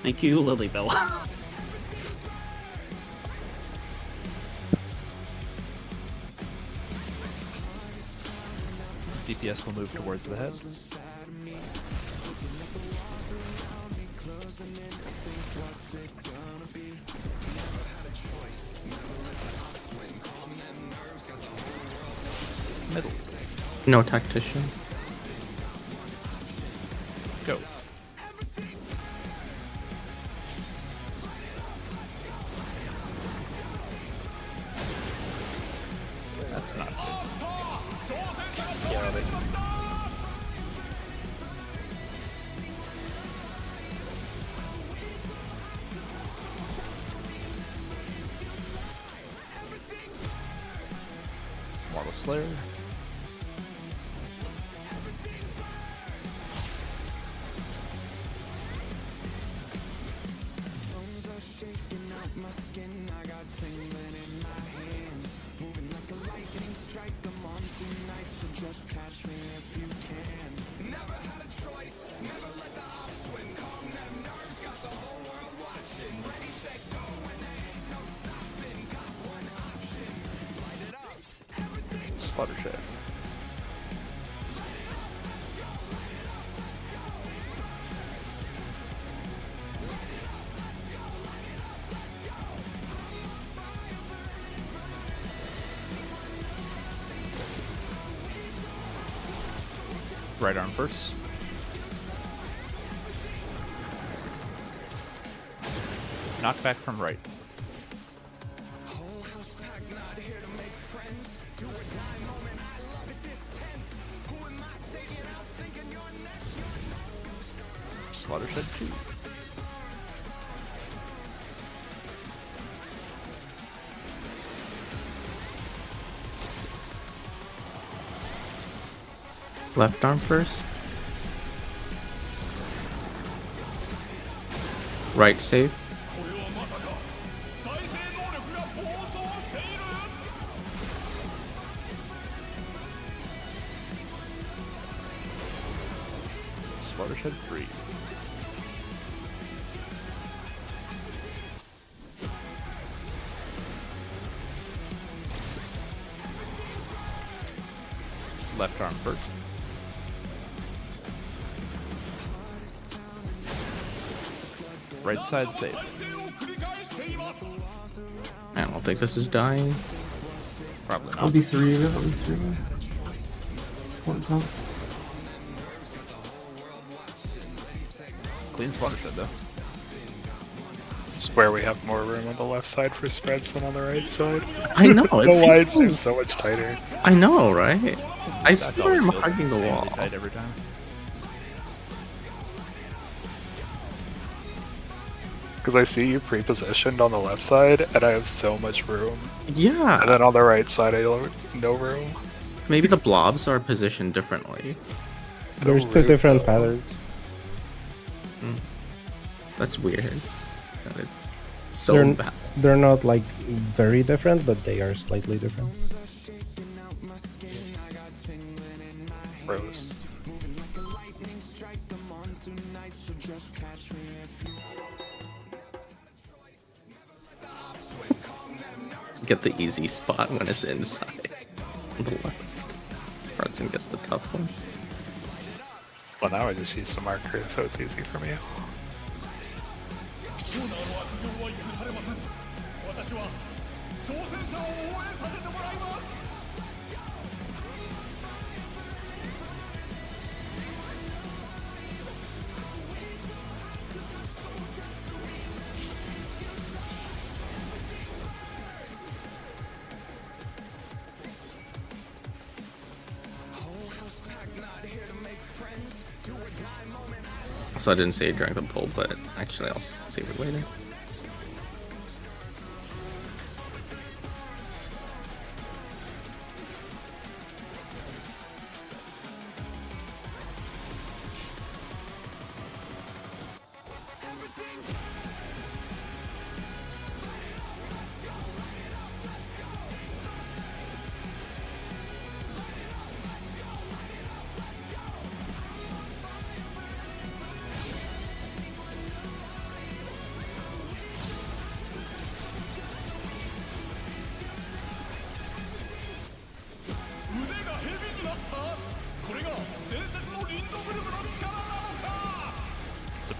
Thank you, Lilybell. DPS will move towards the head. Middle. No tactician. Go. That's not good. Killed it. Mortal Slayer. Fluttershy. Right arm first. Knockback from right. Watershed 2. Left arm first. Right save. Watershed 3. Left arm first. Right side safe. I don't think this is dying. Probably I'll not. be 3 of it. I'll be 3 of it. One top. Clean Watershed though. Swear we have more room on the left side for spreads than on the right side. I know. The it wide feels- seems so much tighter. I know, right? I That swear I'm always feels hugging the insanely wall. tight every time. Because I see you pre-positioned on the left side, and I have so much room. And Yeah. then on the right side, I don't no room. Maybe the blobs are positioned differently. There's two different patterns. That's weird. That it's so They're, bad. they're not like very different, but they are slightly different. Gross. Get the easy spot when it's inside. On the left. Fronson gets the tough one. Well, now I just use the marker, so it's easy for me. So I didn't say it during the poll, but actually I'll save it later.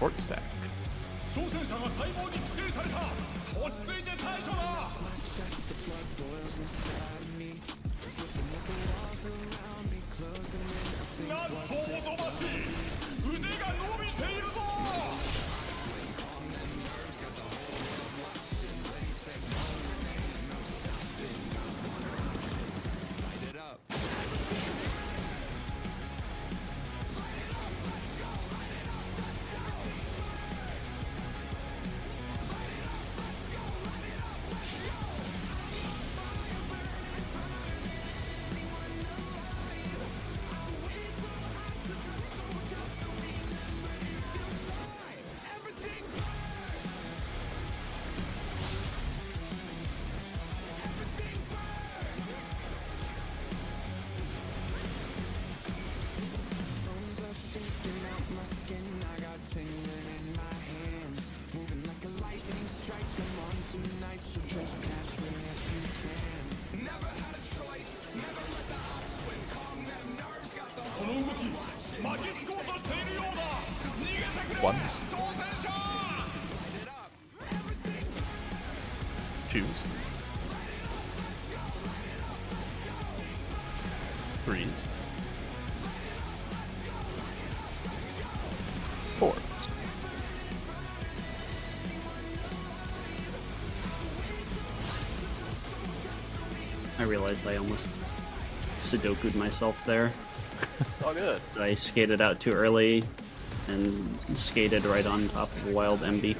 support stack. 挑戦者が細胞に寄生された。落ち着いて対処だ。なんとおぞましい。腕が伸びているぞ。この動き巻きつこうとしているようだ。逃げてくれ。 Ones, 挑戦者。 twos, threes, fours. I realized I almost Sudoku'd myself there. All good. So I skated out too early and skated right on top of a wild MB.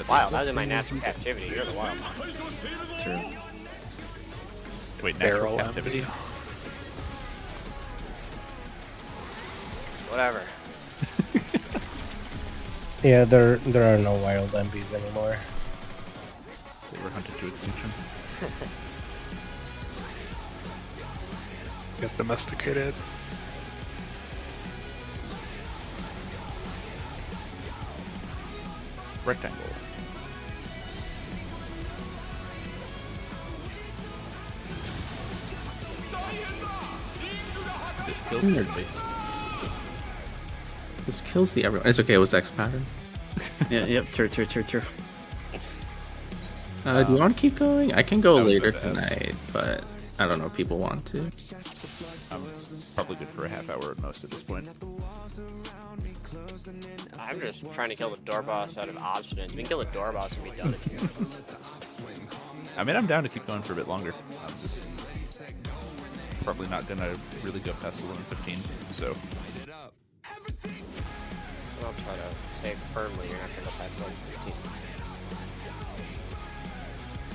Wow, that was in my natural captivity. You're the wild one. True. Wait, natural Barrel captivity? MB. Whatever. Yeah, there are no wild MPs anymore. They were hunted to extinction. Get domesticated. Rectangle. This kills everybody. This kills the everyone. It's okay. It was X pattern. Yeah, yep, true. Do you want to keep going? I can go I was later about to ask. tonight, but I don't know if people want to. I'm probably good for a half hour at most at this point. I'm just trying to kill the door boss out of obstinance. We can kill the door boss and be done with you. I mean, I'm down to keep going for a bit longer. I'm just probably not gonna really go past 11:15. So I'll try to say firmly you're not going to go past 115.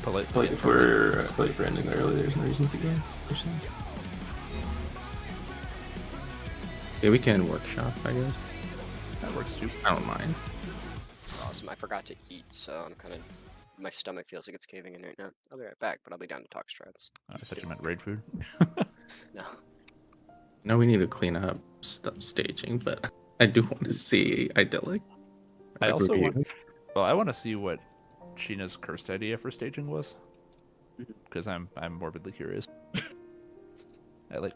I feel like if we're ending early, there's no reason to go. Personally. Yeah, we can workshop, I guess. that works too. I don't mind. Awesome. I forgot to eat, so I'm kind of. My stomach feels like it's caving in right now. I'll be right back, but I'll be down to talk strats. I thought you meant raid food. No. No, we need to clean up staging, but I do want to see idyllic. I also review. want. Well, I want to see what Sheena's cursed idea for staging was, because I'm morbidly curious. I like